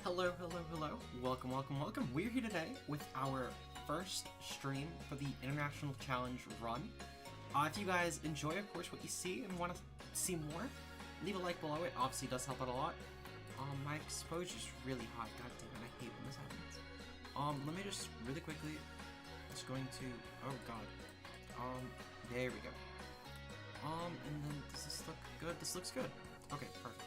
Hello, hello, hello. Welcome, welcome, welcome. We're here today with our first stream for the International Challenge run. If you guys enjoy, of course, what you see and want to see more, leave a like below. It obviously does help out a lot. My exposure's really high. God damn it, I hate when this happens. Let me just really quickly, just going to, oh god. There we go. And then does this look good? This looks good. Okay, perfect.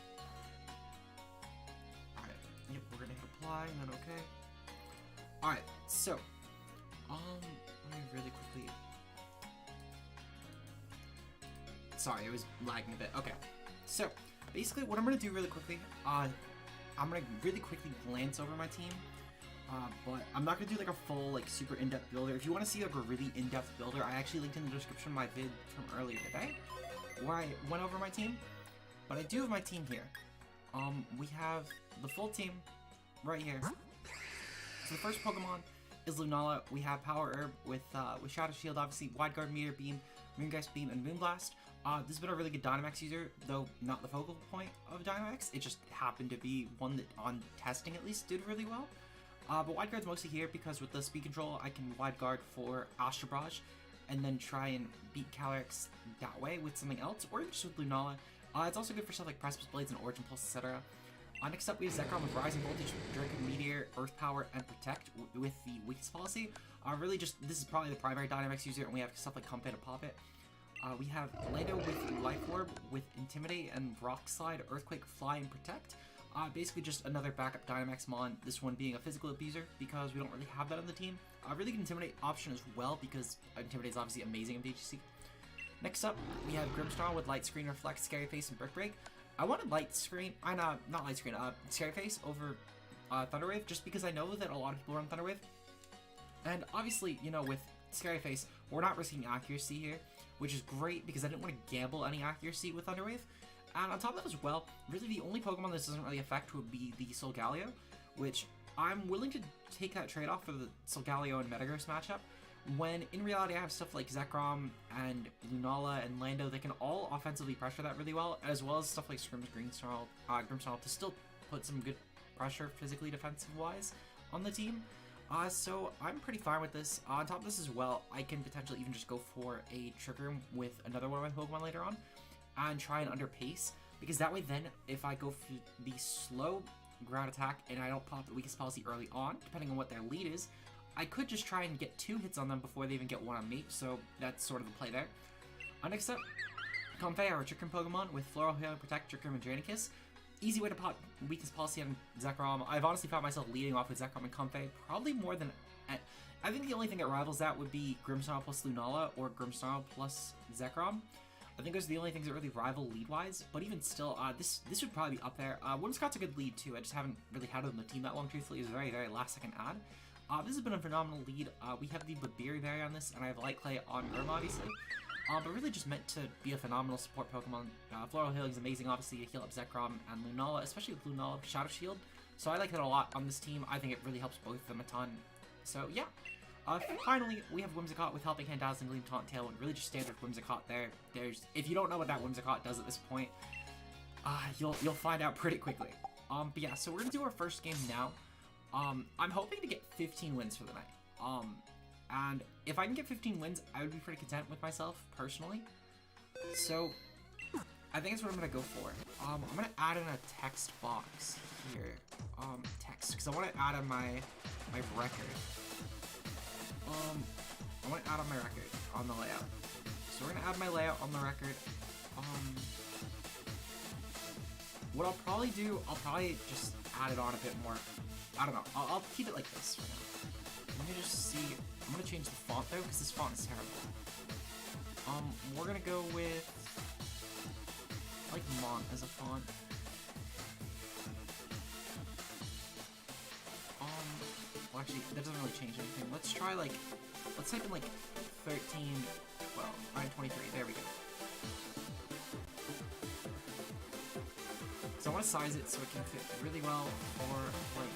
Yep, we're gonna hit apply and then okay. Alright, so let me really quickly. Sorry, it was lagging a bit. Okay. So basically what I'm gonna do really quickly, I'm gonna really quickly glance over my team. But I'm not gonna do like a full like super in-depth builder. If you want to see like a really in-depth builder, I actually linked in the description of my vid from earlier today where I went over my team. But I do have my team here. We have the full team right here. So the first Pokemon is Lunala. We have Power Herb with Shadow Shield, obviously, Wide Guard, Meteor Beam, Moongeist Beam, and Moonblast. This has been a really good Dynamax user, though not the focal point of Dynamax. It just happened to be one that, on testing at least, did really well. But Wide Guard's mostly here because with the speed control, I can Wide Guard for Astral Barrage and then try and beat Calyrex that way with something else, or just with Lunala. It's also good for stuff like Precipice Blades and Origin Pulse, etc. Next up, we have Zekrom with Rising Voltage, Dragon Meteor, Earth Power, and Protect with the weakness policy. Really just, this is probably the primary Dynamax user, and we have stuff like Comfort and Pop It. We have Lando with Life Orb, with Intimidate and Rock Slide, Earthquake, Fly, and Protect. Basically just another backup Dynamax mon, this one being a physical abuser, because we don't really have that on the team. Really good Intimidate option as well, because Intimidate is obviously amazing in VGC. Next up, we have Grimmsnarl with Light Screen, Reflect, Scary Face, and Brick Break. I wanted Light Screen, not Light Screen, Scary Face over Thunder Wave, just because I know that a lot of people run Thunder Wave. And obviously, you know, with Scary Face, we're not risking accuracy here, which is great because I didn't want to gamble any accuracy with Thunder Wave. And on top of that as well, really the only Pokemon this doesn't really affect would be the Solgaleo, which I'm willing to take that trade-off for the Solgaleo and Metagross matchup, when in reality I have stuff like Zekrom and Lunala and Lando that can all offensively pressure that really well, as well as stuff like Grimmsnarl to still put some good pressure physically defensive-wise on the team. So I'm pretty fine with this. On top of this as well, I can potentially even just go for a Trick Room with another one of my Pokemon later on and try and underpace, because that way then if I go for the slow ground attack and I don't pop the weakest policy early on, depending on what their lead is, I could just try and get 2 hits on them before they even get 1 on me, so that's sort of the play there. Next up, Comfey, our Trick Room Pokemon with Floral Healing, Protect, Trick Room, and Draenicus. Easy way to pop weakest policy on Zekrom. I've honestly found myself leading off with Zekrom and Comfey, probably more than... I think the only thing that rivals that would be Grimmsnarl plus Lunala or Grimmsnarl plus Zekrom. I think those are the only things that really rival lead-wise, but even still, this would probably be up there. Whimsicott's a good lead too, I just haven't really had it on the team that long, truthfully. It was a very, very last-second add. This has been a phenomenal lead. We have the Babiri Berry on this, and I have Light Clay on Grim, obviously. But really just meant to be a phenomenal support Pokemon. Floral Healing is amazing, obviously, to heal up Zekrom and Lunala, especially with Lunala Shadow Shield. So I like that a lot on this team. I think it really helps both of them a ton. So yeah. Finally, we have Whimsicott with Helping Hand, Dazzling Gleam, Taunt, Tail, and really just standard Whimsicott there. If you don't know what that Whimsicott does at this point, you'll find out pretty quickly. But yeah, so we're gonna do our first game now. I'm hoping to get 15 wins for the night. And if I can get 15 wins, I would be pretty content with myself, personally. So, I think that's what I'm gonna go for. I'm gonna add in a text box here. Text, because I want to add in my record. I want to add on my record, on the layout. So we're gonna add my layout on the record. What I'll probably do, I'll probably just add it on a bit more. I don't know. I'll keep it like this for now. Let me just see. I'm gonna change the font though, because this font is terrible. We're gonna go with like Mont as a font. Well, actually, that doesn't really change anything. Let's try like, let's type in like 13, 12, 9, 23. There we go. So I want to size it so it can fit really well for like.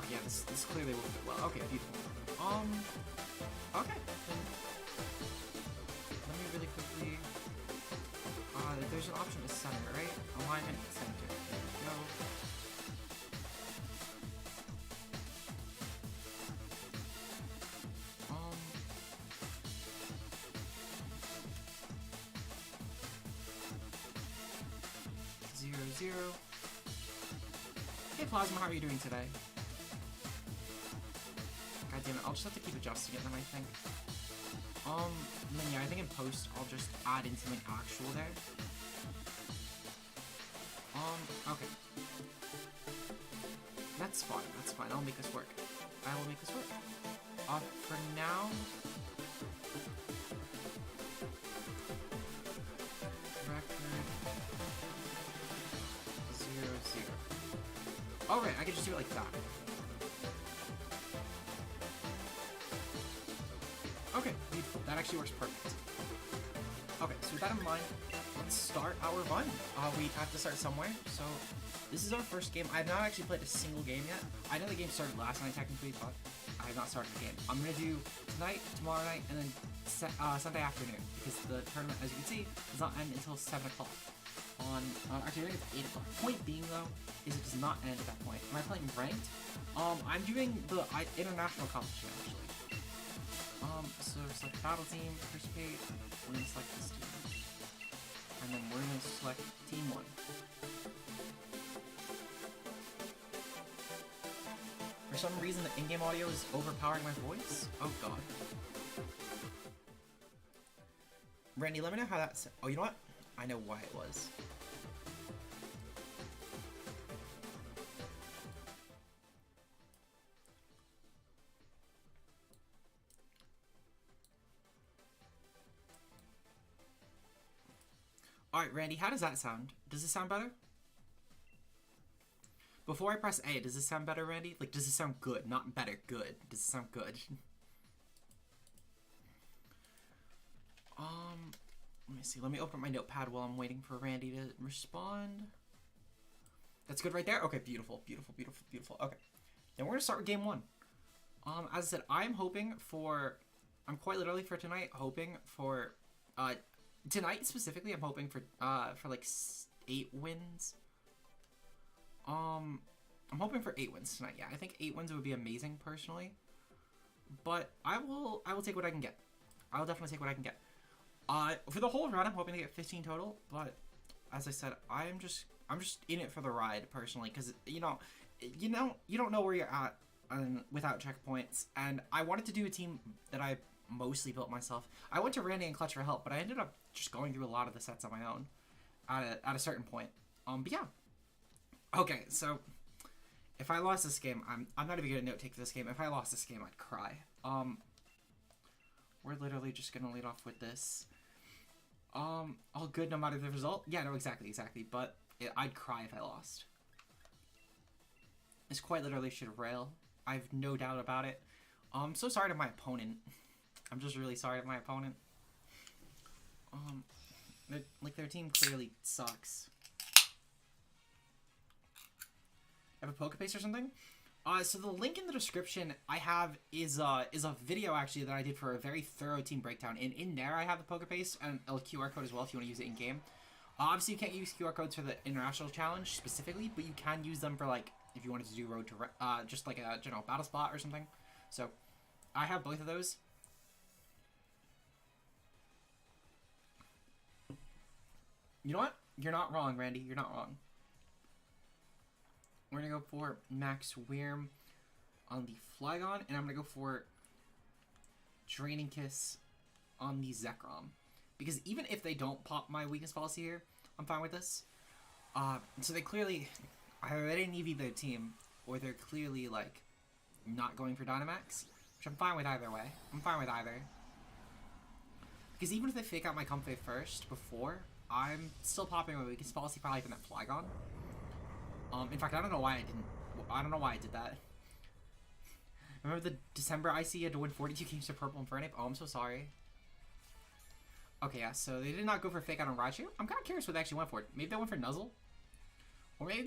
Okay, yeah, this clearly will fit well. Okay, beautiful. Okay. Then let me really quickly. There's an option to center, right? Alignment center. There we go. go. 0-0. Hey Plasma, how are you doing today? God damn it, I'll just have to keep adjusting it then, I think. Then yeah, I think in post I'll just add in something actual there. Okay. That's fine, I'll make this work. I will make this work. For now... Record... 0-0. Oh right, I can just do it like that. Okay, beautiful. That actually works perfect. Okay, so with that in mind, let's start our run. We have to start somewhere, so this is our first game. I have not actually played a single game yet. I know the game started last night technically, but I have not started the game. I'm going to do tonight, tomorrow night, and then Sunday afternoon, because the tournament, as you can see, does not end until 7 o'clock. Actually, I think it's 8 o'clock. Point being, though, is it does not end at that point. Am I playing ranked? I'm doing the international competition, actually. So select battle team, participate, we're going to select this team. And then we're going to select team 1. For some reason, the in-game audio is overpowering my voice. Oh god. Randy, let me know how that's... Oh, you know what? I know why it was. Alright, Randy, how does that sound? Does it sound better? Before I press A, does this sound better, Randy? Like, does it sound good? Not better, good. Does it sound good? Let me see. Let me open my notepad while I'm waiting for Randy to respond. That's good right there? Okay, beautiful, beautiful, beautiful, beautiful. Okay. Then we're gonna start with game 1. As I said, I'm quite literally for tonight, hoping for, tonight specifically, I'm hoping for like 8 wins. I'm hoping for 8 wins tonight. Yeah, I think 8 wins would be amazing personally. But I will take what I can get. I will definitely take what I can get. For the whole run, I'm hoping to get 15 total. But as I said, I'm just in it for the ride personally, because you don't know where you're at without checkpoints. And I wanted to do a team that I mostly built myself. I went to Randy and Clutch for help, but I ended up just going through a lot of the sets on my own at a certain point. But yeah. Okay, so if I lost this game, I'm not even gonna note take for this game. If I lost this game, I'd cry. We're literally just gonna lead off with this. All good no matter the result. Yeah, no, exactly. But I'd cry if I lost. This quite literally should rail. I have no doubt about it. I'm so sorry to my opponent. I'm just really sorry to my opponent. Like their team clearly sucks. Have a Pokepaste or something? So the link in the description I have is a video actually that I did for a very thorough team breakdown. And in there I have the Pokepaste and a QR code as well if you want to use it in game. Obviously you can't use QR codes for the international challenge specifically, but you can use them for like if you wanted to do road to just like a general battle spot or something. So I have both of those. You know what? You're not wrong, Randy. You're not wrong. We're going to go for Max Wyrm on the Flygon, and I'm going to go for Draining Kiss on the Zekrom. Because even if they don't pop my weakness policy here, I'm fine with this. So they clearly, either they didn't EV their team, or they're clearly, like, not going for Dynamax, which I'm fine with either way. I'm fine with either. Because even if they fake out my Comfey first, before, I'm still popping my weakness policy probably from that Flygon. In fact, I don't know why I did that. Remember the December IC had to win 42 games to Purple Infernape? Oh, I'm so sorry. Okay, yeah, so they did not go for Fake Out on Raichu. I'm kind of curious what they actually went for. Maybe they went for Nuzzle? Or maybe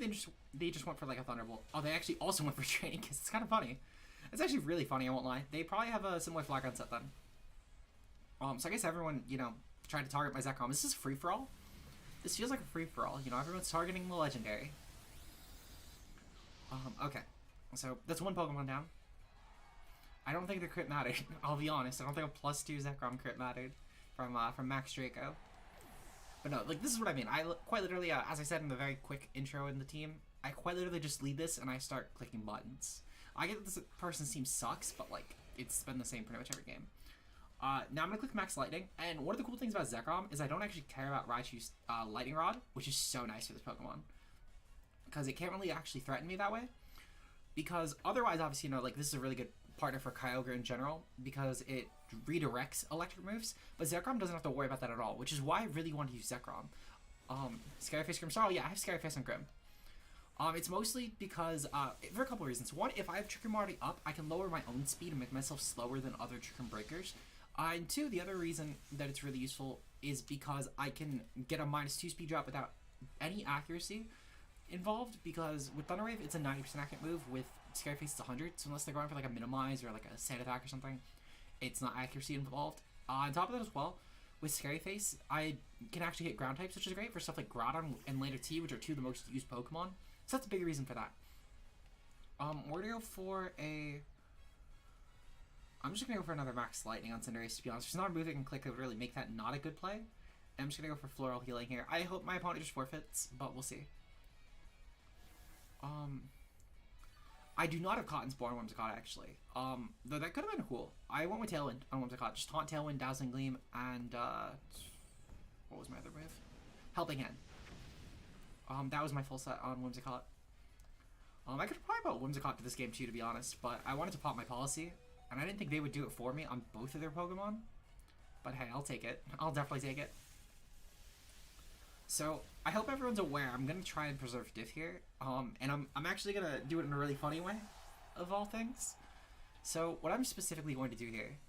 they just went for like a Thunderbolt. Oh, they actually also went for Training Kiss. It's kind of funny. It's actually really funny, I won't lie. They probably have a similar Flygon set then. So I guess everyone, tried to target my Zekrom. This is free-for-all? This feels like a free-for-all. Everyone's targeting the Legendary. Okay. So, that's one Pokemon down. I don't think the crit mattered. I'll be honest. I don't think a +2 Zekrom crit mattered from Max Draco. But no, like, this is what I mean. I quite literally, as I said in the very quick intro in the team, I quite literally just lead this and I start clicking buttons. I get that this person's team sucks, but, like, it's been the same pretty much every game. Now I'm going to click Max Lightning, and one of the cool things about Zekrom is I don't actually care about Raichu's Lightning Rod, which is so nice for this Pokemon. Because it can't really actually threaten me that way. Because otherwise, obviously, you know, like, this is a really good partner for Kyogre in general, because it redirects electric moves, but Zekrom doesn't have to worry about that at all, which is why I really want to use Zekrom. Scary Face, Grimmstar, oh yeah, I have Scary Face and Grim. It's mostly because, for a couple of reasons. One, if I have Trick Room already up, I can lower my own speed and make myself slower than other Trick Room breakers. And two, the other reason that it's really useful is because I can get a -2 speed drop without any accuracy involved, because with Thunder Wave, it's a 90% accurate move. With Scary Face, it's 100, so unless they're going for like a minimize or like a sand attack or something, it's not accuracy involved. On top of that as well, with Scary Face, I can actually hit ground types, which is great for stuff like Groudon and later T, which are two of the most used Pokemon. So that's a big reason for that. We're gonna go for a... I'm just gonna go for another Max Lightning on Cinderace, to be honest. There's not a move that can click that would really make that not a good play. And I'm just gonna go for Floral Healing here. I hope my opponent just forfeits, but we'll see. I do not have Cotton Spore on Whimsicott, actually. Though that could have been cool. I went with Tailwind on Whimsicott. Just Taunt, Tailwind, Dazzling Gleam, and, what was my other move? Helping Hand. That was my full set on Whimsicott. I could have probably brought Whimsicott to this game too, to be honest, but I wanted to pop my policy, and I didn't think they would do it for me on both of their Pokemon. But hey, I'll take it. I'll definitely take it. So, I hope everyone's aware. I'm going to try and preserve Diff here. And I'm actually going to do it in a really funny way, of all things. So, what I'm specifically going to do here,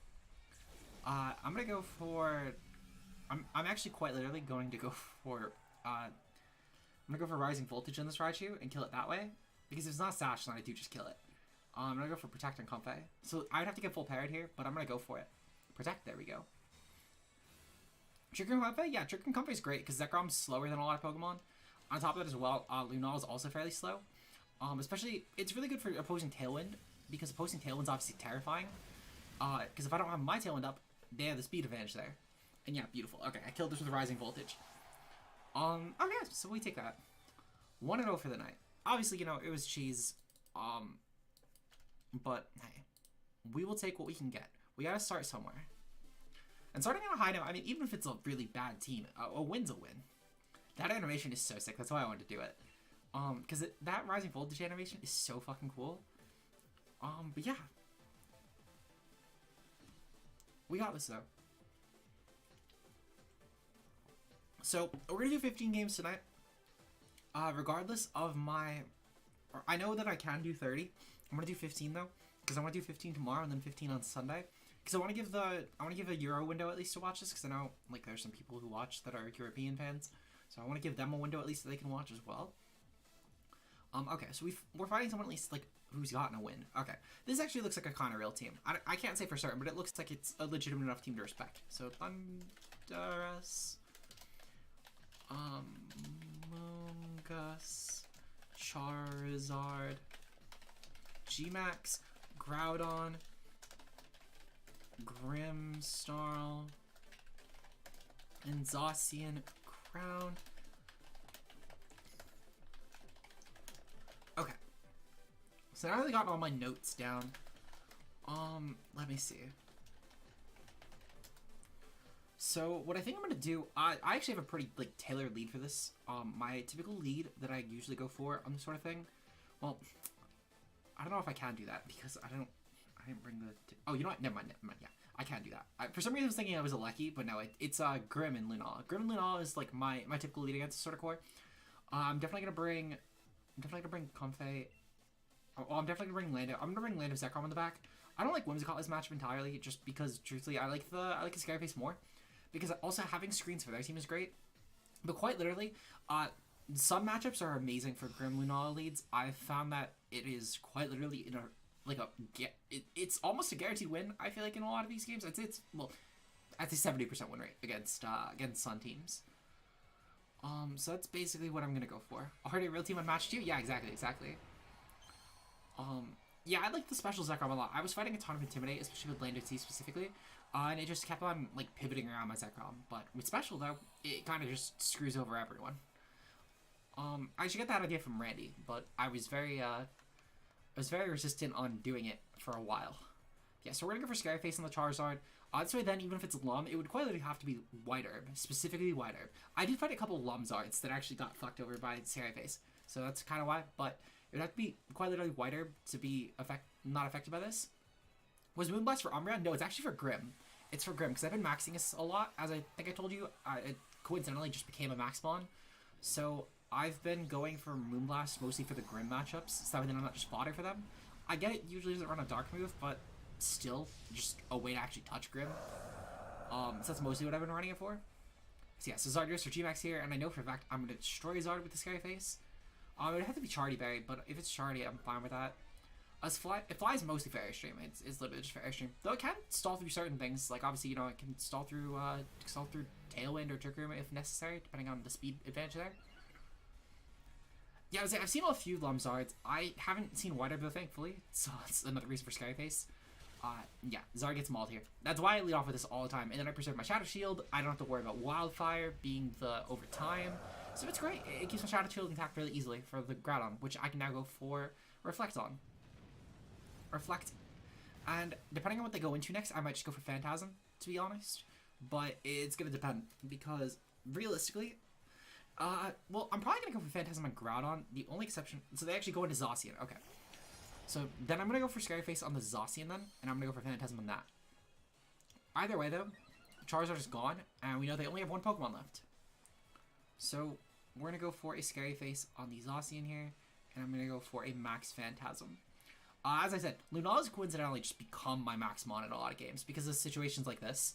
I'm going to go for... I'm actually quite literally going to go for... I'm going to go for Rising Voltage on this Raichu and kill it that way. Because if it's not Sash, then I do just kill it. I'm going to go for Protect and Comfey. So, I'd have to get full parried here, but I'm going to go for it. Protect, there we go. Trick Room Comfey? Yeah, Trick Room Comfey is great because Zekrom's slower than a lot of Pokemon. On top of that as well, Lunala is also fairly slow. Especially, it's really good for opposing Tailwind because opposing Tailwind's obviously terrifying. Because if I don't have my Tailwind up, they have the speed advantage there. And yeah, beautiful. Okay, I killed this with Rising Voltage. Oh yeah, so we take that. 1-0 for the night. Obviously, you know, it was cheese. But hey, we will take what we can get. We gotta start somewhere. And starting on a high note, I mean, even if it's a really bad team, a win's a win. That animation is so sick. That's why I wanted to do it. Because that Rising Voltage animation is so fucking cool. But yeah. We got this, though. So, we're going to do 15 games tonight. Regardless of my... I know that I can do 30. I'm going to do 15, though. Because I want to do 15 tomorrow and then 15 on Sunday. Because I want to give a Euro window at least to watch this, because I know like there's some people who watch that are European fans, so I want to give them a window at least that they can watch as well. Okay, so we're fighting someone at least like who's gotten a win. Okay, this actually looks like a kind of real team. I can't say for certain, but it looks like it's a legitimate enough team to respect. So Thundurus, Mungus, Charizard, G-Max, Groudon, Grimmsnarl, and Zacian Crown. Okay. So now that I got all my notes down, let me see. So what I think I'm gonna do, I actually have a pretty like tailored lead for this. My typical lead that I usually go for on this sort of thing, well, I don't know if I can do that because I didn't bring the... Oh, you know what? Never mind. Yeah, I can't do that. For some reason, I was thinking I was a Lucky, but no, it's Grim and Lunala. Grim and Lunala is like my typical lead against this sort of core. I'm definitely gonna bring Comfey. Oh, I'm definitely gonna bring Lando. I'm gonna bring Lando Zekrom in the back. I don't like Whimsicott this matchup entirely, just because truthfully I like the Scary Face more. Because also having screens for their team is great. But quite literally, some matchups are amazing for Grim Lunala leads. I've found that it is quite literally in a it's almost a guaranteed win. I feel like in a lot of these games, I'd say 70% win rate against Sun teams. So that's basically what I'm gonna go for. Already a real team on match 2? Yeah, exactly. Yeah, I like the special Zekrom a lot. I was fighting a ton of Intimidate, especially with Lander T specifically, and it just kept on like pivoting around my Zekrom. But with special though, it kind of just screws over everyone. I should get that idea from Randy, but I was very resistant on doing it for a while. Yeah, so we're gonna go for Scary Face on the Charizard. This way then, even if it's Lum, it would quite literally have to be White Herb, specifically White Herb. I did fight a couple Lumzards that actually got fucked over by Scary Face, so that's kind of why, but it would have to be quite literally White Herb to be not affected by this. Was Moonblast for Umbreon? No, it's actually for Grim. It's for Grim, because I've been maxing this a lot. As I think I told you, it coincidentally just became a max spawn. So I've been going for Moonblast mostly for the Grim matchups, so that way then I'm not just fodder for them. I get it usually doesn't run a Dark move, but still, just a way to actually touch Grim. So that's mostly what I've been running it for. So yeah, so Zard goes for G-Max here, and I know for a fact I'm going to destroy Zard with the Scary Face. It would have to be Chardy Berry, but if it's Chardy, I'm fine with that. It flies mostly for Airstream. It's literally just for Airstream. Though it can stall through certain things, like obviously, you know, it can stall through Tailwind or Trick Room if necessary, depending on the speed advantage there. Yeah, I've seen a few Lumzards. I haven't seen White Herb though, thankfully, so that's another reason for Scary Face. Yeah, Zard gets mauled here. That's why I lead off with this all the time. And then I preserve my Shadow Shield. I don't have to worry about Wildfire being the over time. So it's great. It keeps my Shadow Shield intact really easily for the Groudon, which I can now go for Reflect on. Reflect. And depending on what they go into next, I might just go for Phantasm, to be honest. But it's going to depend, because realistically, well, I'm probably going to go for Phantasm on Groudon. The only exception, so they actually go into Zacian. Okay. So then I'm going to go for Scary Face on the Zacian then, and I'm going to go for Phantasm on that. Either way though, Charizard is gone, and we know they only have one Pokemon left. So we're going to go for a Scary Face on the Zacian here, and I'm going to go for a Max Phantasm. As I said, Lunala's coincidentally just become my Max Mon in a lot of games, because of situations like this.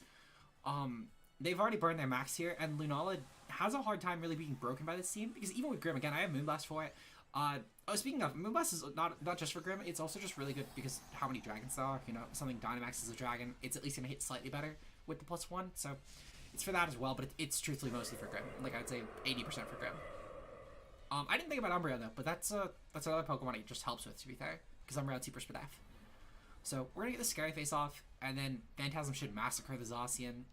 They've already burned their Max here, and Lunala has a hard time really being broken by this team, because even with Grim, again, I have Moonblast for it. Speaking of, Moonblast is not just for Grim, it's also just really good because how many dragons there are. You know, something Dynamax is a dragon, it's at least going to hit slightly better with the +1, so it's for that as well, but it's truthfully mostly for Grim. Like, I'd say 80% for Grim. I didn't think about Umbreon though, but that's another Pokemon it just helps with, to be fair, because Umbreon's super Spadef. So we're going to get the Scary Face off, and then Phantasm should massacre the Zacian.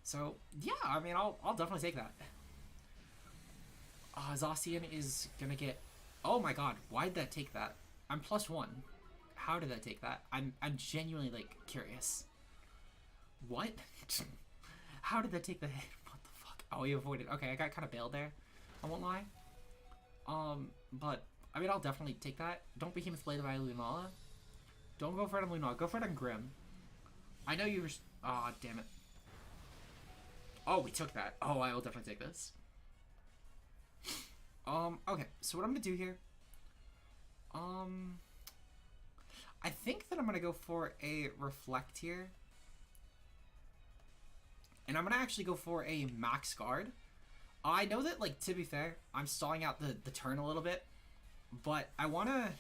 So, yeah, I mean, I'll definitely take that. Zacian is going to get... Oh my god, why did that take that? I'm +1. How did that take that? I'm genuinely, like, curious. What? How did that take the hit? What the fuck? Oh, he avoided. Okay, I got kind of bailed there. I won't lie. But, I mean, I'll definitely take that. Don't Behemoth Blade by Lunala. Don't go for it on Lunala. Go for it on Grim. I know you were... Aw, damn it. Oh, we took that. Oh, I will definitely take this. Okay, so what I'm gonna do here, I think that I'm gonna go for a Reflect here, and I'm gonna actually go for a Max Guard. I know that, like, to be fair, I'm stalling out the turn a little bit, but I wanna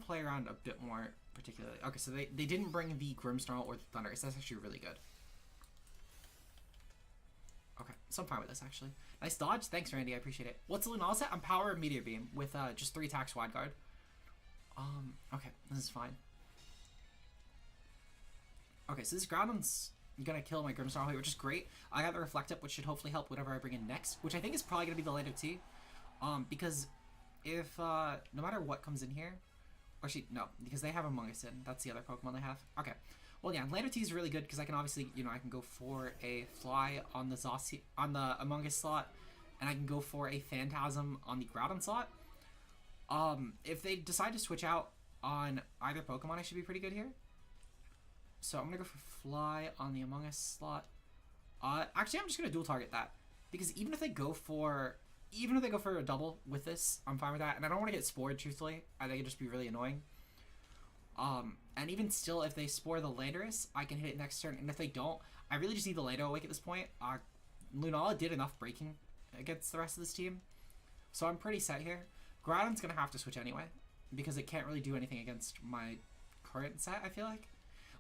play around a bit more particularly. Okay, so they didn't bring the Grimmsnarl or the Thundurus. That's actually really good. Okay, so I'm fine with this, actually. Nice dodge. Thanks, Randy. I appreciate it. What's the Lunala set? I'm Power of Meteor Beam with just 3 attacks Wide Guard. Okay, this is fine. Okay, so this Groudon's gonna kill my Grimmsnarl, which is great. I got the Reflect up, which should hopefully help whatever I bring in next, which I think is probably gonna be the Lando T. Because if, no matter what comes in here, or actually, no, because they have Among Us in. That's the other Pokemon they have. Okay. Well, yeah, Lando T is really good because I can obviously, you know, I can go for a Fly on the Among Us slot, and I can go for a Phantasm on the Groudon slot. If they decide to switch out on either Pokemon, I should be pretty good here. So I'm gonna go for Fly on the Among Us slot. Actually, I'm just gonna dual target that because even if they go for a double with this, I'm fine with that. And I don't want to get spored, truthfully. I think it'd just be really annoying. And even still, if they spore the Landorus, I can hit it next turn. And if they don't, I really just need the Lando awake at this point. Lunala did enough breaking against the rest of this team, so I'm pretty set here. Groudon's gonna have to switch anyway, because it can't really do anything against my current set, I feel like.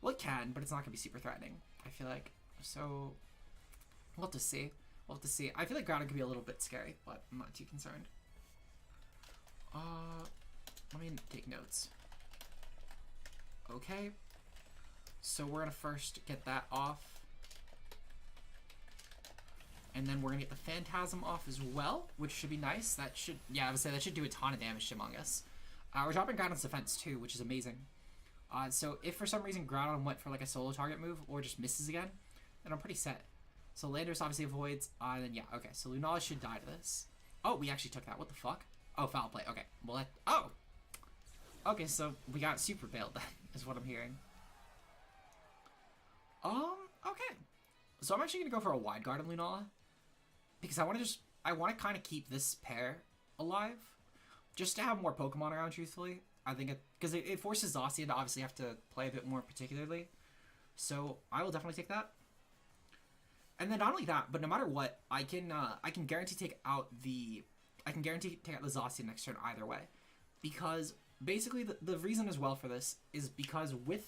Well, it can, but it's not gonna be super threatening, I feel like. So, we'll have to see. We'll have to see. I feel like Groudon could be a little bit scary, but I'm not too concerned. let me take notes. Okay. So we're gonna first get that off. And then we're gonna get the Phantasm off as well, which should be nice. That should, yeah, I would say that should do a ton of damage to Among Us. We're dropping Groudon's defense too, which is amazing. So if for some reason Groudon went for like a solo target move or just misses again, then I'm pretty set. So Landorus obviously avoids, then yeah, okay. So Lunala should die to this. Oh, we actually took that. What the fuck? Oh, foul play. Okay, well, oh! Okay, so we got super bailed then, is what I'm hearing. Okay. So I'm actually gonna go for a wide guard on Lunala. Because I want to kind of keep this pair alive. Just to have more Pokemon around, truthfully. I think because it forces Zacian to obviously have to play a bit more particularly. So I will definitely take that. And then not only that, but no matter what, I can guarantee take out the Zacian next turn either way. Because basically the reason as well for this is because with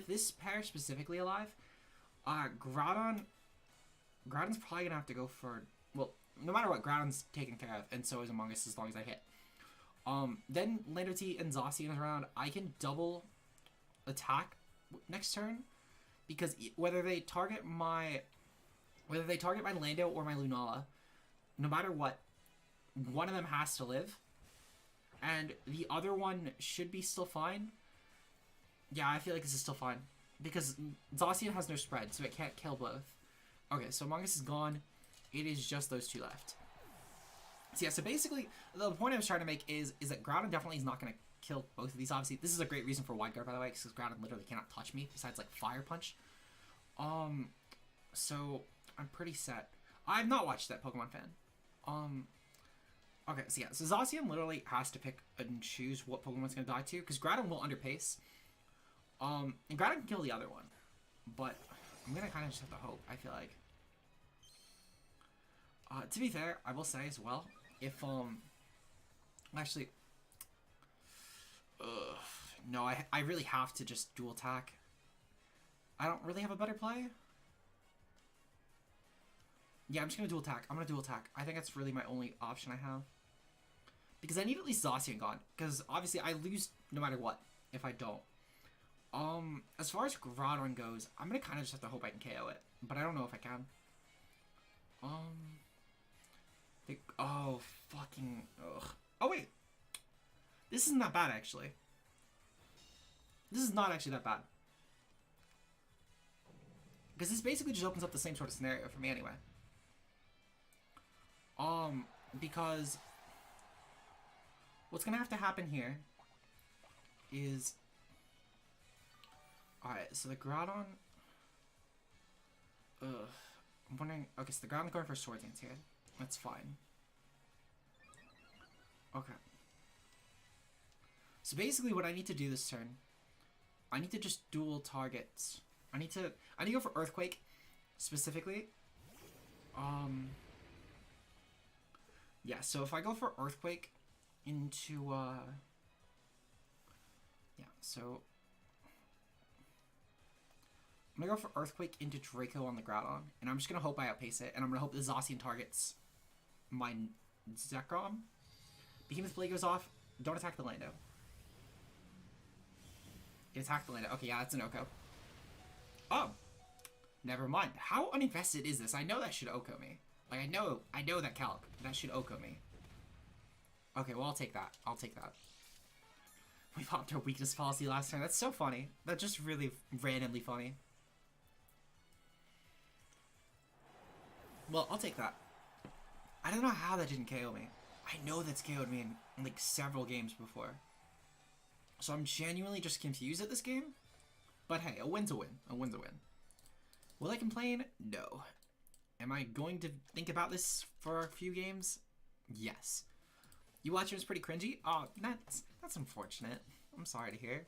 this pair specifically alive, Groudon's probably gonna have to go for, well, no matter what, Groudon's taken care of, and so is Among Us as long as I hit. Then Landorus and Zacian is around. I can double attack next turn because whether they target my Lando or my Lunala, no matter what, one of them has to live, and the other one should be still fine. Yeah, I feel like this is still fine because Zacian has no spread, so it can't kill both. Okay, so Among Us is gone. It is just those two left. So yeah, so basically, the point I was trying to make is that Groudon definitely is not going to kill both of these. Obviously, this is a great reason for Wide Guard, by the way, because Groudon literally cannot touch me, besides, like, Fire Punch. So, I'm pretty set. I've not watched that Pokemon fan. Okay, so yeah, so Zacian literally has to pick and choose what Pokemon's going to die to, because Groudon will underpace. And Groudon can kill the other one. But I'm going to kind of just have to hope, I feel like. To be fair, I will say as well, if, actually, no, I really have to just dual attack. I don't really have a better play. Yeah, I'm just gonna dual attack. I'm gonna dual attack. I think that's really my only option I have. Because I need at least Zacian gone. Because obviously I lose no matter what if I don't. As far as Groudon goes, I'm gonna kind of just have to hope I can KO it. But I don't know if I can. Oh, fucking... Ugh. Oh, wait. This isn't that bad, actually. This is not actually that bad. Because this basically just opens up the same sort of scenario for me anyway. Because... what's gonna have to happen here is... Alright, so the Groudon... Ugh. I'm wondering... Okay, so the Groudon's going for Sword Dance here. That's fine. Okay. So basically what I need to do this turn, I need to just dual targets. I need to go for Earthquake specifically. Yeah, so if I go for Earthquake into yeah, so I'm gonna go for Earthquake into Draco on the Groudon, and I'm just gonna hope I outpace it, and I'm gonna hope the Zacian targets my Zekrom. Behemoth Blade goes off. Don't attack the Lando. It attacked the Lando. Okay, yeah, that's an Oko. Oh, never mind. How uninvested is this? I know that should Oko me. Like, I know that Calc. That should Oko me. Okay, well, I'll take that. I'll take that. We popped our weakness policy last turn. That's so funny. That's just really randomly funny. Well, I'll take that. I don't know how that didn't KO me. I know that's KO'd me in like several games before. So I'm genuinely just confused at this game. But hey, a win's a win. A win's a win. Will I complain? No. Am I going to think about this for a few games? Yes. You watching is pretty cringy? Oh, that's unfortunate. I'm sorry to hear.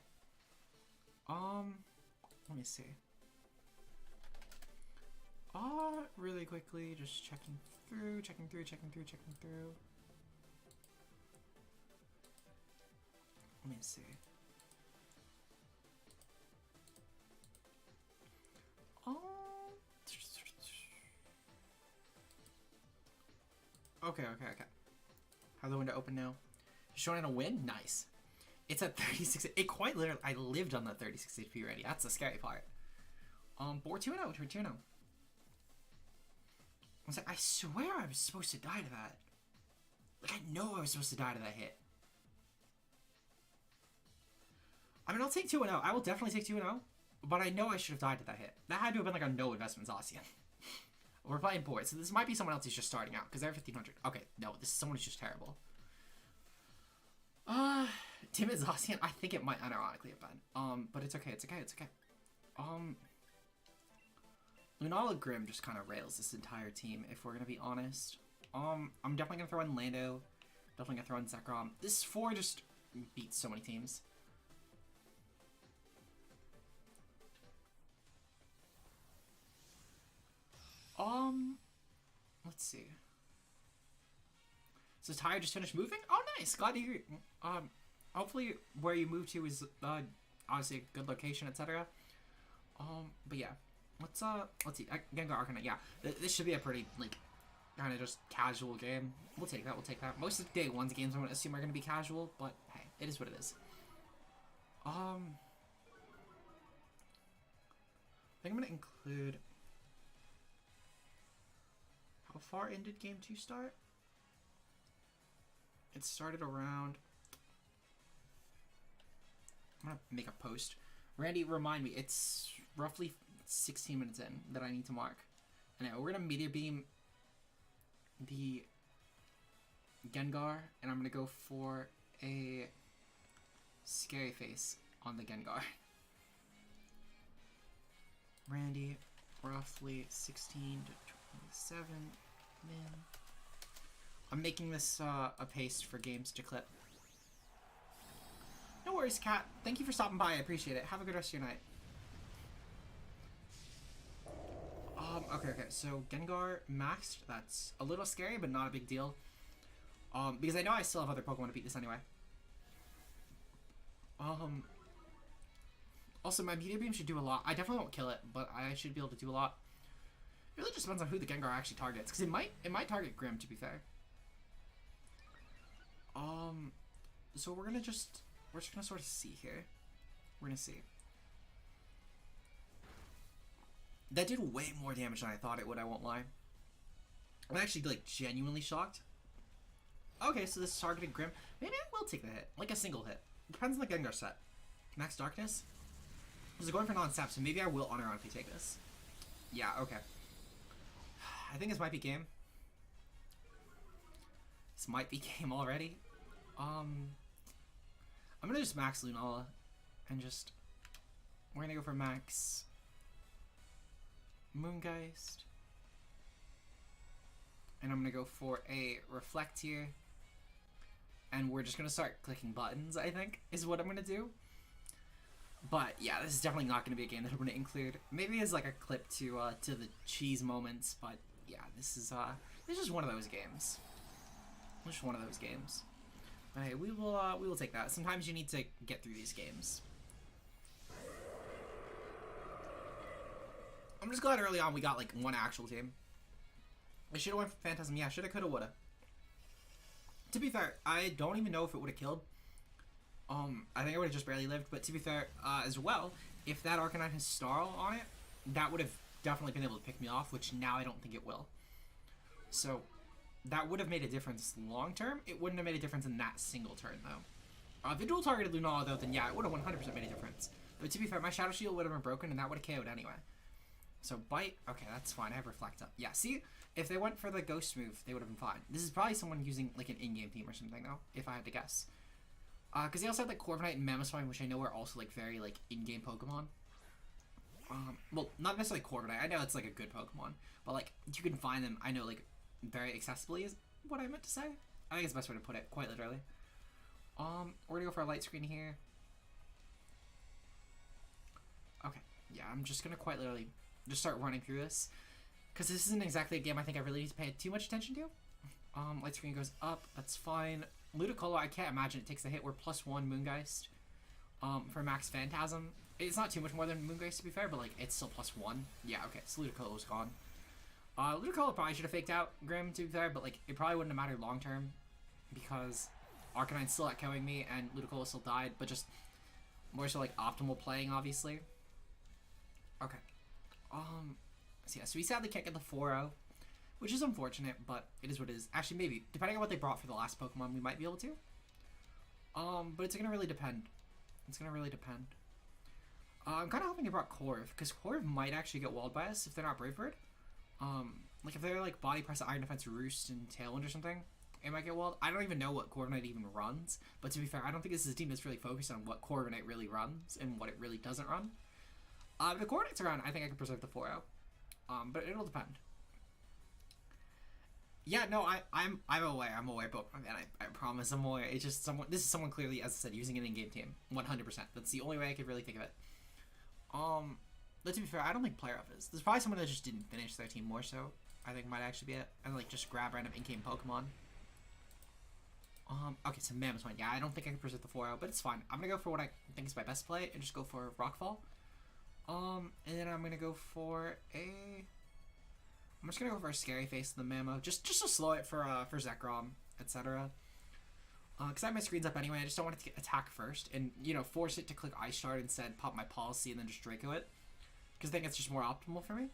Let me see. Really quickly, just checking through. Let me see. Okay. How's the window open now? Showing a win? Nice. It's at 36. It quite literally, I lived on that 36 HP already. That's the scary part. But we're 2-0. We're 2-0. I was like, I swear I was supposed to die to that. Like, I know I was supposed to die to that hit. I mean, I'll take 2-0. I will definitely take 2-0. But I know I should have died to that hit. That had to have been like a no investment Zacian. We're playing board, so this might be someone else who's just starting out, because they're 1500. Okay, no, this is someone who's just terrible. Timid Zacian, I think it might unironically have been. But it's okay, it's okay, it's okay. Lunala Grim just kind of rails this entire team, if we're gonna be honest. I'm definitely gonna throw in Lando. Definitely gonna throw in Zekrom. This 4 just beats so many teams. Let's see. So Tyre just finished moving? Oh, nice. Glad to hear. Hopefully where you move to is obviously a good location, etc. But yeah, let's see. Gengar Arcanine. Yeah, this should be a pretty like kind of just casual game. We'll take that. We'll take that. Most of the day one's games I'm gonna assume are gonna be casual, but hey, it is what it is. I think I'm gonna include. How far in did game 2 start? It started around... I'm gonna make a post. Randy, remind me, it's roughly 16 minutes in that I need to mark. And we're gonna Meteor Beam the Gengar, and I'm gonna go for a Scary Face on the Gengar. Randy, roughly 16 to 27 min. I'm making this a paste for games to clip. No worries, Kat. Thank you for stopping by. I appreciate it. Have a good rest of your night. Okay. So Gengar maxed. That's a little scary, but not a big deal. Because I know I still have other Pokemon to beat this anyway. Also, my Meteor Beam should do a lot. I definitely won't kill it, but I should be able to do a lot. It really just depends on who the Gengar actually targets, because it might target Grim, to be fair. So we're just gonna sort of see here. We're gonna see. That did way more damage than I thought it would, I won't lie. I'm actually like genuinely shocked. Okay, so this targeted Grim. Maybe I will take the hit, like a single hit. Depends on the Gengar set. Max Darkness. This is going for non-step, so maybe I will unironically take this. Yeah, okay. I think this might be game. This might be game already. I'm gonna just max Lunala and we're gonna go for max Moongeist, and I'm gonna go for a Reflect here, and we're just gonna start clicking buttons. I think is what I'm gonna do. But yeah, this is definitely not gonna be a game that I'm gonna include. Maybe as like a clip to the cheese moments, but yeah, this is just one of those games. Just one of those games. Hey, we will take that. Sometimes you need to get through these games. I'm just glad early on we got like one actual team. I should have went for Phantasm. Yeah, shoulda, coulda, woulda. To be fair, I don't even know if it would have killed. I think I would have just barely lived. But to be fair, as well, if that Arcanine has Snarl on it, that would have definitely been able to pick me off, which now I don't think it will. So that would have made a difference long term. It wouldn't have made a difference in that single turn, though. If it dual targeted Lunala, though, then yeah, it would have 100% made a difference. But to be fair, my Shadow Shield would have been broken, and that would have KO'd anyway. So Bite, okay, that's fine. I have Reflect up. Yeah, see, if they went for the Ghost move, they would have been fine. This is probably someone using like an in-game theme or something, though, if I had to guess. Because they also had like Corviknight and Mamoswine, which I know are also like very like in-game Pokemon. Well, not necessarily Corviknight. I know it's like a good Pokemon, but like you can find them. I know like very accessibly is what I meant to say. I think it's the best way to put it, quite literally. We're gonna go for a light screen here. Okay, yeah, I'm just gonna quite literally just start running through this, because this isn't exactly a game I think I really need to pay too much attention to. Light screen goes up, that's fine. Ludicolo, I can't imagine it takes the hit. We're +1 Moongeist. For max Phantasm, it's not too much more than Moongeist to be fair, but like it's still +1. Yeah, okay, so Ludicolo's gone. Ludicolo probably should have faked out Grim to be fair, but like it probably wouldn't have mattered long term, because Arcanine's still echoing me, and Ludicolo still died, but just more so like optimal playing, obviously. Okay. So yeah, so we sadly can't get the 4-0, which is unfortunate, but it is what it is. Actually, maybe depending on what they brought for the last Pokemon, we might be able to. But it's gonna really depend. It's gonna really depend. I'm kind of hoping they brought Corv, because Corv might actually get walled by us if they're not Brave Bird. Like if they're like Body Press, Iron Defense, Roost, and Tailwind or something, it might get walled. I don't even know what Corviknight even runs, but to be fair, I don't think this is a team that's really focused on what Corviknight really runs and what it really doesn't run. If the Corviknight's around, I think I can preserve the 4-0. But it'll depend. Yeah, no, I'm aware. I'm aware, but man, I promise I'm aware. It's just someone. This is someone clearly, as I said, using an in-game team, 100%. That's the only way I could really think of it. But to be fair, I don't think Player Up is. There's probably someone that just didn't finish their team more so. I think might actually be it, and like just grab random in-game Pokemon. Okay, so Mammoth's mine. Yeah, I don't think I can preserve the 4-0, but it's fine. I'm gonna go for what I think is my best play and just go for Rockfall. And then I'm gonna go for a. I'm just gonna go for a Scary Face in the Mammo, just to slow it for Zekrom, etc. Because I have my screens up anyway. I just don't want it to get attack first, and you know, force it to click Ice Shard instead, pop my Policy, and then just Draco it. Because I think it's just more optimal for me.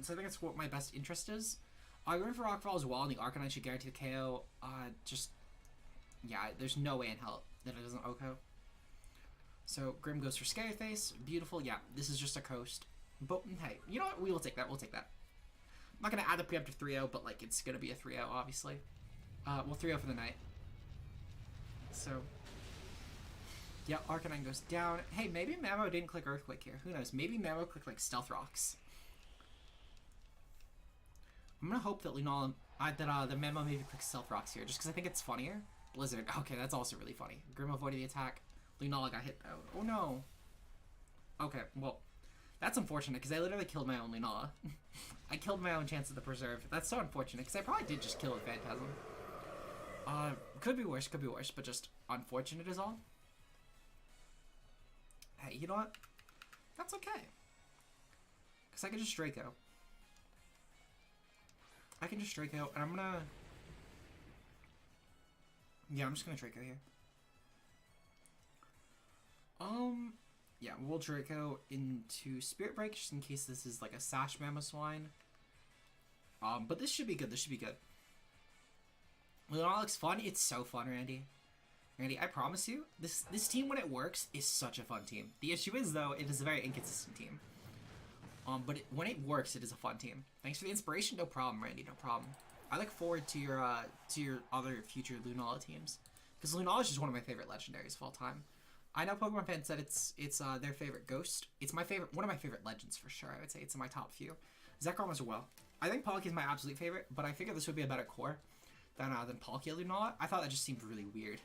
So I think that's what my best interest is. I'm going for Rockfall as well, and the Arcanine should guarantee the KO. Yeah, there's no way in hell that it doesn't OHKO. So Grim goes for Scary Face. Beautiful. Yeah, this is just a coast. But hey, you know what? We will take that. We'll take that. I'm not going to add the preemptive 3-0, but like it's going to be a 3-0, obviously. Well, 3-0 for the night. So, yeah, Arcanine goes down. Hey, maybe Mammo didn't click Earthquake here. Who knows? Maybe Mammo clicked like Stealth Rocks. I'm going to hope that Lunala, the Mammo maybe clicks Stealth Rocks here, just because I think it's funnier. Blizzard. Okay, that's also really funny. Grim avoided the attack. Lunala got hit though. Oh no. Okay, well, that's unfortunate because I literally killed my own Lunala. I killed my own chance at the preserve. That's so unfortunate because I probably did just kill a Phantasm. Could be worse, but just unfortunate is all. Hey, you know what? That's okay. Because I can just Draco. I can just Draco, and I'm gonna... Yeah, I'm just gonna Draco here. Yeah, we'll Draco into Spirit Break, just in case this is like a Sash Mamoswine. But this should be good, this should be good. Lunala looks fun. It's so fun, Randy. Randy, I promise you, this team, when it works, is such a fun team. The issue is, though, it is a very inconsistent team. But when it works, it is a fun team. Thanks for the inspiration. No problem, Randy. No problem. I look forward to your other future Lunala teams, because Lunala is just one of my favorite legendaries of all time. I know Pokemon fans said it's their favorite ghost. It's my favorite, one of my favorite legends for sure. I would say it's in my top few. Zekrom as well. I think Palkia is my absolute favorite, but I figured this would be a better core than Palkia Lunala. I thought that just seemed really weird.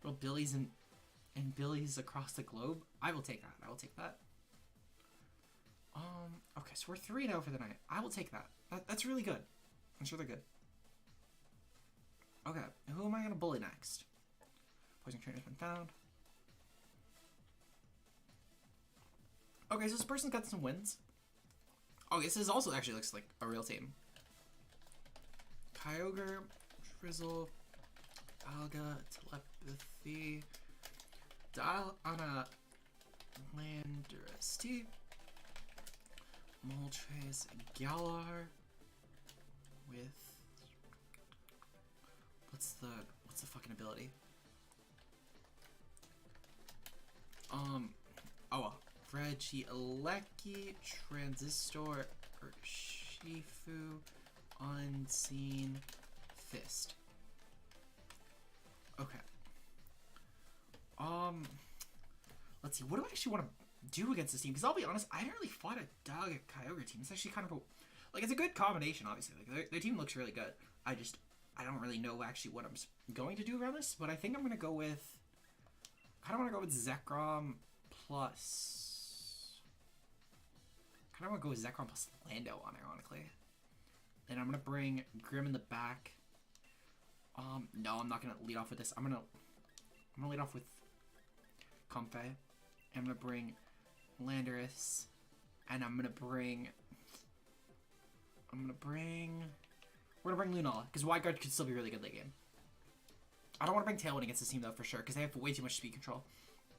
Little Billies and Billies across the globe. I will take that. I will take that. Okay, so we're 3-0 for the night. I will take that. That's really good. That's really good. Okay, who am I gonna bully next? Poison Trainer's been found. Okay, so this person's got some wins. Okay, this also actually looks like a real team. Kyogre, Drizzle, Alga, Telepathy, Dial on a Landorus T, Moltres, Galar with what's the fucking ability? Regieleki, Transistor, Urshifu, Unseen Fist. Okay. Let's see. What do I actually want to do against this team? Because I'll be honest, I haven't really fought a dog at Kyogre team. It's actually kind of like, it's a good combination, obviously. Like their team looks really good. I don't really know actually what I'm going to do around this, but I think I'm gonna go with. I kind of want to go with Zekrom plus. I want to go with Zekrom plus Lando on, ironically. And I'm going to bring Grim in the back. No, I'm not going to lead off with this. I'm going to lead off with Comfey. I'm going to bring Landorus. And we're going to bring Lunala. Because Wide Guard could still be really good late game. I don't want to bring Tailwind against this team though for sure, because they have way too much speed control,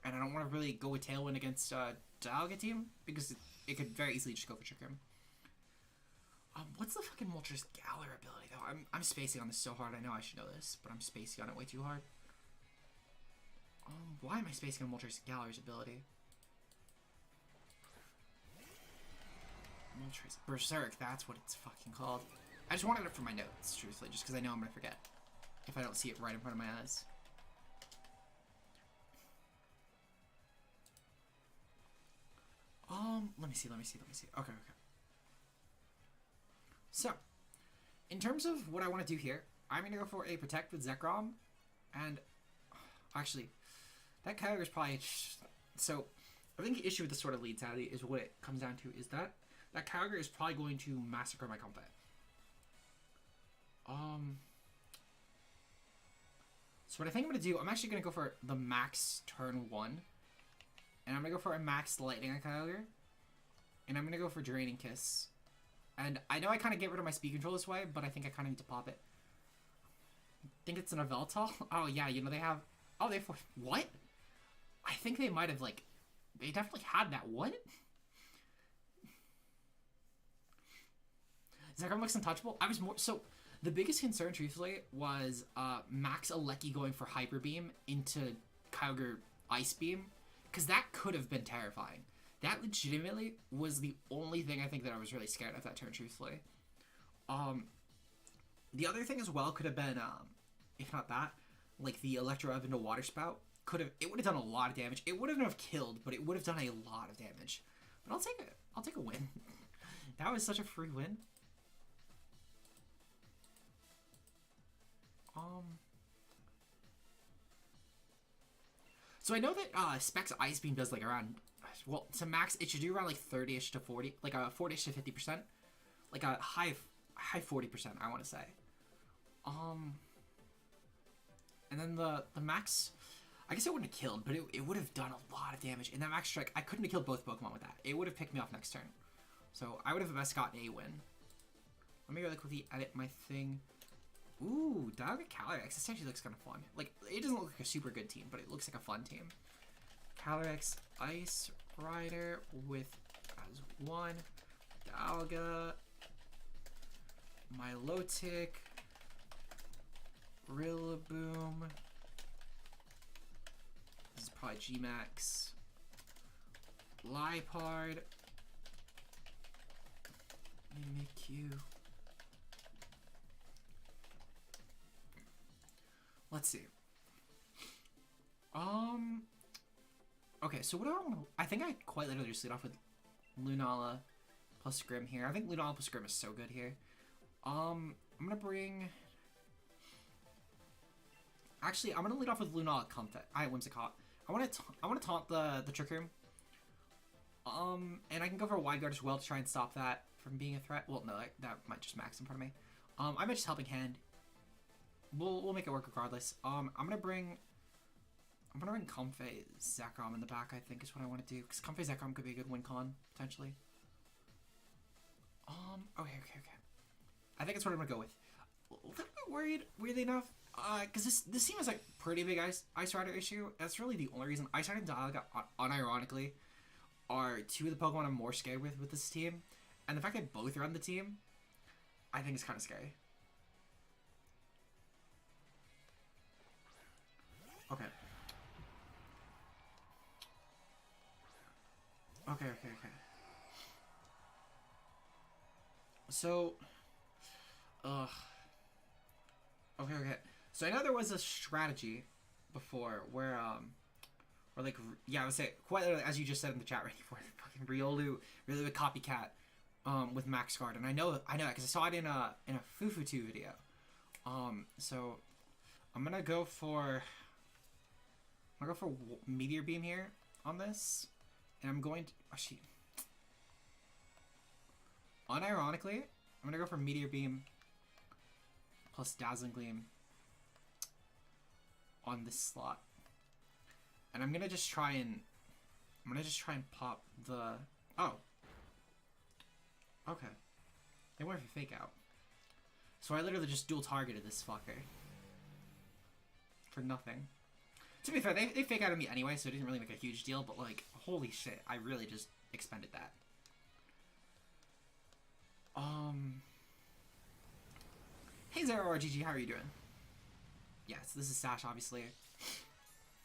and I don't want to really go with Tailwind against Dialga team because it could very easily just go for Trick Room. What's the fucking Moltres Galar ability though? I'm spacing on this so hard. I know I should know this, but I'm spacing on it way too hard. Why am I spacing on Moltres Galar's ability? Moltres Berserk, that's what it's fucking called. I just wanted it for my notes, truthfully, just because I know I'm gonna forget if I don't see it right in front of my eyes. Let me see. Okay. So, in terms of what I want to do here, I'm gonna go for a Protect with Zekrom, and actually, that Kyogre is probably so. I think the issue with this sort of lead, sadly, is what it comes down to is that Kyogre is probably going to massacre my combat. So what I think I'm gonna do, I'm actually gonna go for the max turn 1, and I'm gonna go for a max Lightning on Kyogre, and I'm gonna go for Draining Kiss. And I know I kind of get rid of my speed control this way, but I think I kind of need to pop it. I think it's an Yveltal. Oh yeah, you know they have. Oh, they have what? I think they might have like. They definitely had that. What? Zekrom looks untouchable. I was more so. The biggest concern, truthfully, was Max Alecki going for Hyper Beam into Kyogre Ice Beam, because that could have been terrifying. That legitimately was the only thing I think that I was really scared of that turn, truthfully. The other thing as well could have been, if not that, like the Electro Ev into Water Spout. It would have done a lot of damage. It wouldn't have killed, but it would have done a lot of damage. But I'll take it. I'll take a win. That was such a free win. So I know that Specs Ice Beam does like around, well, to max it should do around like 30ish to 40, like a 40ish to 50%, like a high 40%, I want to say. And then the max, I guess it wouldn't have killed, but it would have done a lot of damage. And that max strike, I couldn't have killed both Pokemon with that. It would have picked me off next turn. So I would have best gotten a win. Let me really quickly edit my thing. Ooh, Dialga Calyrex. This actually looks kind of fun. Like, it doesn't look like a super good team, but it looks like a fun team. Calyrex Ice Rider with as one. Dialga. Milotic. Rillaboom. This is probably G-Max. Liepard. Mimikyu. Let's see. Okay, so what do I want to... I think I quite literally just lead off with Lunala plus Grim here. I think Lunala plus Grim is so good here. I'm gonna bring... Actually, I'm gonna lead off with Lunala Comfort. Whimsicott. I want to taunt the Trick Room. And I can go for a Wide Guard as well to try and stop that from being a threat. Well, no, that might just max in front of me. I might just Helping Hand. We'll make it work regardless. I'm gonna bring Comfey Zekrom in the back, I think is what I want to do. Because Comfey Zekrom could be a good win con, potentially. Okay. I think that's what I'm gonna go with. A little bit worried, weirdly enough. Because this team is like pretty big Ice Rider issue. That's really the only reason. Ice Rider and Dialga, unironically, are two of the Pokemon I'm more scared with this team. And the fact that both are on the team, I think is kind of scary. Okay. Okay. So, Okay. So I know there was a strategy before where like, yeah, I would say quite literally, as you just said in the chat right before, fucking Riolu really a copycat with Max Guard, and I know that because I saw it in a Fufu2 video. So I'm gonna go for Meteor Beam here on this, and I'm going to actually, unironically, I'm gonna go for Meteor Beam plus Dazzling Gleam on this slot, and I'm gonna just try and pop the okay. They went for Fake Out, so I literally just dual targeted this fucker. for nothing. To be fair, they fake out of me anyway, so it didn't really make a huge deal, but like, holy shit, I really just expended that. Hey Zero RGG, how are you doing? Yes, this is Sash, obviously.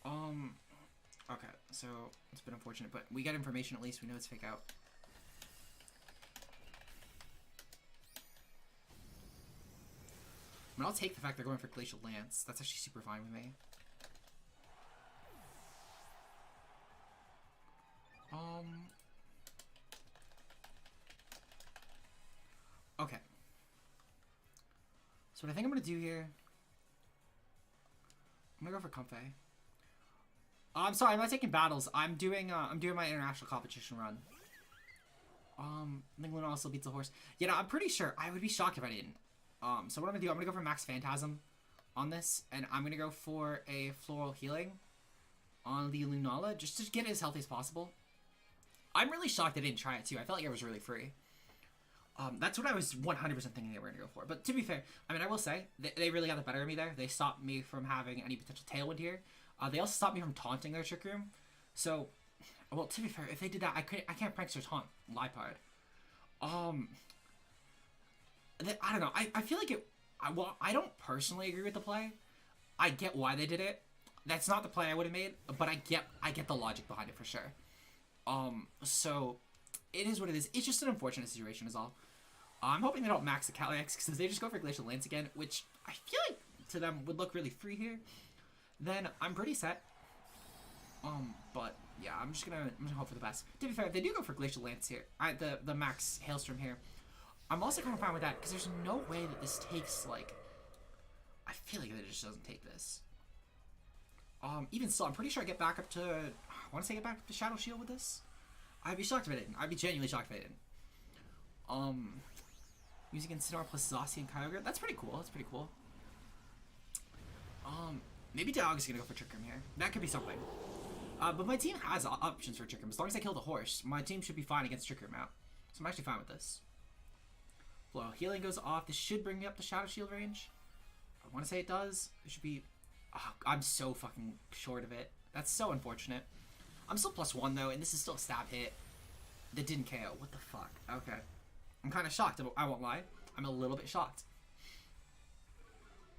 Okay, so it's been unfortunate, but we got information at least. We know it's fake out. I mean, I'll take the fact they're going for Glacial Lance. That's actually super fine with me. Okay. So what I think I'm gonna do here, I'm gonna go for Comfey. I'm sorry, I'm not taking battles. I'm doing my international competition run. I think Lunala still beats the horse. Yeah, no, I'm pretty sure. I would be shocked if I didn't. So what I'm gonna do, I'm gonna go for Max Phantasm on this, and I'm gonna go for a Floral Healing on the Lunala, just to get it as healthy as possible. I'm really shocked I didn't try it too. I felt like it was really free. That's what I was 100% thinking they were gonna go for. But to be fair, I mean, I will say, they really got the better of me there. They stopped me from having any potential Tailwind here. They also stopped me from taunting their Trick Room. So, well, to be fair, if they did that, I can't Prankster taunt Lipard. I don't know. I feel like well, I don't personally agree with the play. I get why they did it. That's not the play I would have made, but I get the logic behind it for sure. So it is what it is. It's just an unfortunate situation is all. I'm hoping they don't max the Calyrex, because if they just go for Glacial Lance again, which I feel like to them would look really free here, then I'm pretty set. But yeah, I'm just gonna hope for the best. To be fair, if they do go for Glacial Lance here, the max Hailstorm here, I'm also kind of fine with that, because there's no way that this takes, like, I feel like it just doesn't take this. Even still, I'm pretty sure I get back up to, I want to say get back up to Shadow Shield with this. I'd be shocked if I didn't. I'd be genuinely shocked if I didn't. Using Incineroar plus Zacian and Kyogre, that's pretty cool. That's pretty cool. Maybe Dialga's gonna go for Trick Room here. That could be something. But my team has options for Trick Room. As long as I kill the horse, my team should be fine against Trick Room out. So I'm actually fine with this. Floral Healing goes off. This should bring me up to Shadow Shield range. I want to say it does. It should be... Oh, I'm so fucking short of it. That's so unfortunate. I'm still +1 though, and this is still a stab hit that didn't KO. What the fuck? Okay. I'm kind of shocked. I won't lie. I'm a little bit shocked.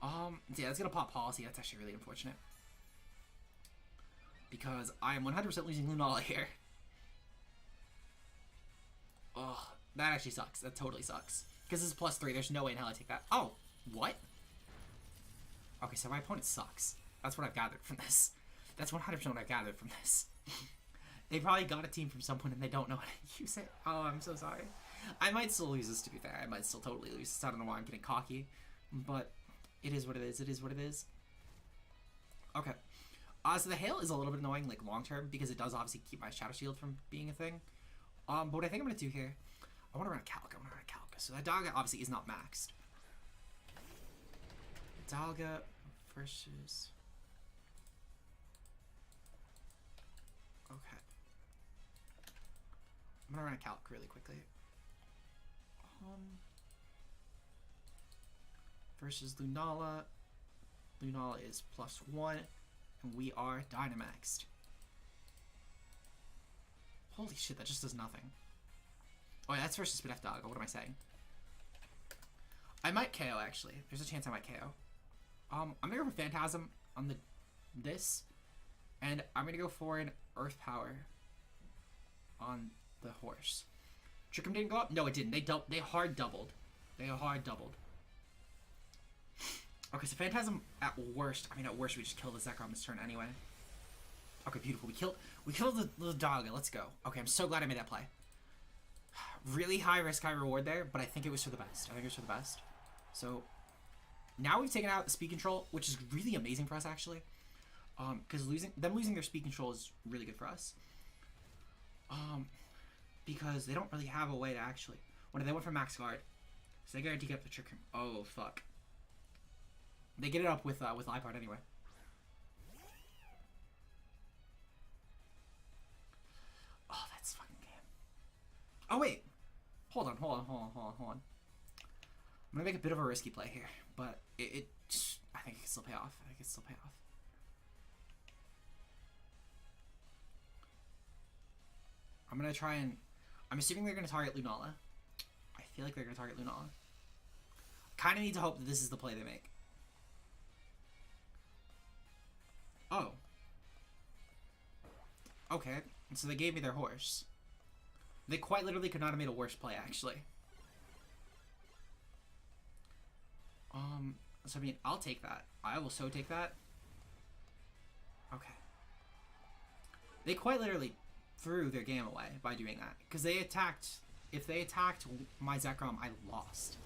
Yeah, that's gonna pop Policy. That's actually really unfortunate. Because I am 100% losing Lunala here. Ugh, that actually sucks. That totally sucks. Because this is +3. There's no way in hell I take that. Oh, what? Okay, so my opponent sucks. That's what I've gathered from this. That's 100% what I've gathered from this. They probably got a team from someone and they don't know how to use it. Oh, I'm so sorry. I might still lose this, to be fair. I might still totally lose this. I don't know why I'm getting cocky. But it is what it is. It is what it is. Okay. So the hail is a little bit annoying, like, long-term, because it does obviously keep my Shadow Shield from being a thing. But what I think I'm going to do here, I want to run a Calca. So that Dialga obviously is not maxed. Dialga versus... Okay. I'm gonna run a calc really quickly. Versus Lunala. Lunala is +1, and we are Dynamaxed. Holy shit, that just does nothing. Oh yeah, that's versus Spinef Dog. What am I saying? I might KO, actually. There's a chance I might KO. I'm gonna go for Phantasm on this, and I'm gonna go for an Earth Power on the horse. Trick Room didn't go up? No, it didn't. They hard doubled. They hard doubled. Okay, so Phantasm at worst. I mean, at worst we just killed the Zekrom this turn anyway. Okay, beautiful. We killed the Dialga. Let's go. Okay, I'm so glad I made that play. Really high risk, high reward there, but I think it was for the best. So now we've taken out the speed control, which is really amazing for us actually. Because losing their speed control is really good for us. Because they don't really have a way to actually. When they went for max guard, so they guarantee get up the Trick Room. Oh fuck. They get it up with Lipard anyway. Oh, that's fucking game. Oh wait, hold on. I'm gonna make a bit of a risky play here, but I think it can still pay off. I'm gonna try and... I'm assuming they're gonna target Lunala. I feel like they're gonna target Lunala. Kind of need to hope that this is the play they make. Oh. Okay, so they gave me their horse. They quite literally could not have made a worse play, actually. So I mean, I'll take that. I will so take that. Okay. They quite literally threw their game away by doing that. Because they attacked... If they attacked my Zekrom, I lost.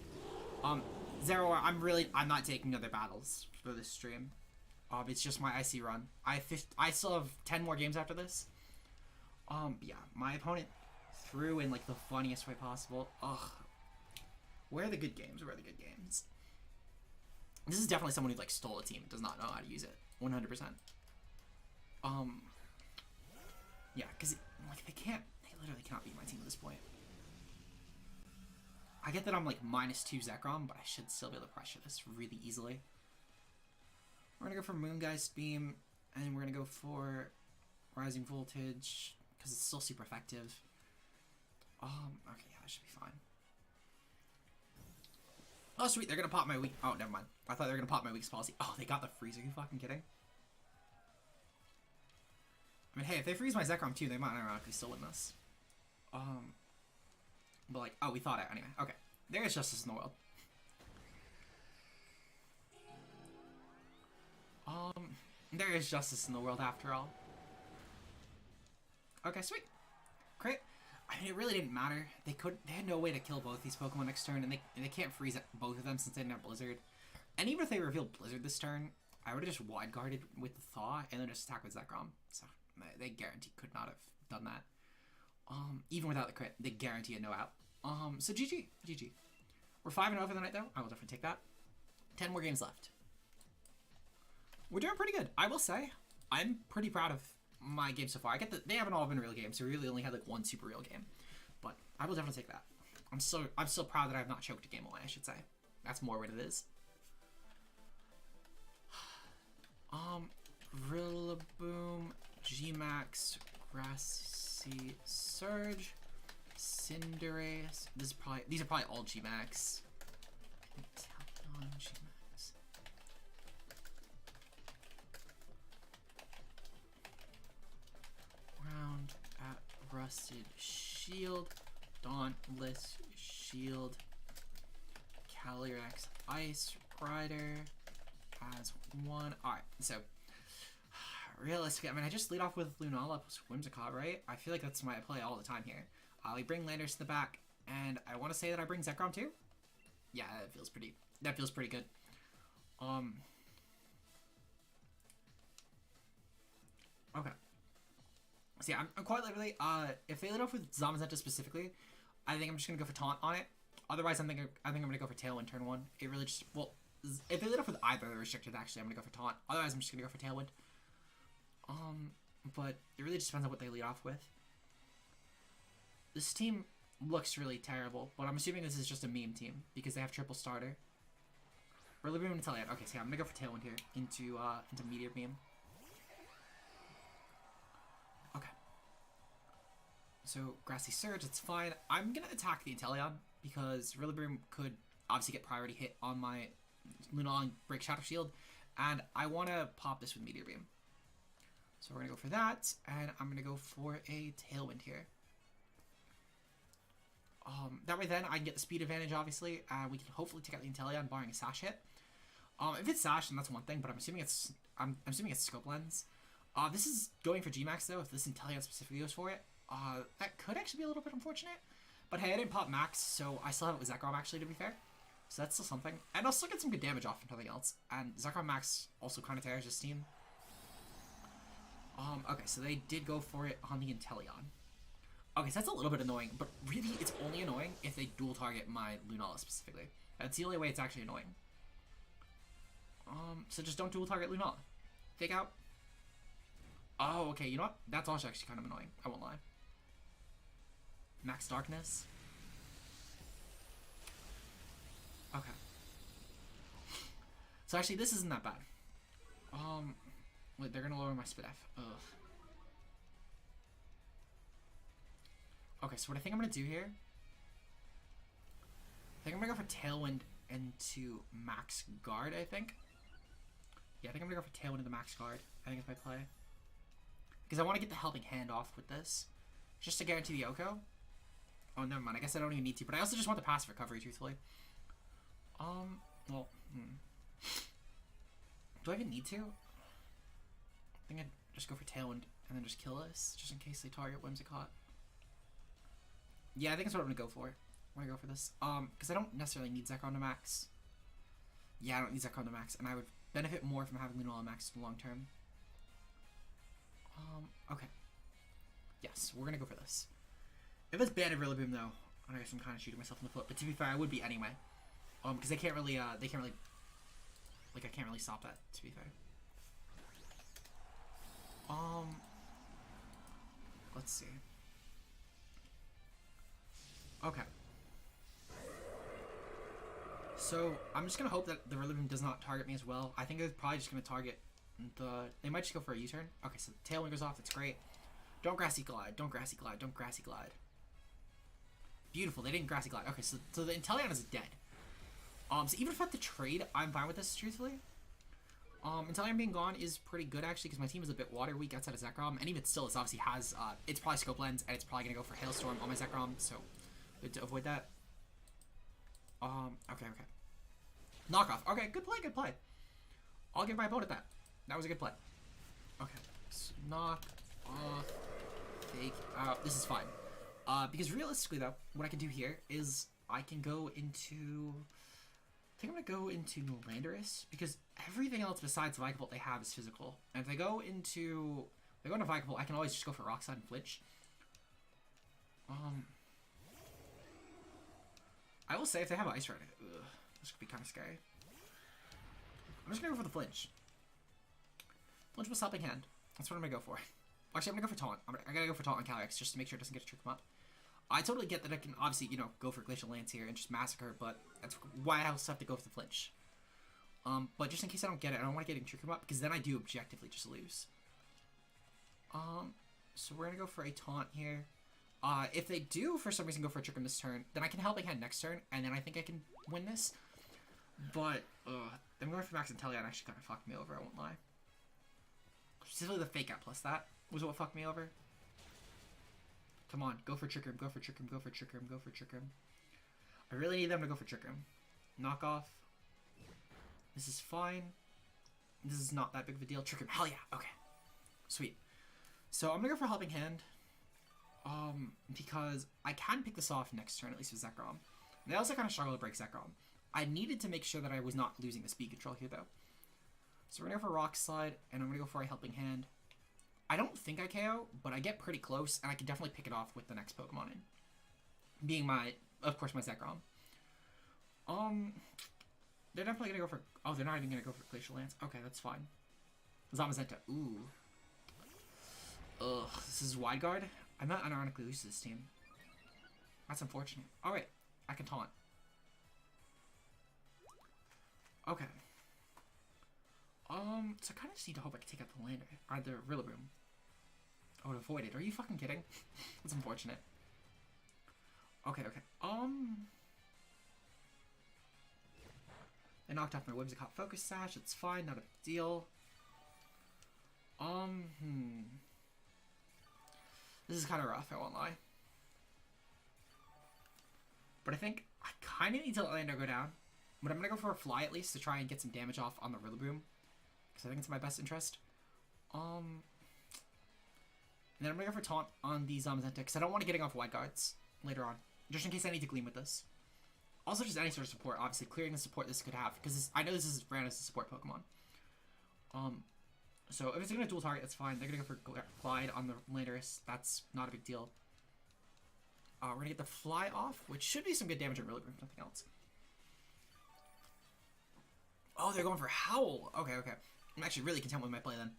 Zero, I'm not taking other battles for this stream. It's just my IC run. I still have 10 more games after this. Yeah, my opponent threw in, like, the funniest way possible. Ugh. Where are the good games? Where are the good games? This is definitely someone who, like, stole a team. Does not know how to use it. 100%. Yeah, because, like, they literally cannot beat my team at this point. I get that I'm, like, -2 Zekrom, but I should still be able to pressure this really easily. We're gonna go for Moongeist Beam, and we're gonna go for Rising Voltage, because it's still super effective. Okay, yeah, that should be fine. Oh, sweet, they're gonna pop my weak... Oh, never mind. I thought they were gonna pop my weakest policy. Oh, they got the freeze. Are you fucking kidding? I mean, hey, if they freeze my Zekrom too, they might ironically still win this. But like, oh, we thought it anyway. Okay, there is justice in the world. There is justice in the world after all. Okay, sweet. Great. I mean, it really didn't matter. They had no way to kill both these Pokemon next turn, and they can't freeze both of them since they didn't have Blizzard. And even if they revealed Blizzard this turn, I would have just wide guarded with the Thaw and then just attack with Zekrom. So they guaranteed could not have done that. Even without the crit, they guarantee a no out. So GG. We're 5-0 for the night though. I will definitely take that. 10 more games left. We're doing pretty good. I will say, I'm pretty proud of my game so far. I get that they haven't all been real games, so we really only had like one super real game. But I will definitely take that. I'm still proud that I have not choked a game away, I should say. That's more what it is. Rillaboom, G-Max, Grassy Surge, Cinderace. These are probably all G-Max. G-Max. Round at Rusted Shield, Dauntless Shield, Calyrex Ice Rider has one. Alright, so realistically, I mean, I just lead off with Lunala plus Whimsicott, right? I feel like that's my play all the time here. We bring Landers to the back, and I want to say that I bring Zekrom too. Yeah, that feels pretty good. Okay. So yeah, I'm quite literally, if they lead off with Zamazenta specifically, I think I'm just gonna go for Taunt on it. Otherwise, I think I'm gonna go for Tailwind turn 1. It really just, well, if they lead off with either of the restricted, actually, I'm gonna go for Taunt. Otherwise, I'm just gonna go for Tailwind. But it really just depends on what they lead off with. This team looks really terrible, but I'm assuming this is just a meme team because they have triple starter. Rillaboom and Inteleon. Okay, so yeah, I'm gonna go for Tailwind here into Meteor Beam. Okay. So Grassy Surge, it's fine. I'm gonna attack the Inteleon because Rillaboom could obviously get priority hit on my Lunala and break Shadow Shield, and I want to pop this with Meteor Beam. So we're gonna go for that, and I'm gonna go for a Tailwind here. That way then I can get the speed advantage, obviously, and we can hopefully take out the Inteleon barring a Sash hit. If it's Sash, then that's one thing, but I'm assuming it's Scope Lens. This is going for G-Max though. If this Inteleon specifically goes for it, that could actually be a little bit unfortunate. But hey, I didn't pop Max, so I still have it with Zekrom actually, to be fair. So that's still something. And I'll still get some good damage off from something else. And Zekrom Max also kind of tears this team. Okay, so they did go for it on the Inteleon. Okay, so that's a little bit annoying, but really it's only annoying if they dual target my Lunala specifically. That's the only way it's actually annoying. So just don't dual target Lunala. Fake out. Oh, okay, you know what? That's also actually kind of annoying. I won't lie. Max Darkness. Okay. So actually, this isn't that bad. Wait, they're gonna lower my Spidef. Ugh. Okay, so what I think I'm gonna do here, I think I'm gonna go for Tailwind into Max Guard, I think. Yeah, I think I'm gonna go for Tailwind into Max Guard. I think it's my play. Because I want to get the Helping Hand off with this. Just to guarantee the Oko. Oh, never mind. I guess I don't even need to. But I also just want the passive recovery, truthfully. Well, Do I even need to? I think I'd just go for Tailwind and then just kill this. Just in case they target Whimsicott. Yeah, I think that's what I'm gonna go for. I'm gonna go for this. Because I don't necessarily need Zekrom to max. Yeah, I don't need Zekrom to max. And I would benefit more from having Lunala max in the long term. Okay. Yes, we're gonna go for this. If it's banned Rillaboom though, I guess I'm kind of shooting myself in the foot. But to be fair, I would be anyway. Because they can't really, like, I can't really stop that, to be fair. Let's see. Okay. So, I'm just gonna hope that the Rillaboom does not target me as well. I think they're probably just gonna target they might just go for a U-turn. Okay, so the Tailwind goes off, that's great. Don't Grassy Glide, don't Grassy Glide, don't Grassy Glide. Beautiful, they didn't Grassy Glide. Okay, so the Inteleon is dead. So even if I have to trade, I'm fine with this, truthfully. Inteleon being gone is pretty good, actually, because my team is a bit water weak outside of Zekrom, and even still, it obviously has, it's probably Scope Lens, and it's probably going to go for Hailstorm on my Zekrom, so good to avoid that. Okay. Knockoff. Okay, good play, good play. I'll give my opponent that. That was a good play. Okay, so knock off, fake out. This is fine. Because realistically, though, what I can do here is I can go into... I think I'm going to go into Landorus, because everything else besides Vikavolt they have is physical. And if I go into Vikavolt, I can always just go for Rock Slide and Flinch. I will say, if they have Ice Ride, this could be kind of scary. I'm just going to go for the Flinch. Flinch with Helping Hand. That's what I'm going to go for. Actually, I'm going to go for Taunt. I got to go for Taunt on Calyrex just to make sure it doesn't get to trick him up. I totally get that I can obviously, you know, go for Glacial Lance here and just Massacre, but that's why I also have to go for the Flinch. But just in case I don't get it, I don't want to get Trick him up, because then I do objectively just lose. So we're going to go for a Taunt here. If they do, for some reason, go for a Trick him this turn, then I can Helping Hand next turn, and then I think I can win this. But, them going for Max Inteleon actually kind of fucked me over, I won't lie. Specifically the Fake Out plus that was what fucked me over. Come on, go for Trick Room, go for Trick Room, go for Trick Room, go for Trick Room. I really need them to go for Trick Room. Knock off. This is fine. This is not that big of a deal. Trick Room, hell yeah, okay. Sweet. So I'm gonna go for Helping Hand. Because I can pick this off next turn, at least with Zekrom. And I also kind of struggle to break Zekrom. I needed to make sure that I was not losing the speed control here, though. So we're gonna go for Rock Slide, and I'm gonna go for a Helping Hand. I don't think I KO, but I get pretty close, and I can definitely pick it off with the next Pokemon in. Being my, of course, my Zekrom. They're definitely gonna go for, oh, they're not even gonna go for Glacial Lance. Okay, that's fine. Zamazenta, ooh. Ugh, this is Wide Guard. I'm not unironically lose to this team. That's unfortunate. Alright, I can Taunt. Okay. So I kind of just need to hope I can take out the Lander, or the Rillaboom. I would avoid it. Are you fucking kidding? That's unfortunate. Okay. I knocked off my Whimsicott Focus Sash. It's fine, not a big deal. This is kind of rough, I won't lie. But I think I kind of need to let Lander go down. But I'm going to go for a Fly at least to try and get some damage off on the Rillaboom. Because I think it's in my best interest. And then I'm going to go for Taunt on the Zamazenta, because I don't want to getting off Wide Guards later on. Just in case I need to Gleam with this. Also, just any sort of support. Obviously, clearing the support this could have. Because I know this is ran as a support Pokemon. So if it's going to dual target, that's fine. They're going to go for Glide on the Landorus. That's not a big deal. We're going to get the Fly off, which should be some good damage on Rillaboom, if nothing else. Oh, they're going for Howl. Okay. I'm actually really content with my play then.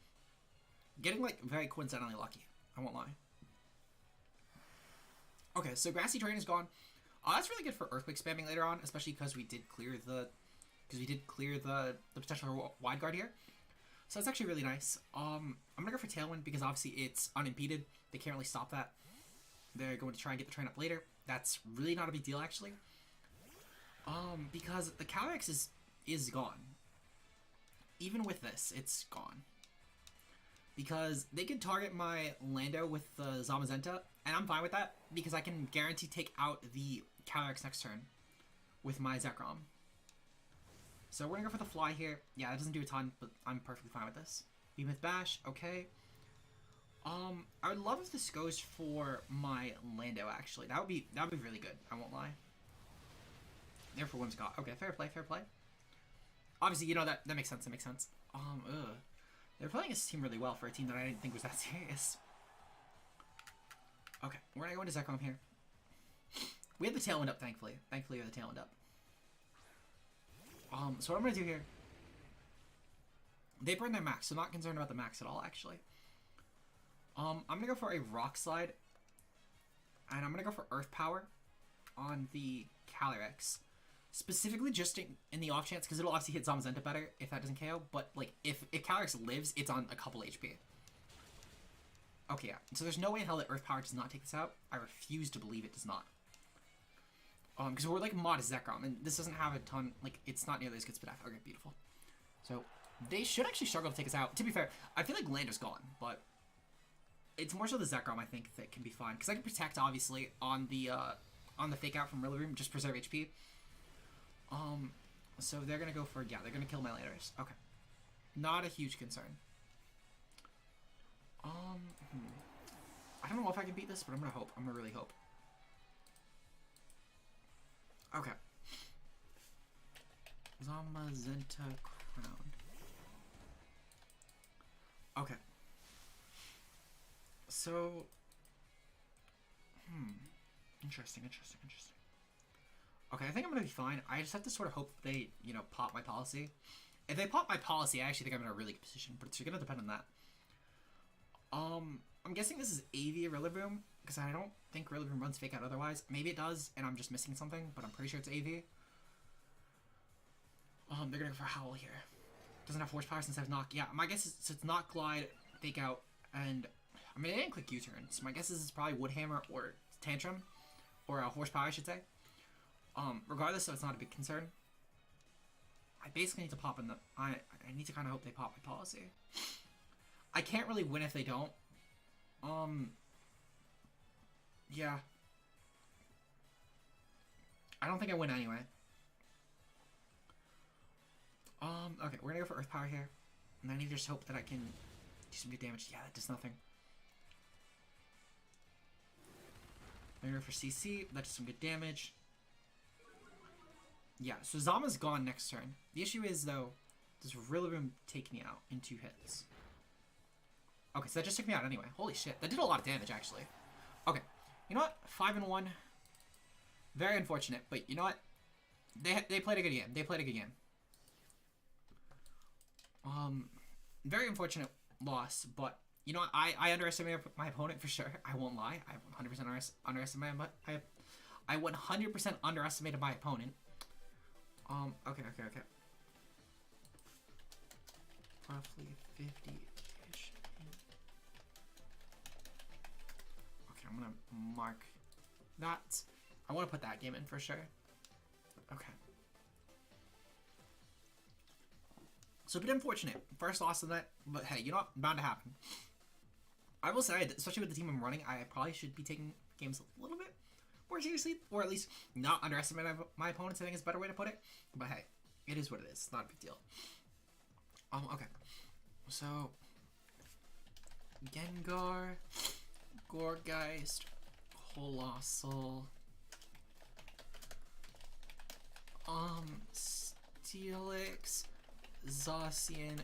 Getting, like, very coincidentally lucky. I won't lie. Okay, so Grassy Terrain is gone. That's really good for Earthquake spamming later on, especially because we did clear the potential for Wide Guard here. So that's actually really nice. I'm gonna go for Tailwind because obviously it's unimpeded. They can't really stop that. They're going to try and get the train up later. That's really not a big deal, actually. Because the Calyrex is gone. Even with this, it's gone. Because they can target my Lando with the Zamazenta, and I'm fine with that, because I can guarantee take out the Calyrex next turn with my Zekrom. So we're gonna go for the fly here. Yeah, that doesn't do a ton, but I'm perfectly fine with this. Beam with Bash, okay. I would love if this goes for my Lando, actually. That would be really good, I won't lie. Therefore, Whimsicott. Okay, fair play, fair play. Obviously, you know, that makes sense, that makes sense. They're playing this team really well for a team that I didn't think was that serious. Okay, we're gonna go into Zekrom here. We have the Tailwind up, thankfully. Thankfully, we have the Tailwind up. So what I'm gonna do here... They burn their max, so not concerned about the max at all, actually. I'm gonna go for a Rock Slide. And I'm gonna go for Earth Power on the Calyrex. Specifically just in the off chance, because it'll obviously hit Zamazenta better if that doesn't KO, but like if Calyrex lives, it's on a couple HP. Okay, yeah. So there's no way in hell that Earth Power does not take this out. I refuse to believe it does not. Because we're like mod Zekrom, and this doesn't have a ton, like, it's not nearly as good Spidaf. Okay, beautiful. So they should actually struggle to take us out. To be fair, I feel like Lando's gone, but it's more so the Zekrom, I think, that can be fine. Because I can protect, obviously, on the fake out from Rillaboom, just preserve HP. So they're gonna go for, yeah, they're gonna kill my Landorus. Okay. Not a huge concern. I don't know if I can beat this, but I'm gonna hope. I'm gonna really hope. Okay. Zamazenta Crown. Okay. So... Interesting. Okay, I think I'm gonna be fine. I just have to sort of hope they, you know, pop my policy. If they pop my policy, I actually think I'm in a really good position, but it's gonna depend on that. I'm guessing this is AV Rillaboom, because I don't think Rillaboom runs fake out otherwise. Maybe it does, and I'm just missing something, but I'm pretty sure it's AV. They're gonna go for Howl here. Doesn't have Horsepower since I have Knock. Yeah, my guess is it's Knock, Glide, Fake Out, and... I mean, I didn't click U-turn, so my guess is it's probably Woodhammer or Tantrum, or Horsepower, I should say. Regardless, so it's not a big concern. I basically need to pop in the... I need to kind of hope they pop my policy. I can't really win if they don't. Yeah. I don't think I win anyway. Okay, we're gonna go for Earth Power here. And I need to just hope that I can do some good damage. Yeah, that does nothing. I'm gonna go for CC. That does some good damage. Yeah, so Zama's gone next turn. The issue is, though, does Rillaboom take me out in 2 hits? Okay, so that just took me out anyway. Holy shit, that did a lot of damage, actually. Okay, you know what? 5-1. Very unfortunate, but you know what? They played a good game. They played a good game. Very unfortunate loss, but you know what? I underestimated my opponent for sure. I won't lie. I 100% underestimated I 100% underestimated my opponent. Okay. Roughly 50-ish. Okay, I'm gonna mark that. I want to put that game in for sure. Okay. So a bit unfortunate. First loss of that, but hey, you know what? Bound to happen. I will say, especially with the team I'm running, I probably should be taking games a little bit more seriously, or at least not underestimate my opponents. I think is a better way to put it. But hey, it is what it is. It's not a big deal. Okay. So, Gengar, Gourgeist, Colossal, Steelix, Zacian,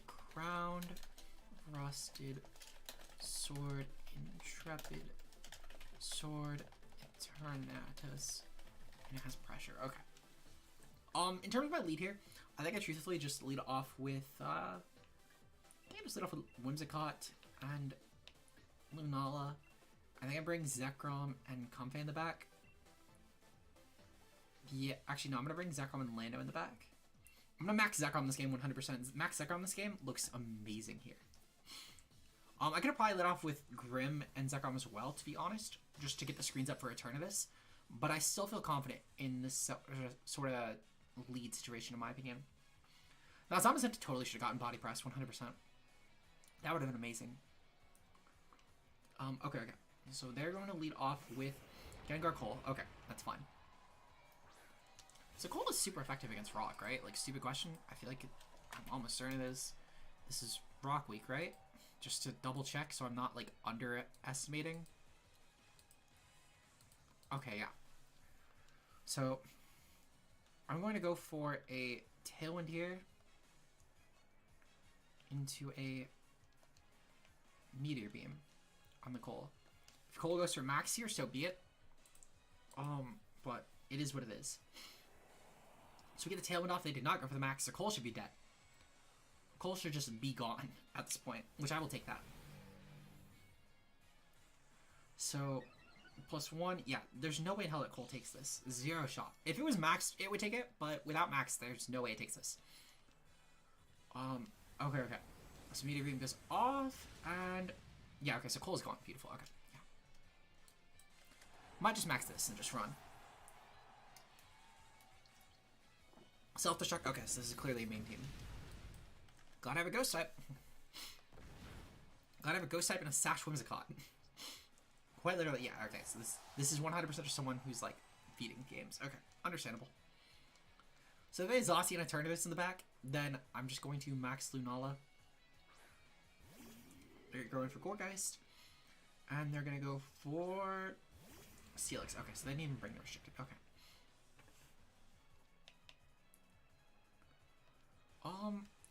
Crowned, Rusted, Sword, Intrepid, Sword, Eternatus, and it has Pressure. Okay. In terms of my lead here, I think I truthfully just lead off with, I think I just lead off with Whimsicott and Lunala. I think I bring Zekrom and Comfey in the back. Yeah, actually no, I'm gonna bring Zekrom and Lando in the back. I'm gonna max Zekrom this game 100%. Max Zekrom this game looks amazing here. I could have probably let off with Grim and Zekrom as well, to be honest. just to get the screens up for Eternatus. But I still feel confident in this sort of lead situation, in my opinion. Now, Zamazenta totally should have gotten body press, 100%. That would have been amazing. Okay. So they're going to lead off with Gengar Cole. Okay, that's fine. So Cole is super effective against Rock, right? Like, stupid question. I feel like I'm almost certain it is. This is Rock week, right? Just to double check so I'm not, like, underestimating. Okay, yeah. So, I'm going to go for a Tailwind here into a Meteor Beam on the Cole. If Cole goes for Max here, so be it. But it is what it is. So we get the Tailwind off. They did not go for the Max, so Cole should be dead. Cole should just be gone at this point, which I will take that. So, +1, yeah, there's no way in hell that Cole takes this. 0 shot. If it was Max, it would take it, but without Max, there's no way it takes this. Okay. So Meteor Beam goes off, and yeah, okay, so Cole's gone. Beautiful, okay, yeah. Might just max this and just run. Self-destruct, okay, so this is clearly a main team. Gotta have a Ghost type. Gotta have a Ghost type and a Sash Whimsicott. Quite literally, yeah, okay, so this is 100% just someone who's, like, feeding games. Okay, understandable. So if they have Zacian and Eternatus in the back, then I'm just going to max Lunala. They're going for Gourgeist. And they're going to go for Steelix. Okay, so they didn't even bring the restricted. Okay.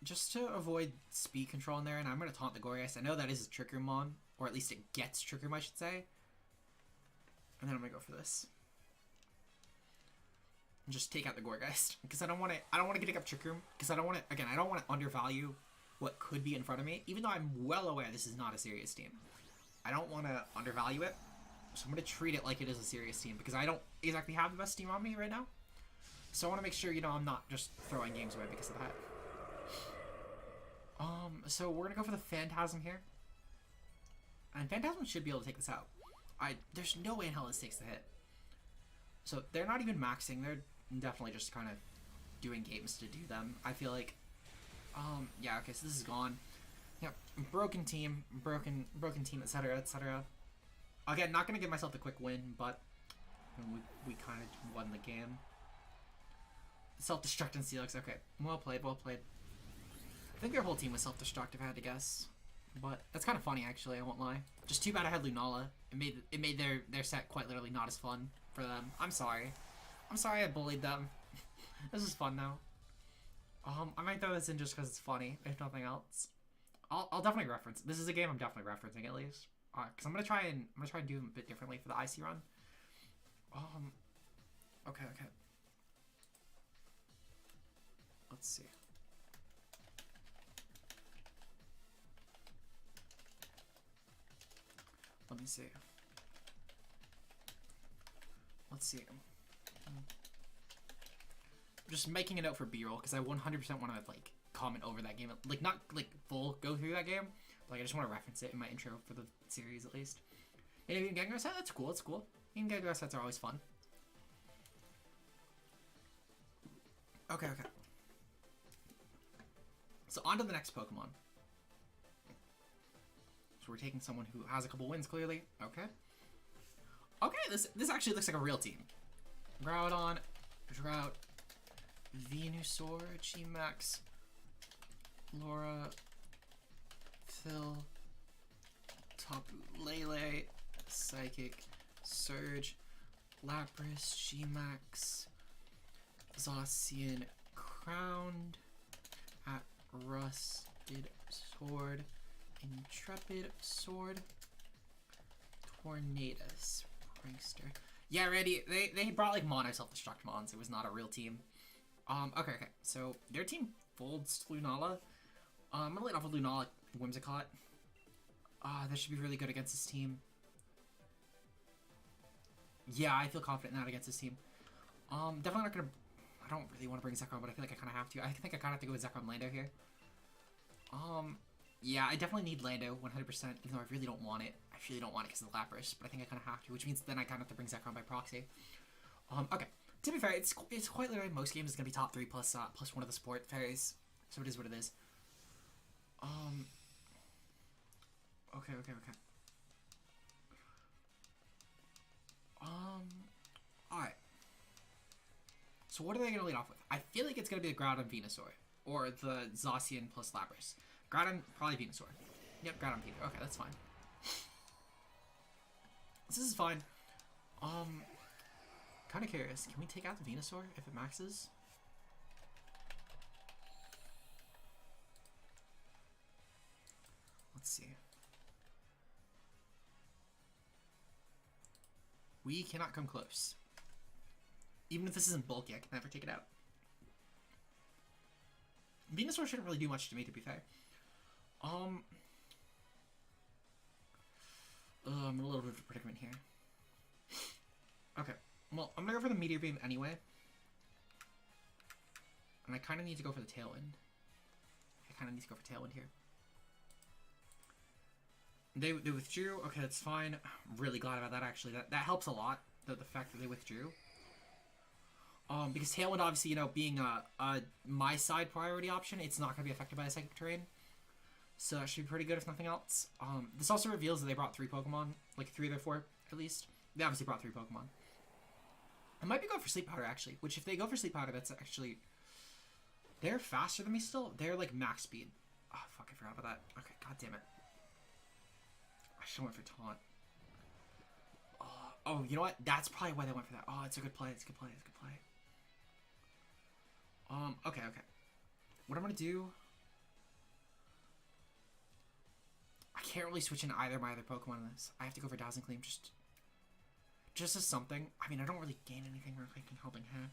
Just to avoid speed control in there, and I'm going to taunt the Gourgeist. I know that is a Trick Room Mon, or at least it gets Trick Room, I should say. And then I'm going to go for this. And just take out the Gourgeist, because I don't want to get up Trick Room, because I don't want to undervalue what could be in front of me, even though I'm well aware this is not a serious team. I don't want to undervalue it, so I'm going to treat it like it is a serious team, because I don't exactly have the best team on me right now. So I want to make sure, you know, I'm not just throwing games away because of that. So we're going to go for the Phantasm here. And Phantasm should be able to take this out. There's no way in hell this takes the hit. So they're not even maxing, they're definitely just kind of doing games to do them. I feel like, yeah, okay, so this is gone. Yep, broken team, etc., etc. Again, not going to give myself the quick win, but we kind of won the game. Self-destruct and Steelix, okay, well played. I think their whole team was self-destruct if I had to guess. But that's kind of funny, actually, I won't lie. Just too bad I had Lunala. It made their set quite literally not as fun for them. I'm sorry I bullied them. This is fun now. I might throw this in just because it's funny, if nothing else. I'll definitely reference. This is a game I'm definitely referencing at least. Because I'm gonna try and do them a bit differently for the IC run. Okay. Let's see. Let me see. Let's see. I'm just making a note for B-roll because I 100% want to like comment over that game, like not like full go through that game, but like I just want to reference it in my intro for the series at least. And even Gengar set, that's cool. It's cool. Even Gengar sets are always fun. Okay. So on to the next Pokemon. So we're taking someone who has a couple wins clearly. Okay, this actually looks like a real team. Groudon, Drought, Venusaur, G-Max, Laura, Phil, Tapu Lele, Psychic, Surge, Lapras, G-Max, Zacian, Crowned, at Rusted Sword, Intrepid Sword, Tornadus, Prankster. Yeah, Randy, they brought like mono self-destruct mons. It was not a real team. Okay. So their team folds Lunala. I'm gonna lead off with Lunala, Whimsicott. That should be really good against this team. Yeah, I feel confident in that against this team. Definitely not gonna. I don't really want to bring Zekrom, but I feel like I kind of have to. I think I kind of have to go with Zekrom Lando here. Yeah, I definitely need Lando 100%, even though I really don't want it. I really don't want it because of the Lapras, but I think I kind of have to, which means then I kind of have to bring Zekrom by proxy. Okay. To be fair, it's quite literally most games is gonna be top 3 plus plus one of the support fairies, so it is what it is. Okay. Alright. So what are they gonna lead off with? I feel like it's gonna be the Groudon Venusaur, or the Zacian plus Lapras. Groudon, probably Venusaur. Yep, Groudon Venusaur. Okay, that's fine. This is fine. Kind of curious. Can we take out the Venusaur if it maxes? Let's see. We cannot come close. Even if this isn't bulky, I can never take it out. Venusaur shouldn't really do much to me, to be fair. I'm in a little bit of a predicament here. Okay. Well, I'm gonna go for the Meteor Beam anyway. And I kind of need to go for the Tailwind. Here. They withdrew. Okay, that's fine. I'm really glad about that, actually. That helps a lot, the fact that they withdrew. Because Tailwind, obviously, you know, being my side priority option, it's not going to be affected by the Psychic Terrain. So that should be pretty good, if nothing else. This also reveals that they brought 3 Pokemon. Like, 3 of their 4, at least. They obviously brought 3 Pokemon. I might be going for Sleep Powder, actually. Which, if they go for Sleep Powder, that's actually... They're faster than me still. They're, like, max speed. Oh, fuck, I forgot about that. Okay, god damn it. I should have went for Taunt. Oh, you know what? That's probably why they went for that. Oh, it's a good play. Okay. What I'm gonna do... I can't really switch in either of my other Pokemon in this. I have to go for Dazzling Gleam just as something. I mean, I don't really gain anything or like Helping Hand.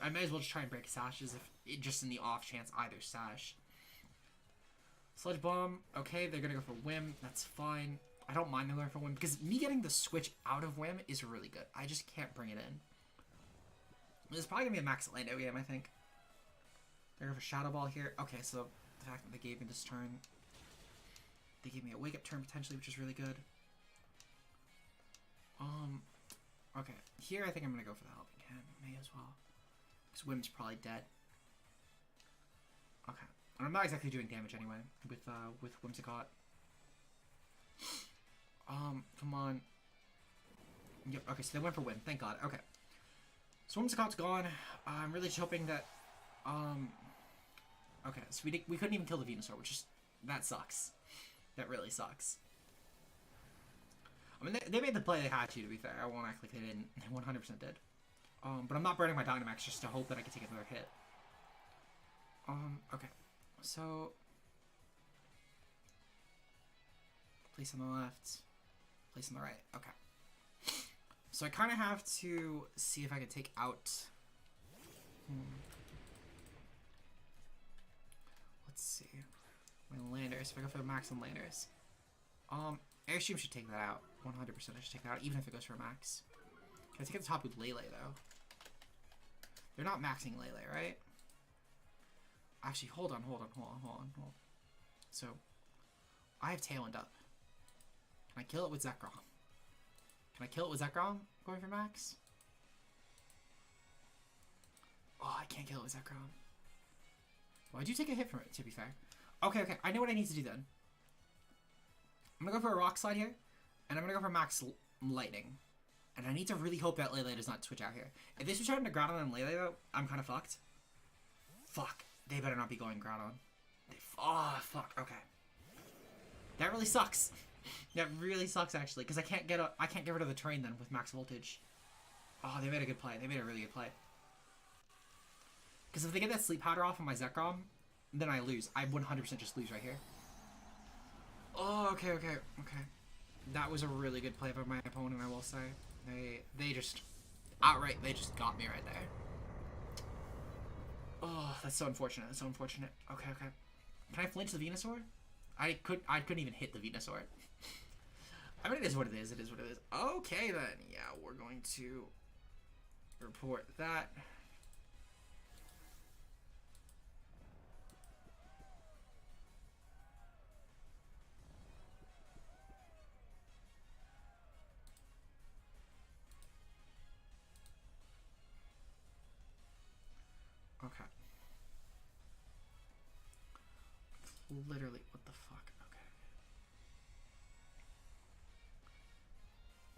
I may as well just try and break Sashes if just in the off chance either Sash. Sludge Bomb. Okay, they're gonna go for Whim. That's fine. I don't mind them going for Whim because me getting the switch out of Whim is really good. I just can't bring it in. There's probably gonna be a max Lando game, I think. They're going for Shadow Ball here. Okay, so the fact that they gave me this turn, they gave me a Wake Up turn potentially, which is really good. Okay, here I think I'm gonna go for the Helping Hand. May as well, because Whim's probably dead. Okay, and I'm not exactly doing damage anyway with Whimsicott. Come on. Yep. Okay, so they went for Whim. Thank God. Okay. So Whimsicott's gone. I'm really just hoping that. Okay, so we couldn't even kill the Venusaur, which is that sucks. That really sucks. I mean, they made the play they had to be fair. I won't act like they didn't. They 100% did. But I'm not burning my Dynamax just to hope that I can take another hit. Okay. So... place on the left. Place on the right. Okay. So I kind of have to see if I can take out... Let's see. My Landers. If I go for the max on Landers. Airstream should take that out. 100% I should take that out, even if it goes for a max. Can I take it at the top with Lele, though? They're not maxing Lele, right? Actually, hold on. So, I have Tailwind up. Can I kill it with Zekrom? Going for max? Oh, I can't kill it with Zekrom. Well, I do take a hit from it, to be fair. Okay. I know what I need to do then. I'm gonna go for a Rock Slide here, and I'm gonna go for Max Lightning. And I need to really hope that Lele does not switch out here. If they switch out into Groudon and Lele, though, I'm kind of fucked. Fuck. They better not be going Groudon. Oh, fuck. Okay. That really sucks. That really sucks, actually, because I can't get rid of the terrain then with max voltage. Oh, they made a good play. They made a really good play. Because if they get that Sleep Powder off on my Zekrom, then I lose. I 100% just lose right here. Oh, okay. That was a really good play by my opponent, I will say. They just outright, they just got me right there. Oh, that's so unfortunate. Okay. Can I flinch the Venusaur? I couldn't even hit the Venusaur. I mean, it is what it is. Okay, then. Yeah, we're going to report that. literally, what the fuck? Okay.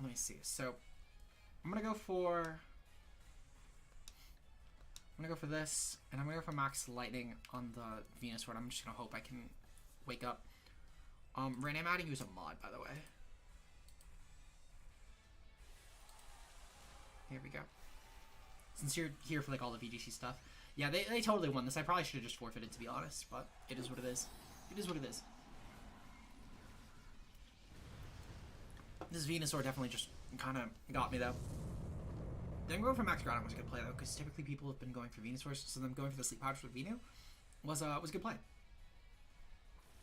Let me see. So, I'm gonna go for this, and I'm gonna go for Max Lightning on the Venusaur. I'm just gonna hope I can wake up. Ren, I'm adding you as a mod, by the way. Here we go. Since you're here for like all the VGC stuff. Yeah, they totally won this. I probably should have just forfeited, to be honest, but it is what it is. It is what it is. This Venusaur definitely just kind of got me, though. Then going for Max Groudon was a good play, though, because typically people have been going for Venusaurs, so them going for the Sleep Pouch with Venu was a good play. It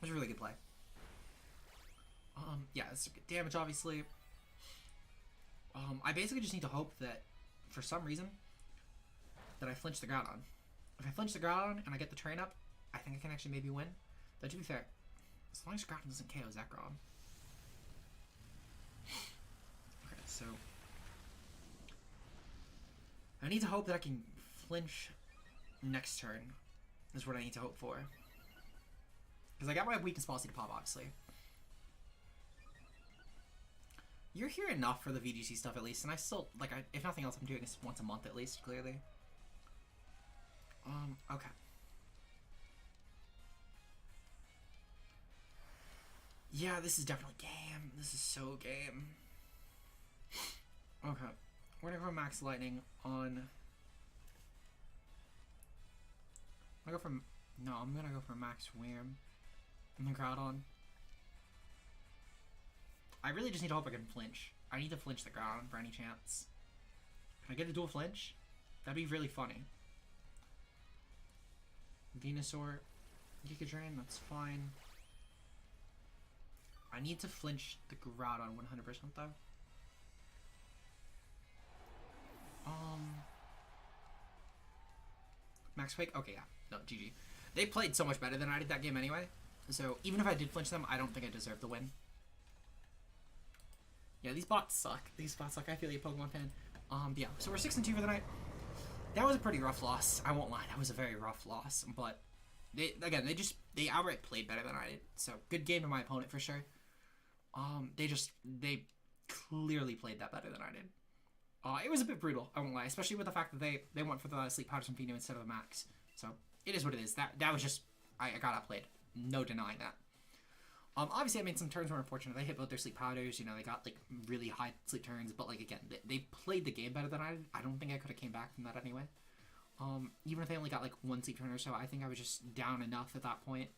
was a really good play. Yeah, it's good damage, obviously. I basically just need to hope that, for some reason, that I flinch the Groudon. If I flinch the Groudon and I get the train up, I think I can actually maybe win. But to be fair, as long as Groudon doesn't KO Zekrom. Okay, so I need to hope that I can flinch next turn. Is what I need to hope for. Because I got my weakness policy to pop, obviously. You're here enough for the VGC stuff, at least, and I still, like, if nothing else, I'm doing this once a month, at least, clearly. Okay. Yeah, this is definitely game. This is so game. Okay. We're gonna go for Max Lightning on... I'm gonna go for Max Wham on the Groudon. I really just need to hope I can flinch. I need to flinch the Groudon for any chance. Can I get a dual flinch? That'd be really funny. Venusaur, Giga Drain, that's fine. I need to flinch the Groudon 100% though. Max Quake? Okay, yeah. No, GG. They played so much better than I did that game anyway. So even if I did flinch them, I don't think I deserve the win. Yeah, these bots suck. These bots suck. I feel like a Pokemon fan. Yeah. So we're 6-2 for the night. That was a pretty rough loss. I won't lie. That was a very rough loss. But they outright played better than I did. So good game to my opponent for sure. They clearly played that better than I did. It was a bit brutal. I won't lie, especially with the fact that they went for the Sleep Powders and Venu instead of the Max. So it is what it is. That was just I got outplayed. No denying that. Obviously, I mean, some turns were unfortunate. They hit both their Sleep Powders. You know, they got, like, really high sleep turns. But, like, again, they played the game better than I did. I don't think I could have came back from that anyway. Even if they only got, like, one sleep turn or so, I think I was just down enough at that point.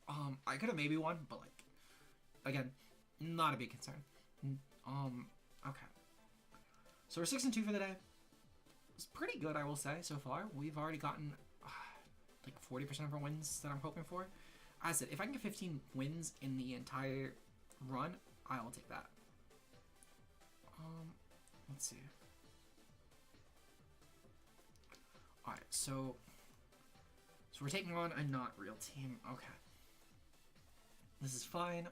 I could have maybe won, but, like, again, not a big concern. Okay. So we're 6-2 for the day. It's pretty good, I will say, so far. We've already gotten, like, 40% of our wins that I'm hoping for. As I said, if I can get 15 wins in the entire run, I will take that. Let's see. Alright, so we're taking on a not real team. Okay. This is fine.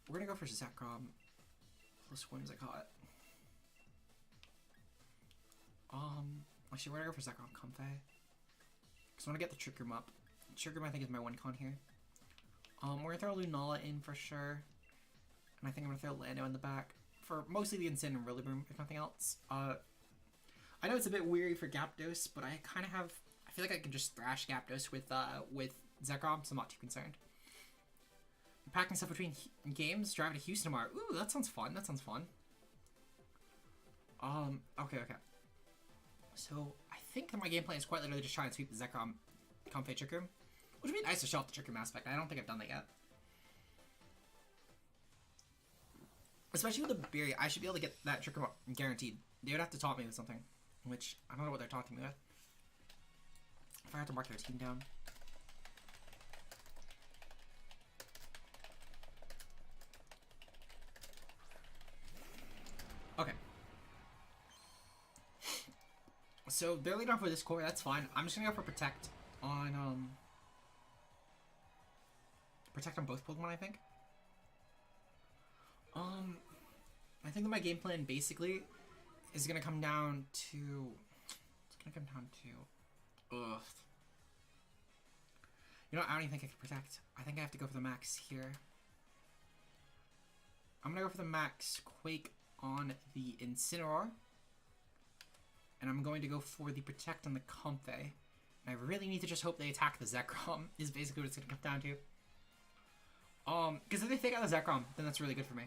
We're gonna go for Zekrom plus Whimsicott. Actually, we're gonna go for Zekrom Comfey. So I want to get the Trick Room up. Trick Room, I think, is my one con here. We're going to throw Lunala in for sure. And I think I'm going to throw Lando in the back. For mostly the Insane and Rillaboom, if nothing else. I know it's a bit weary for Gyarados, but I kind of have... I feel like I can just thrash Gyarados with Zekrom, so I'm not too concerned. I'm packing stuff between games, driving to Houston tomorrow. Ooh, that sounds fun. That sounds fun. Okay. So, I think that my game plan is quite literally just try and sweep the Zekrom Comfey Trick Room. Which would be nice to show off the Trick Room aspect. I don't think I've done that yet. Especially with the Berry, I should be able to get that Trick Room up guaranteed. They would have to taunt me with something. Which, I don't know what they're taunting me with. If I have to mark their team down. Okay. So they're leading off with this core, that's fine. I'm just gonna go for Protect on Protect on both Pokemon, I think. I think that my game plan basically is gonna come down to You know, I don't even think I can protect. I think I have to go for the max here. I'm gonna go for the max Quake on the Incineroar. And I'm going to go for the protect on the Comfey. And I really need to just hope they attack the Zekrom, is basically what it's gonna come down to. Because if they take out the Zekrom, then that's really good for me.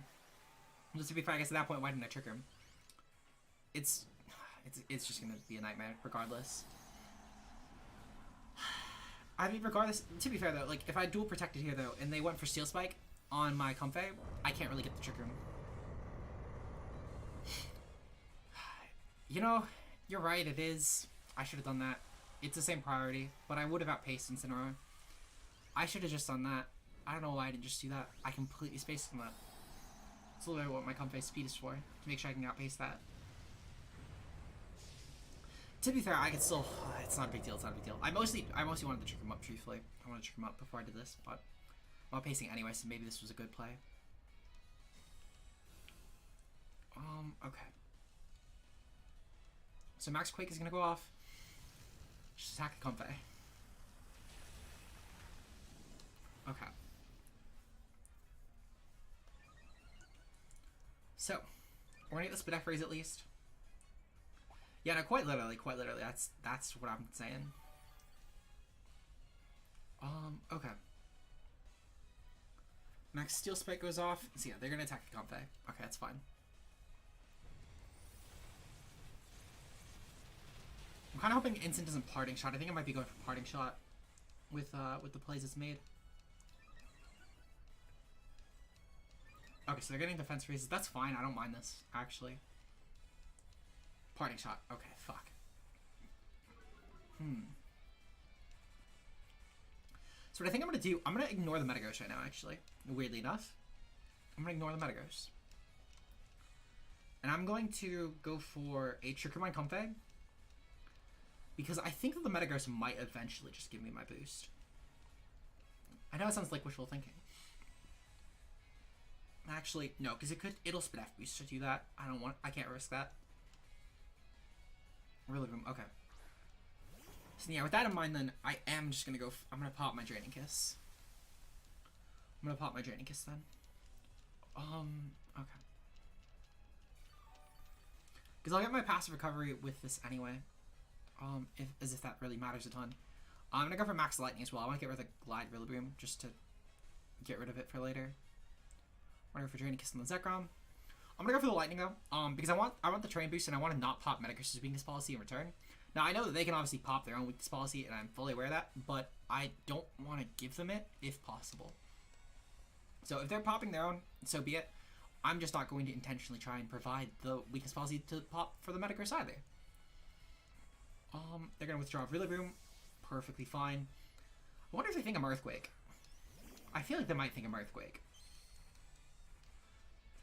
Just to be fair, I guess at that point, why didn't I trick him? It's just gonna be a nightmare, regardless. I mean, regardless, to be fair though, like, if I dual protected here though, and they went for Steel Spike on my Comfey, I can't really get the trick room. You know, you're right, it is. I should have done that. It's the same priority, but I would have outpaced Incineroar. I should have just done that. I don't know why I didn't just do that. I completely spaced on that. That's literally what my Comfey speed is for, to make sure I can outpace that. To be fair, I could still... it's not a big deal, it's not a big deal. I mostly wanted to trick him up, truthfully. I wanted to trick him up before I did this, but I'm outpacing anyway, so maybe this was a good play. Okay. So Max Quake is gonna go off. Just attack the Comfey. Okay. So, we're gonna get the Spidef raise at least. Yeah, no, quite literally, that's what I'm saying. Okay. Next Steel Spike goes off. So yeah, they're gonna attack the Comfey. Okay, that's fine. I'm kinda hoping Instant doesn't Parting Shot. I think I might be going for Parting Shot with the plays it's made. Okay, so they're getting defense raises. That's fine, I don't mind this, actually. Parting Shot. Okay, fuck. So what I think I'm gonna do, I'm gonna ignore the Metagross right now, actually. Weirdly enough. I'm gonna ignore the Metagross. And I'm going to go for a Trick Room on Comfey. Because I think that the Metagross might eventually just give me my boost. I know it sounds like wishful thinking. Actually, no, because it'll Spidef boost to do that. I can't risk that. Really, okay. So yeah, with that in mind then, I am just gonna I'm gonna pop my Draining Kiss. I'm gonna pop my Draining Kiss then. Okay. Because I'll get my passive recovery with this anyway. As if that really matters a ton. I'm gonna go for Max Lightning as well. I wanna get rid of the Glide Rillaboom just to get rid of it for later. I'm gonna go for Draining Kiss on the Zekrom. I'm gonna go for the Lightning though, because I want the Terrain boost and I want to not pop Metagross's weakness policy in return. Now I know that they can obviously pop their own weakness policy, and I'm fully aware of that, but I don't want to give them it if possible. So if they're popping their own, so be it. I'm just not going to intentionally try and provide the weakness policy to pop for the Metagross either. They're gonna withdraw Rillaboom, perfectly fine. I wonder if they think I'm Earthquake. I feel like they might think I'm Earthquake.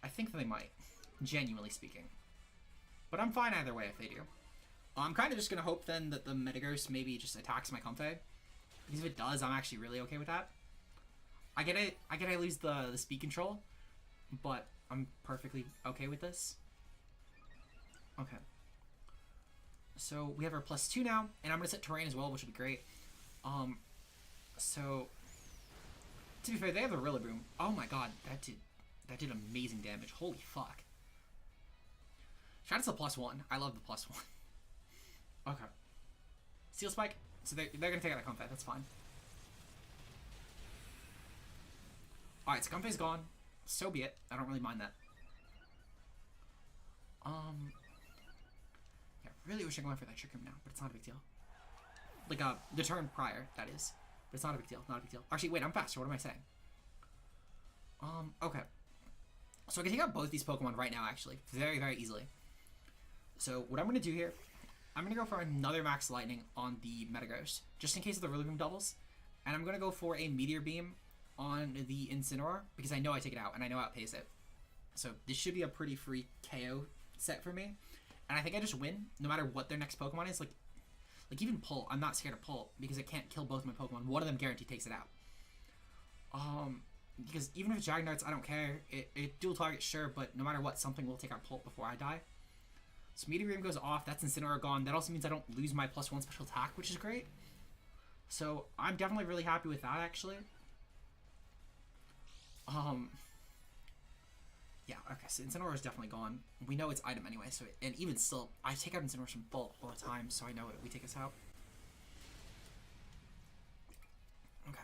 I think they might, genuinely speaking. But I'm fine either way if they do. I'm kind of just going to hope then that the Metagross maybe just attacks my Comfey. Because if it does, I'm actually really okay with that. I get I lose the speed control, but I'm perfectly okay with this. Okay. So we have our +2 now, and I'm going to set Terrain as well, which would be great. So, to be fair, they have the Rillaboom. Oh my god, that did amazing damage. Holy fuck. Shout out to the +1. I love the +1. Okay. Steel Spike. So they're gonna take out that Comfey. That's fine. Alright, so Comfey's gone. So be it. I don't really mind that. Yeah, really wish I went for that Trick Room now, but it's not a big deal. Like, the turn prior, that is. But it's not a big deal. Not a big deal. Actually, wait, I'm faster. What am I saying? Okay. So I can take out both these Pokemon right now, actually. Very, very easily. So what I'm going to do here, I'm going to go for another Max Lightning on the Metagross, just in case of the Rillaboom doubles. And I'm going to go for a Meteor Beam on the Incineroar, because I know I take it out, and I know I outpace it. So this should be a pretty free KO set for me. And I think I just win, no matter what their next Pokemon is. Like even Pull, I'm not scared of Pull, because it can't kill both my Pokemon. One of them guaranteed takes it out. Because even if it's Dragon Darts, I don't care. It dual target, sure, but no matter what, something will take out Pulp before I die. So Meteor Beam goes off, that's Incineroar gone. That also means I don't lose my +1 special attack, which is great. So I'm definitely really happy with that, actually. Yeah, okay, so Incineroar is definitely gone. We know it's item anyway, so and even still, I take out Incineroar from Bolt all the time, so I know we take us out. Okay.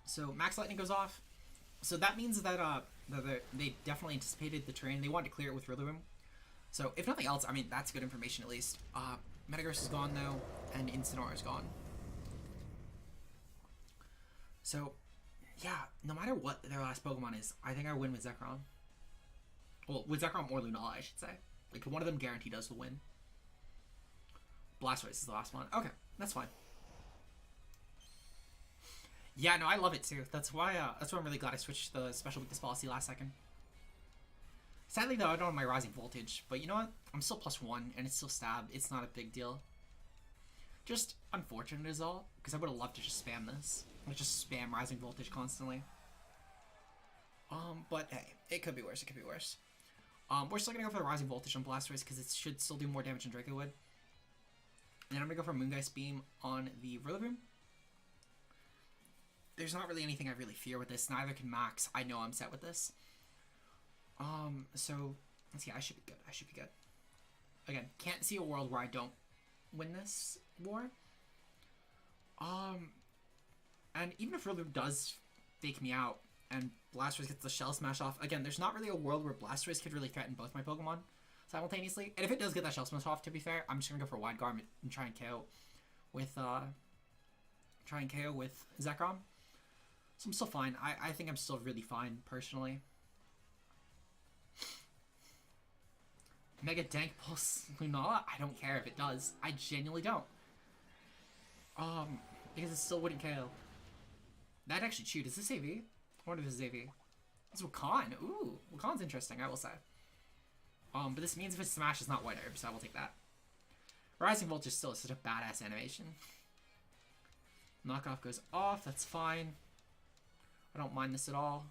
So Max Lightning goes off. So that means that they definitely anticipated the terrain. They wanted to clear it with Rillaboom. So if nothing else, I mean that's good information at least. Metagross is gone though, and Incineroar is gone. So yeah, no matter what their last Pokemon is, I think I win with Zekrom. Well, with Zekrom or Lunala, I should say. Like one of them guaranteed us the win. Blastoise is the last one. Okay, that's fine. Yeah, no, I love it too. That's why I'm really glad I switched the special weakness policy last second. Sadly though, I don't have my rising voltage, but you know what? I'm still +1 and it's still stab. It's not a big deal. Just unfortunate is all, because I would have loved to just spam this. Like just spam rising voltage constantly. But hey, it could be worse. It could be worse. We're still gonna go for the rising voltage on Blastoise because it should still do more damage than Draco would. And then I'm gonna go for Moongeist Beam on the Rillaboom. There's not really anything I really fear with this. Neither can Max. I know I'm set with this. So let's see. I should be good. I should be good. Again, can't see a world where I don't win this war. And even if Rillaboom does fake me out and Blastoise gets the Shell Smash off, again, there's not really a world where Blastoise could really threaten both my Pokemon simultaneously. And if it does get that Shell Smash off, to be fair, I'm just gonna go for Wide Guard and try and KO with Zekrom. So I'm still fine. I think I'm still really fine, personally. Mega Dank Pulse Lunala? I don't care if it does. I genuinely don't. Because it still wouldn't KO. That actually chewed. Is this AV? I wonder if this is AV. It's Wakan. Ooh, Wakan's interesting, I will say. But this means if it's Smash, it's not White Herb, so I will take that. Rising Voltage still is such a badass animation. Knockoff goes off, that's fine. I don't mind this at all.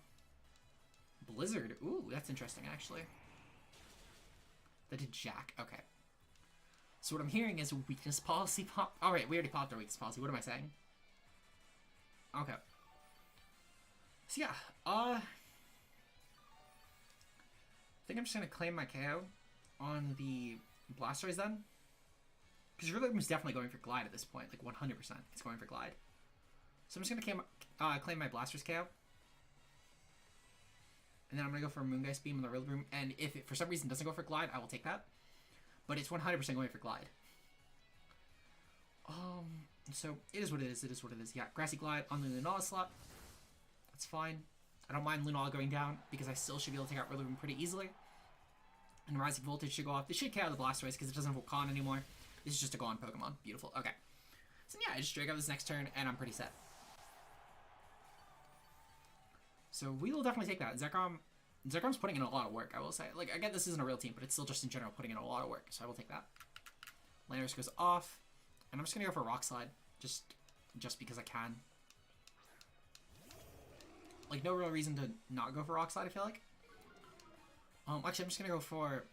Blizzard. Ooh, that's interesting, actually. That did Jack. Okay. So what I'm hearing is weakness policy pop. Alright, we already popped our weakness policy. What am I saying? Okay. So yeah, I think I'm just gonna claim my KO on the Blastoise then. Because Rillaboom is definitely going for Glide at this point. Like 100% it's going for Glide. So I'm just gonna claim my Blastoise KO. And then I'm gonna go for a Moongeist Beam on the Rillaboom. And if it for some reason doesn't go for Glide, I will take that. But it's 100% going for Glide. So it is what it is. It is what it is. Yeah, Grassy Glide on the Lunala slot. That's fine. I don't mind Lunala going down because I still should be able to take out Rillaboom pretty easily. And Rising Voltage should go off. This should KO the Blastoise because it doesn't have Wakan anymore. This is just a gone Pokemon. Beautiful. Okay. So yeah, I just drag out this next turn and I'm pretty set. So we will definitely take that. Zekrom's putting in a lot of work, I will say. Like, I get this isn't a real team, but it's still just in general putting in a lot of work, so I will take that. Landorus goes off, and I'm just gonna go for Rock Slide, just because I can. Like, no real reason to not go for Rock Slide, I feel like. Actually, I'm gonna go for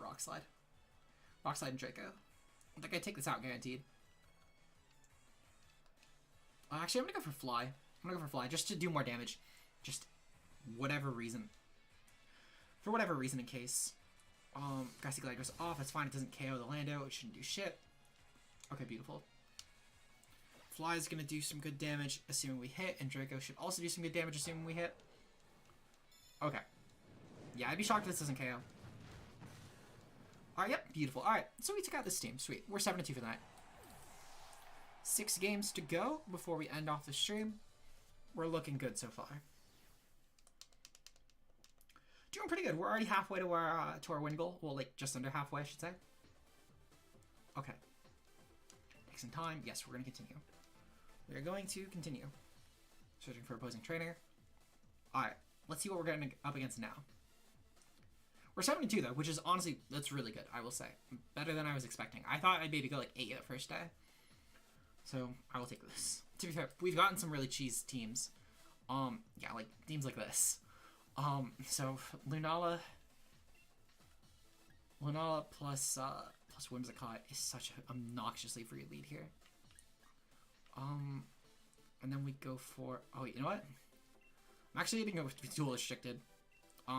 Rock Slide. Rock Slide and Draco. I think I take this out, guaranteed. Actually, I'm gonna go for Fly. I'm gonna go for Fly, just to do more damage. Just whatever reason. For whatever reason, in case. Grassy Glide goes off. That's fine. It doesn't KO the Lando. It shouldn't do shit. Okay, beautiful. Fly is gonna do some good damage, assuming we hit, and Draco should also do some good damage, assuming we hit. Okay. Yeah, I'd be shocked if this doesn't KO. Alright, yep, beautiful. Alright, so we took out this team. Sweet. We're 7-2 for the night. 6 games to go before we end off the stream. We're looking good so far. Doing pretty good. We're already halfway to our win goal. Well, like, just under halfway, I should say. Okay. Take some time. Yes, we're going to continue. We are going to continue. Searching for opposing trainer. Alright, let's see what we're getting up against now. We're 7-2 though, which is honestly, that's really good, I will say. Better than I was expecting. I thought I'd maybe go like 8 the first day. So, I will take this. To be fair, we've gotten some really cheese teams. Yeah, like, teams like this. So, Lunala Lunala plus Whimsicott is such an obnoxiously free lead here. And then we go for... Oh, wait, you know what? I'm actually going to go with Dual Restricted.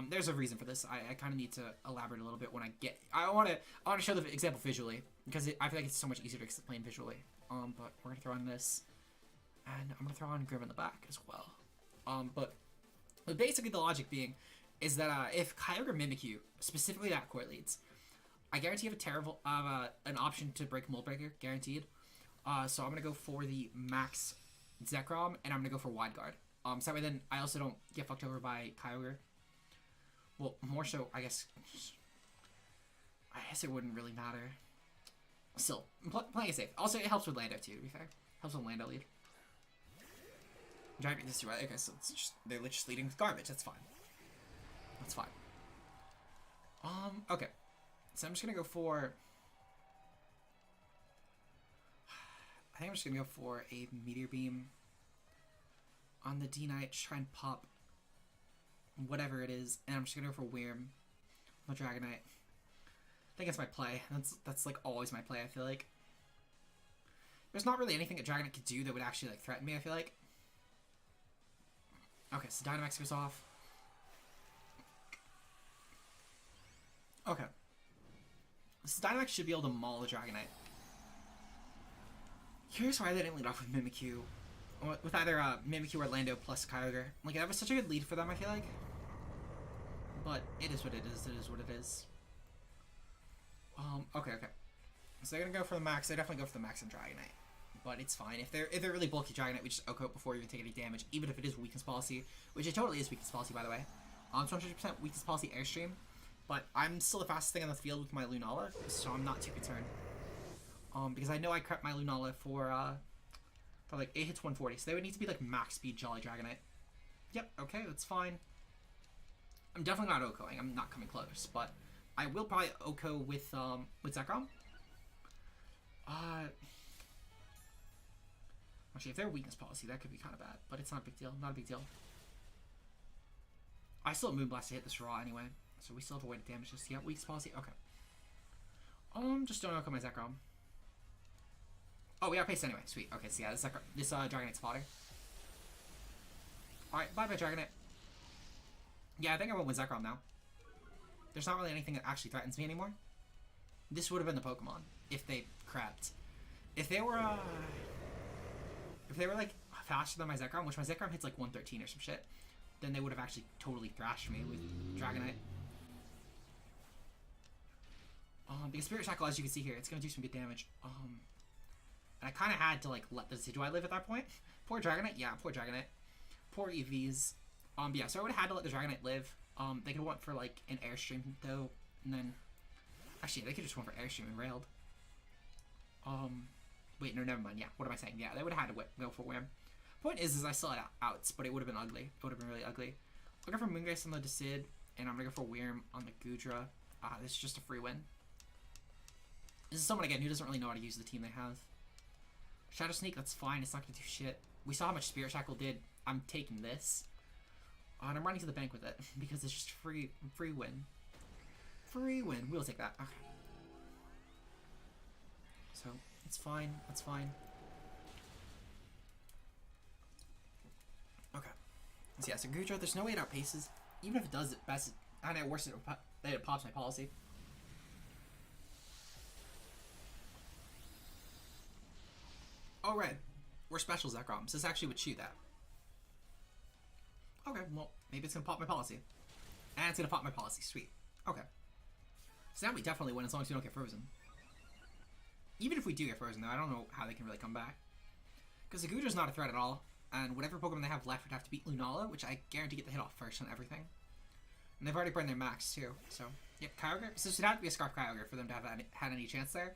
There's a reason for this. I kind of need to elaborate a little bit when I get... I want to show the example visually, because I feel like it's so much easier to explain visually. But we're going to throw on this, and I'm going to throw on Grim in the back as well. But basically the logic being is that if Kyogre Mimikyu, specifically that court leads, I guarantee you have a terrible an option to break Mold Breaker, guaranteed. So I'm gonna go for the max Zekrom, and I'm gonna go for Wide Guard. So that way then I also don't get fucked over by Kyogre. Well, more so, I guess it wouldn't really matter. Still, playing it safe. Also, it helps with Lando too, to be fair. Helps with Lando lead. Driving this too, right? Okay, so it's just, they're just leading with garbage. That's fine. That's fine. Okay. So I'm just gonna go for... I think I'm just gonna go for a Meteor Beam on the D-Knight, try and pop whatever it is, and I'm just gonna go for Wyrm on the Dragonite. I think that's my play. That's like always my play, I feel like. There's not really anything that Dragonite could do that would actually like threaten me, I feel like. Okay, so Dynamax goes off. Okay. So Dynamax should be able to maul the Dragonite. Here's why they didn't lead off with Mimikyu. With either Mimikyu or Lando plus Kyogre. Like, that was such a good lead for them, I feel like. But it is what it is. It is what it is. Okay. So they're gonna go for the max. They definitely go for the max on Dragonite. But it's fine. If they're really bulky Dragonite, we just OHKO before you even take any damage, even if it is weakness policy, which it totally is weakness policy, by the way. 100% weakness policy Airstream, but I'm still the fastest thing on the field with my Lunala, so I'm not too concerned. Because I know I crept my Lunala for like 8 hits 140, so they would need to be like max speed Jolly Dragonite. Yep, okay, that's fine. I'm definitely not OHKOing. I'm not coming close, but I will probably OHKO with Zekrom. Actually, if they're weakness policy, that could be kind of bad, but it's not a big deal. Not a big deal. I still have Moonblast to hit this raw anyway, so we still have a way to damage this. Yeah, weakness policy. Okay. Just don't OHKO my Zekrom. Oh, we got pace anyway. Sweet. Okay, so yeah, this Dragonite's fodder. Alright, bye-bye, Dragonite. Yeah, I think I went with Zekrom now. There's not really anything that actually threatens me anymore. This would have been the Pokemon if they crept. If they were like faster than my Zekrom, which my Zekrom hits like 113 or some shit, then they would have actually totally thrashed me with Dragonite. Because Spirit Shackle, as you can see here, it's gonna do some good damage. And I kind of had to like let the Decidueye live at that point. Poor Dragonite, yeah, poor Dragonite. Poor EVs. Yeah, so I would have had to let the Dragonite live. They could have went for like an Airstream though, and then actually they could just went for Airstream and railed. Wait, no, never mind. Yeah, what am I saying? Yeah, they would have had to go for Wyrm. Point is I still had outs, but it would have been ugly. It would have been really ugly. I'll go for Moongrace on the Decid, and I'm gonna go for Wyrm on the Goodra. This is just a free win. This is someone again who doesn't really know how to use the team they have. Shadow Sneak, that's fine. It's not gonna do shit. We saw how much Spirit Shackle did. I'm taking this. And I'm running to the bank with it because it's just free win. Free win. We'll take that. Okay. So it's fine. That's fine. Okay. So yeah, so Goodra, there's no way it outpaces. Even if it does it best, and at worst it pops my policy. Oh, red. We're special Zekrom. So this actually would shoot that. Okay, well, maybe it's gonna pop my policy. And it's gonna pop my policy. Sweet. Okay. So now we definitely win as long as we don't get frozen. Even if we do get frozen, though, I don't know how they can really come back. Because the Goodra's not a threat at all. And whatever Pokemon they have left would have to beat Lunala, which I guarantee get the hit off first on everything. And they've already burned their max, too. So, yeah, Kyogre. So this would have to be a Scarf Kyogre for them to have had any chance there.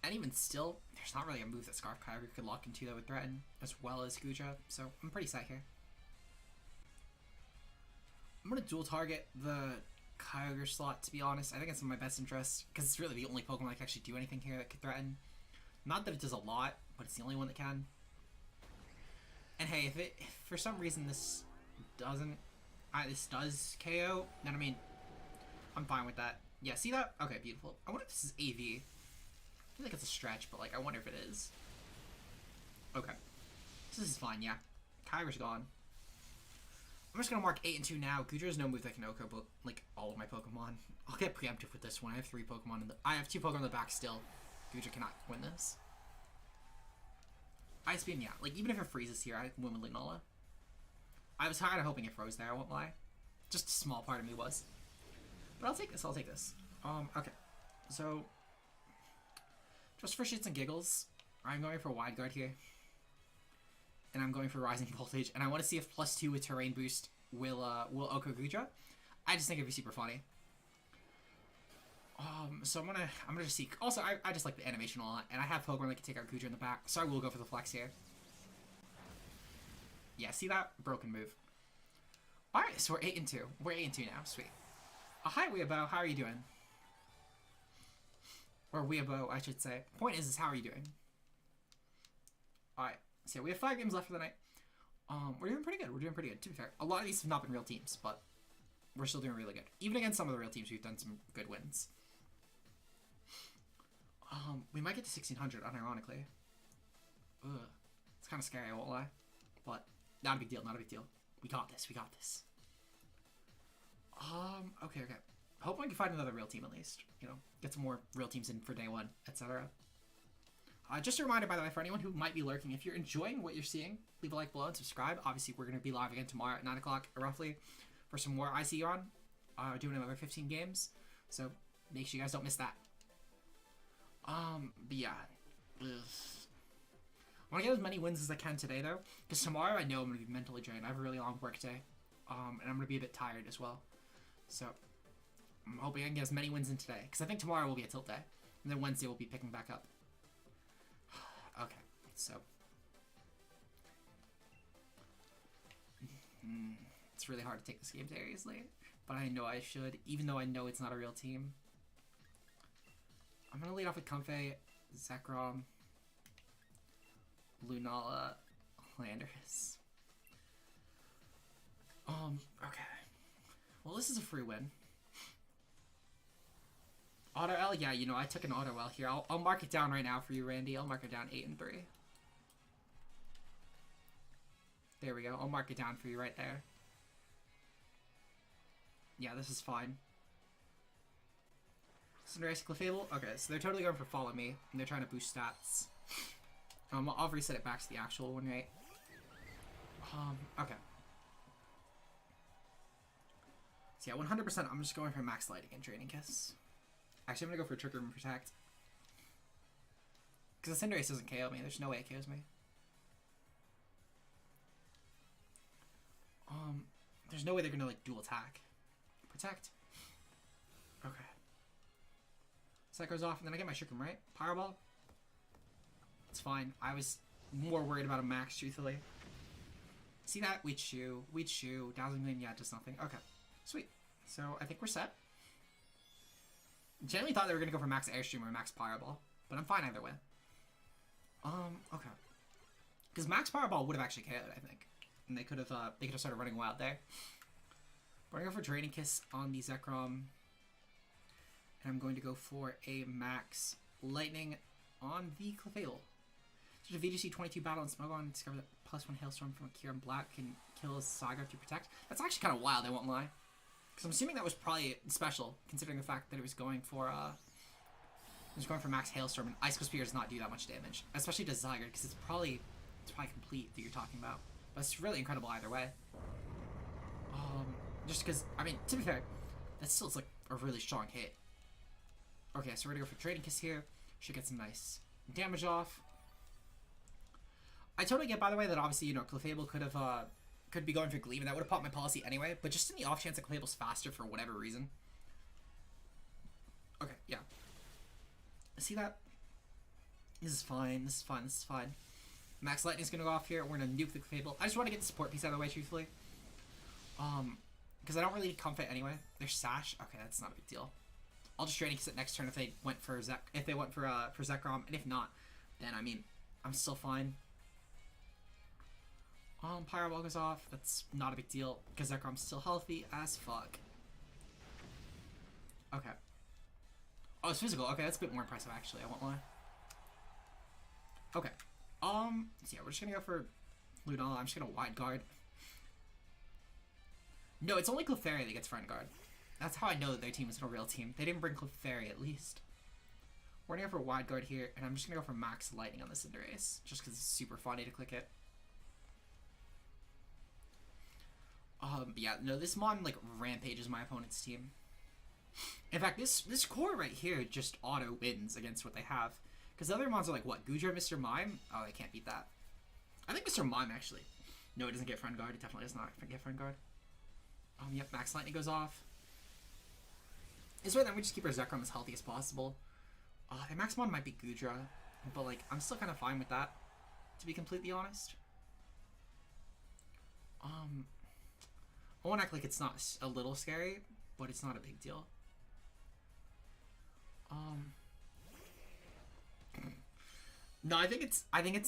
And even still, there's not really a move that Scarf Kyogre could lock into that would threaten, as well as Goodra. So I'm pretty set here. I'm going to dual target the Kyogre slot, to be honest. I think it's in my best interest, because it's really the only Pokemon that can actually do anything here that could threaten. Not that it does a lot, but it's the only one that can. And hey, if for some reason this does KO, then I mean, I'm fine with that. Yeah, see that? Okay, beautiful. I wonder if this is AV. I feel like it's a stretch, but like I wonder if it is. Okay. This is fine, yeah. Kyra's gone. I'm just gonna mark 8 and 2 now. Gudra's no move that can OHKO, but like all of my Pokemon. I'll get preemptive with this one. I have 3 Pokemon in the. I have 2 Pokemon in the back still. Gudra cannot win this. Ice Beam, yeah. Like even if it freezes here, I win with Lunala. I was kind of hoping it froze there. I won't lie. Just a small part of me was. But I'll take this. I'll take this. Okay. So, just for shits and giggles, I'm going for Wide Guard here. And I'm going for Rising Voltage, and I want to see if +2 with Terrain Boost will OHKO Gudra. I just think it'd be super funny. So I'm gonna just seek. Also, I just like the animation a lot, and I have Pokemon that can take out Gudra in the back, so I will go for the flex here. Yeah, see that? Broken move. Alright, so we're 8 and 2. We're 8 and 2 now. Sweet. Hi, Weeabo. How are you doing? Or Weeabo, I should say. Point is how are you doing? Alright. So yeah, we have 5 games left for the night. We're doing pretty good. We're doing pretty good, to be fair. A lot of these have not been real teams, but we're still doing really good. Even against some of the real teams, we've done some good wins. We might get to 1600, unironically. Ugh. It's kind of scary, I won't lie. But, not a big deal, not a big deal. We got this, we got this. Okay. Hope I can find another real team at least. You know, get some more real teams in for day 1, etc. Just a reminder, by the way, for anyone who might be lurking, if you're enjoying what you're seeing, leave a like below and subscribe. Obviously, we're going to be live again tomorrow at 9 o'clock, roughly, for some more IC on. Doing another 15 games. So, make sure you guys don't miss that. But yeah. Ugh. I want to get as many wins as I can today, though. Because tomorrow, I know I'm going to be mentally drained. I have a really long work day. And I'm going to be a bit tired as well. So, I'm hoping I can get as many wins in today. Because I think tomorrow will be a tilt day. And then Wednesday we'll be picking back up. Okay, so. It's really hard to take this game seriously. But I know I should. Even though I know it's not a real team. I'm going to lead off with Comfey, Zekrom, Lunala, Landorus. Okay. Well, this is a free win. Auto L, yeah, you know, I took an Auto L here. I'll mark it down right now for you, Randy. I'll mark it down 8 and 3. There we go. I'll mark it down for you right there. Yeah, this is fine. Cinderace, Clefable. Okay, so they're totally going for Follow Me, and they're trying to boost stats. I'll reset it back to the actual one, right? Okay. So yeah, 100%, I'm just going for Max Lighting and Draining Kiss. Actually, I'm gonna go for Trigger and Protect. Because the Cinderace doesn't KO me. There's no way it KOs me. There's no way they're gonna, like, dual attack. Protect. Okay. So that goes off, and then I get my Shuriken, right? Powerball. It's fine. I was more worried about a max, truthfully. See that? Weed Shoe. Dazzling Gleam, yeah, just nothing. Okay. Sweet. So, I think we're set. Genuinely thought they were going to go for max Airstream or max Fireball, but I'm fine either way. Okay. Because max Fireball would have actually KO'd, I think. And they could have started running wild there. We're going to go for Draining Kiss on the Zekrom. And I'm going to go for a max Lightning on the Clefable. So the VGC 22 battle and Smogon discover that +1 Hailstorm from Kieran Black can kill his Saga to protect. That's actually kind of wild, I won't lie. Because I'm assuming that was probably special, considering the fact that it was going for max Hailstorm, and Icicle Spear does not do that much damage, especially to Zygarde, because it's probably complete that you're talking about. But it's really incredible either way. Just because, I mean, to be fair, that still is like a really strong hit. Okay, so we're gonna go for Draining Kiss here. Should get some nice damage off. I totally get, by the way, that obviously, you know, Clefable could be going for Gleam, and that would have popped my policy anyway, but just in the off chance that Clefable's faster for whatever reason. Okay, yeah. See that? This is fine, this is fine, this is fine. Max Lightning's gonna go off here, we're gonna nuke the Clefable. I just want to get the support piece out of the way, truthfully. Because I don't really need Comfort anyway. There's Sash. Okay, that's not a big deal. I'll just Draining Kiss it next turn if they went for Zekrom, and if not, then I mean, I'm still fine. Fireball goes off. That's not a big deal because Zekrom's still healthy as fuck. Oh, it's physical. Okay, that's a bit more impressive, actually. I won't lie. Okay. So yeah, we're just gonna go for Lunala. I'm just gonna wide guard. No, it's only Clefairy that gets front guard. That's how I know that their team isn't a real team. They didn't bring Clefairy, at least. We're gonna go for wide guard here, and I'm just gonna go for max lightning on the Cinderace, just because it's super funny to click it. Yeah, no, this Mon, like, rampages my opponent's team. In fact, this core right here just auto wins against what they have. Because the other Mons are like, what, Goodra, Mr. Mime? Oh, they can't beat that. I think Mr. Mime, actually. No, it doesn't get friend guard. It definitely does not get friend guard. Yep, max lightning goes off. This way, then we just keep our Zekrom as healthy as possible. Their max Mon might be Goodra, but, like, I'm still kind of fine with that, to be completely honest. I won't act like it's not a little scary, but it's not a big deal. No, I think it's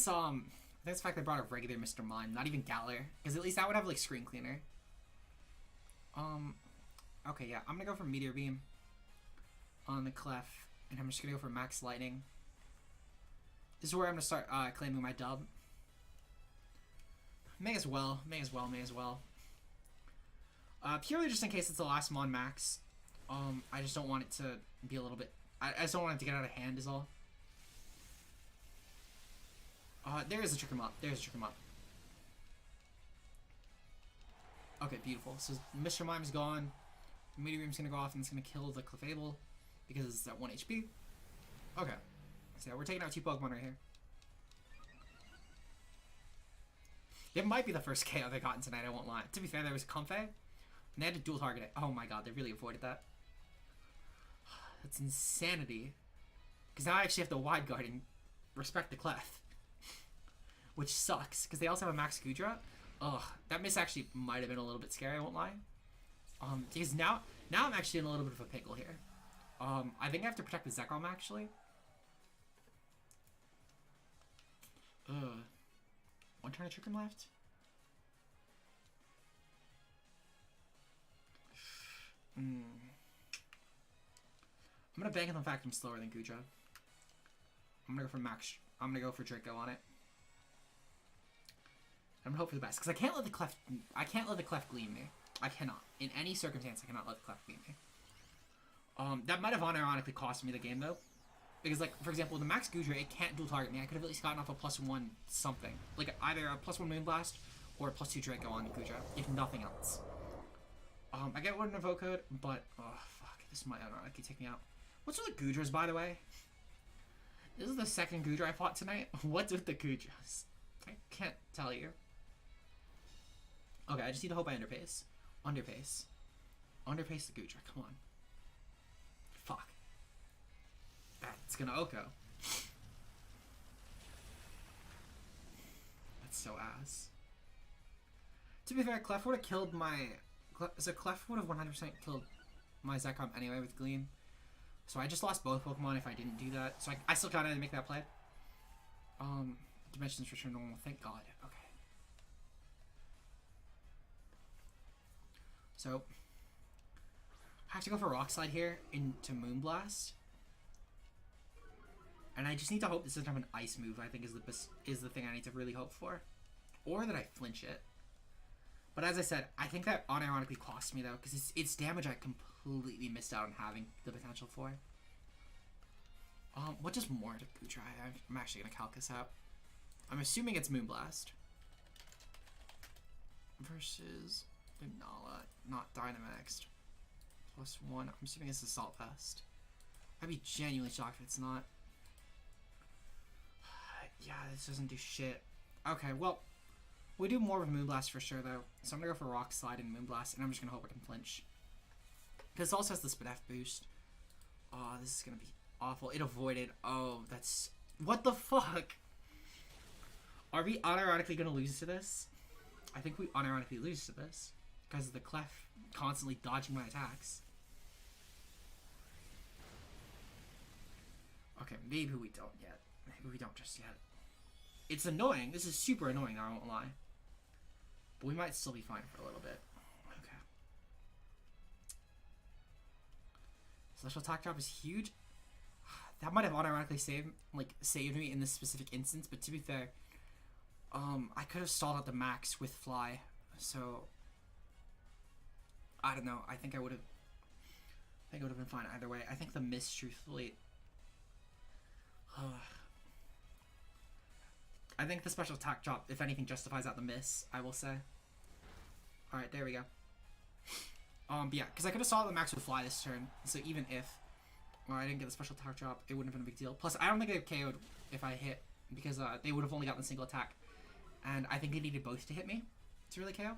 the fact they brought a regular Mr. Mime, not even Galar, because at least that would have like screen cleaner. Okay, yeah, I'm gonna go for Meteor Beam on the Clef, and I'm just gonna go for Max Lightning. This is where I'm gonna start claiming my dub. May as well. Purely just in case it's the last Mon Max. I just don't want it to be a little bit. I just don't want it to get out of hand, is all. There is a trick 'em up. Okay, beautiful. So Mr. Mime's gone. Meteor Beam's gonna go off and it's gonna kill the Clefable because it's at 1 HP. Okay. So yeah, we're taking out 2 Pokemon right here. It might be the first KO they gotten tonight, I won't lie. To be fair, there was Comfey, and they had to dual target it. Oh my god, they really avoided that. That's insanity. Because now I actually have to wide guard and respect the Clef. Which sucks, because they also have a Max Goodra. Ugh, that miss actually might have been a little bit scary, I won't lie. Because now I'm actually in a little bit of a pickle here. I think I have to protect the Zekrom, actually. One turn of Trick 'em left? I'm gonna bank on the fact I'm slower than Goodra. I'm gonna go for Draco on it. I'm gonna hope for the best, because I can't let the Clef gleam me. I cannot. In any circumstance, I cannot let the Clef gleam me. That might have unironically cost me the game, though. Because, like, for example, the Max Goodra, it can't dual target me. I could have at least gotten off a +1 something. Like, either a +1 Moonblast or a +2 Draco on Goodra, if nothing else. I get one Invoke Code, but, oh, fuck. This might unironically take me out. What's with the Goodras, by the way? This is the second Goodra I fought tonight. What's with the Goodras? I can't tell you. Okay, I just need to hope I underpace. Underpace the Goodra, come on. Fuck. That's gonna Oko. That's so ass. To be fair, Clef would have killed my... So Clef would have 100% killed my Zekrom anyway with Gleam. So I just lost both Pokemon if I didn't do that. So I still kinda had to make that play. Dimensions return normal, thank god. Okay. So I have to go for Rock Slide here into Moonblast. And I just need to hope this doesn't have an Ice move, I think is the thing I need to really hope for. Or that I flinch it. But as I said, I think that unironically cost me though, because it's damage I completely missed out on having the potential for. What does more to Goodra? I'm actually gonna calc this out. I'm assuming it's Moonblast. Versus Lunala, not Dynamaxed. +1. I'm assuming it's Assault Vest. I'd be genuinely shocked if it's not. Yeah, this doesn't do shit. Okay, well, we do more with Moonblast for sure, though. So I'm gonna go for Rock Slide and Moonblast, and I'm just gonna hope I can flinch. Because it also has the Spadef boost. Oh, this is gonna be awful. It avoided. Oh, that's... What the fuck? Are we unironically gonna lose to this? I think we unironically lose to this. Because of the Clef constantly dodging my attacks. Okay, maybe we don't yet. Maybe we don't just yet. It's annoying. This is super annoying, I won't lie. But we might still be fine for a little bit. Okay. Special attack drop is huge. that might have automatically saved me in this specific instance, but to be fair, I could have stalled out the max with fly, so I don't know. I think it would have been fine either way. I think the miss, truthfully, I think the special attack drop, if anything, justifies out the miss, I will say. Alright, there we go. But yeah, because I could have saw the max with fly this turn, so even if I didn't get the special attack drop, it wouldn't have been a big deal. Plus, I don't think they KO'd if I hit, because they would have only gotten a single attack, and I think they needed both to hit me to really KO.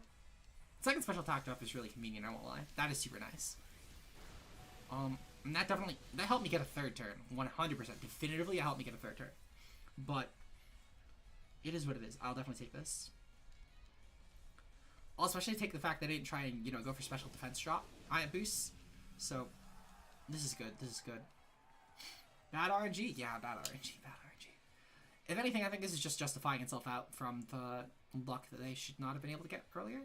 Second special attack drop is really convenient, I won't lie. That is super nice. And that helped me get a third turn, 100%. Definitively, it helped me get a third turn. But it is what it is. I'll definitely take this. I'll especially take the fact that I didn't try and, go for special defense drop boosts. So, this is good. This is good. Bad RNG? Yeah, bad RNG. Bad RNG. If anything, I think this is just justifying itself out from the luck that they should not have been able to get earlier.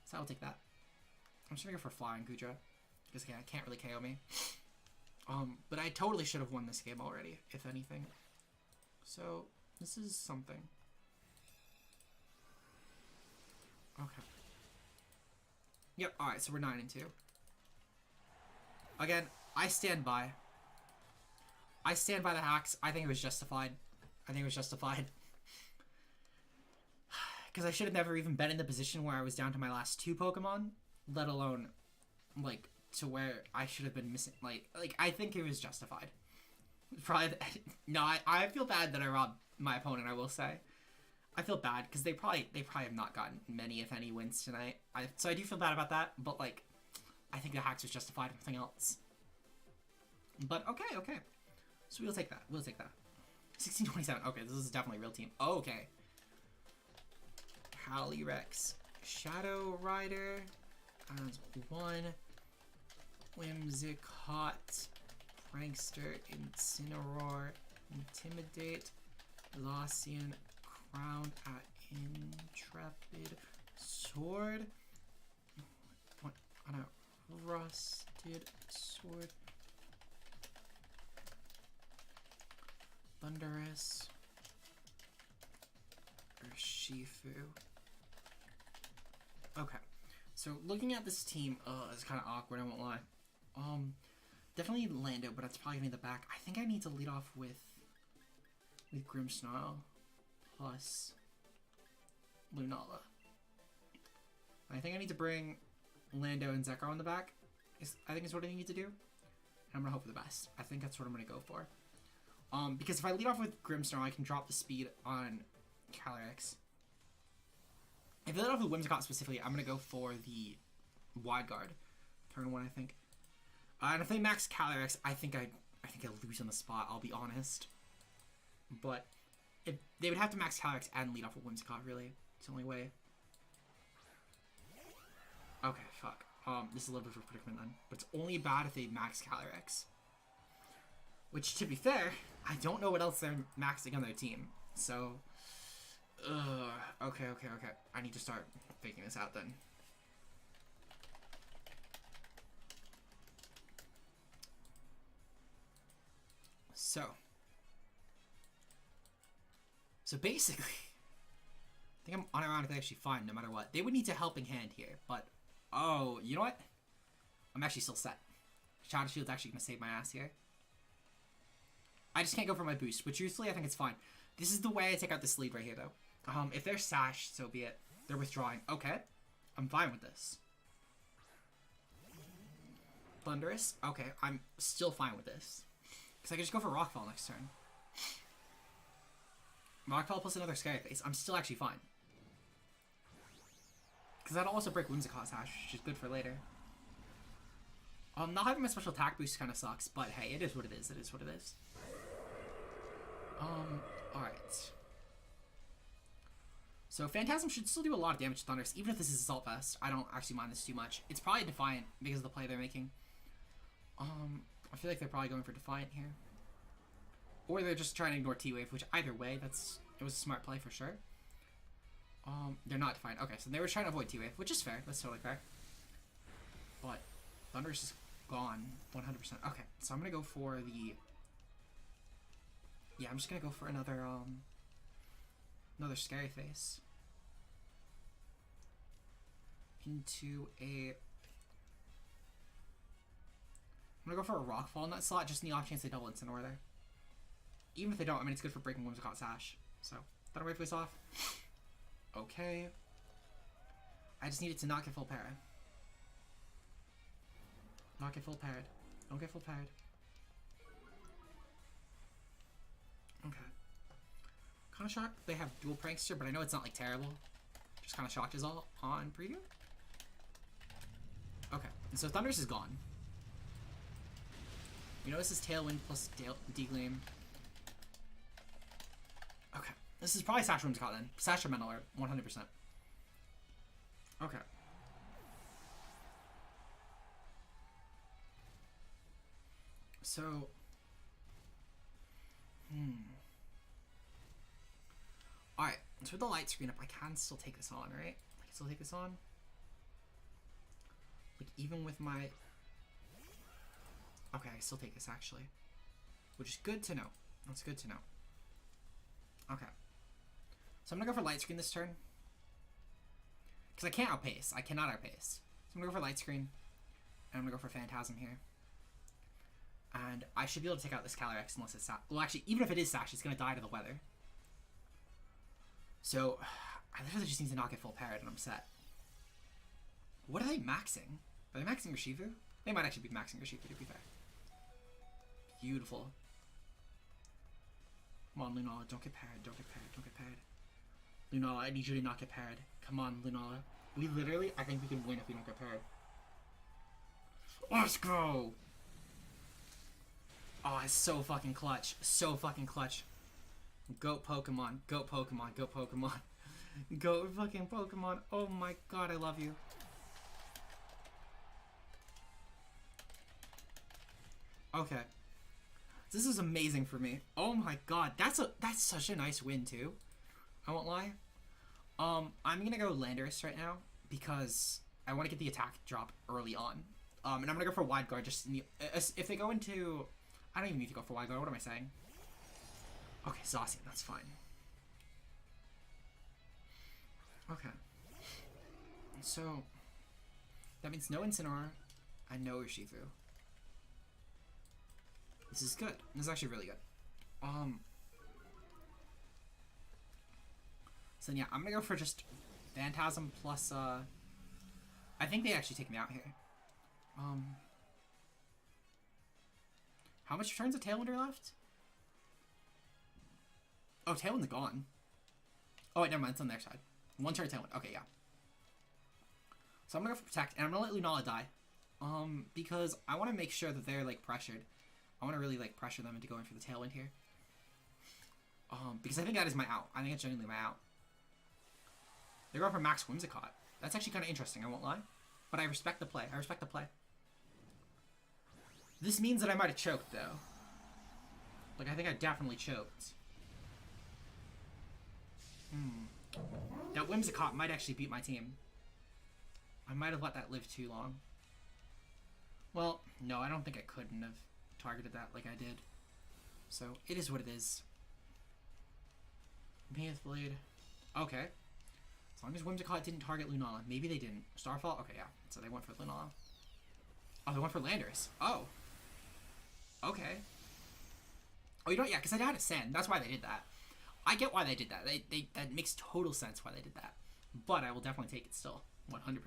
So I'll take that. I'm just gonna go for Flying Gudra, because again, I can't really KO me. But I totally should have won this game already, if anything. So, this is something. Okay. Yep, alright, so we're 9-2. Again, I stand by. I stand by the hacks. I think it was justified. Because I should have never even been in the position where I was down to my last 2 Pokemon, let alone, to where I should have been missing, I think it was justified. Probably, no, I feel bad that I robbed my opponent, I will say. I feel bad, because they probably have not gotten many, if any, wins tonight. So I do feel bad about that, but, I think the hacks was justified, nothing else. But, okay. So we'll take that. 1627. Okay, this is definitely a real team. Oh, okay. Calyrex, Shadow Rider, as 1. Whimsicott, Prankster, Incineroar, Intimidate, Glacian, Crown at Intrepid, Sword, what on a Rusted Sword, Thunderous, Urshifu. Okay, so looking at this team, it's kind of awkward, I won't lie. Definitely Lando, but it's probably gonna be the back. I think I need to lead off with Grimmsnarl plus Lunala. I think I need to bring Lando and Zekrom in the back. I think is what I need to do. And I'm gonna hope for the best. I think that's what I'm gonna go for. Because if I lead off with Grimmsnarl, I can drop the speed on Calyrex. If I lead off with Whimsicott specifically, I'm gonna go for the Wide Guard. Turn 1, I think. And if they max Calyrex, I think I lose on the spot, I'll be honest. But if they would have to max Calyrex and lead off with Whimsicott, really. It's the only way. Okay, fuck. This is a little bit of a predicament then. But it's only bad if they max Calyrex. Which, to be fair, I don't know what else they're maxing on their team. So, okay. I need to start figuring this out then. So basically, I think I'm unironically actually fine no matter what. They would need a helping hand here, but, oh, you know what? I'm actually still set. Shadow Shield's actually going to save my ass here. I just can't go for my boost, but truthfully, I think it's fine. This is the way I take out this lead right here, though. If they're sashed, so be it. They're withdrawing. Okay. I'm fine with this. Thunderous. Okay, I'm still fine with this. Because I can just go for Rockfall next turn. Rockfall plus another Skyface. I'm still actually fine. Because that'll also break Whimsicott's hash, which is good for later. Not having my special attack boost kind of sucks, but hey, it is what it is. It is what it is. Alright. So Phantasm should still do a lot of damage to Thunderous, even if this is Assault Vest. I don't actually mind this too much. It's probably Defiant because of the play they're making. I feel like they're probably going for Defiant here. Or they're just trying to ignore T-Wave, which either way, it was a smart play for sure. They're not Defiant. Okay, so they were trying to avoid T-Wave, which is fair. That's totally fair. But Thunderous is gone 100%. Okay, so I'm going to go for the Yeah, I'm just gonna go for another scary face. Into a... I'm gonna go for a Rockfall in that slot, just in the off chance they double Incineroar there. Even if they don't, I mean, it's good for breaking Whimsicott Sash. So, Thunder Wave face off. Okay. I just needed to not get full para. Not get full parried. Don't get full parried. Okay. Kinda shocked they have dual Prankster, but I know it's not like terrible. Just kinda shocked is all on preview. Okay, and so Thundurus is gone. You know this is Tailwind plus D-Gleam. Okay. This is probably Sash Whimsicott then. Sash or Mental Art, 100%. Okay. So... Alright, so with the light screen up, I can still take this on, right? I can still take this on. Like, even with my... Okay, I still take this, actually. Which is good to know. That's good to know. Okay. So I'm gonna go for light screen this turn. Because I can't outpace. I cannot outpace. So I'm gonna go for light screen. And I'm gonna go for Phantasm here. And I should be able to take out this Calyrex unless it's Sash. Well, actually, even if it is Sash, it's gonna die to the weather. So, I literally just need to not get full parried and I'm set. What are they maxing? Are they maxing Urshifu? They might actually be maxing Urshifu, to be fair. Beautiful. Come on, Lunala, don't get parried, don't get parried, don't get parried. Lunala, I need you to not get parried. Come on, Lunala. We literally, I think we can win if we don't get parried. Let's go! Oh, it's so fucking clutch. So fucking clutch. Goat Pokemon. Goat Pokemon. Goat Pokemon. Goat fucking Pokemon. Oh my god, I love you. Okay. This is amazing for me. Oh my god. That's such a nice win too. I won't lie. I'm gonna go Landorus right now because I want to get the attack drop early on. And I'm gonna go for Wide Guard just in the, if they go into... I don't even need to go for Wide Guard. What am I saying? Okay, Zacian, that's fine. Okay. So, that means no Incineroar and no Urshifu. This is good. This is actually really good. So yeah, I'm gonna go for just Phantasm plus, I think they actually take me out here. How much turns of Tailwind are left? Oh, Tailwind's gone. Oh, wait, never mind. It's on their side. One turn Tailwind. Okay, yeah. So I'm gonna go for Protect, and I'm gonna let Lunala die. Because I want to make sure that they're, like, pressured. I want to really, like, pressure them into going for the Tailwind here. Because I think that is my out. I think it's genuinely my out. They're going for Max Whimsicott. That's actually kind of interesting, I won't lie. But I respect the play. I respect the play. This means that I might have choked, though. Like, I think I definitely choked. That Whimsicott might actually beat my team. I might have let that live too long. Well, no, I don't think I couldn't have targeted that like I did. So, it is what it is. Maith Blade. Okay. As long as Whimsicott didn't target Lunala. Maybe they didn't. Starfall? Okay, yeah. So they went for Lunala. Oh, they went for Landorus. Oh. Okay. Oh, you know what? Yeah, because I had a Sand. That's why they did that. I get why they did that. That makes total sense why they did that. But I will definitely take it still. 100%.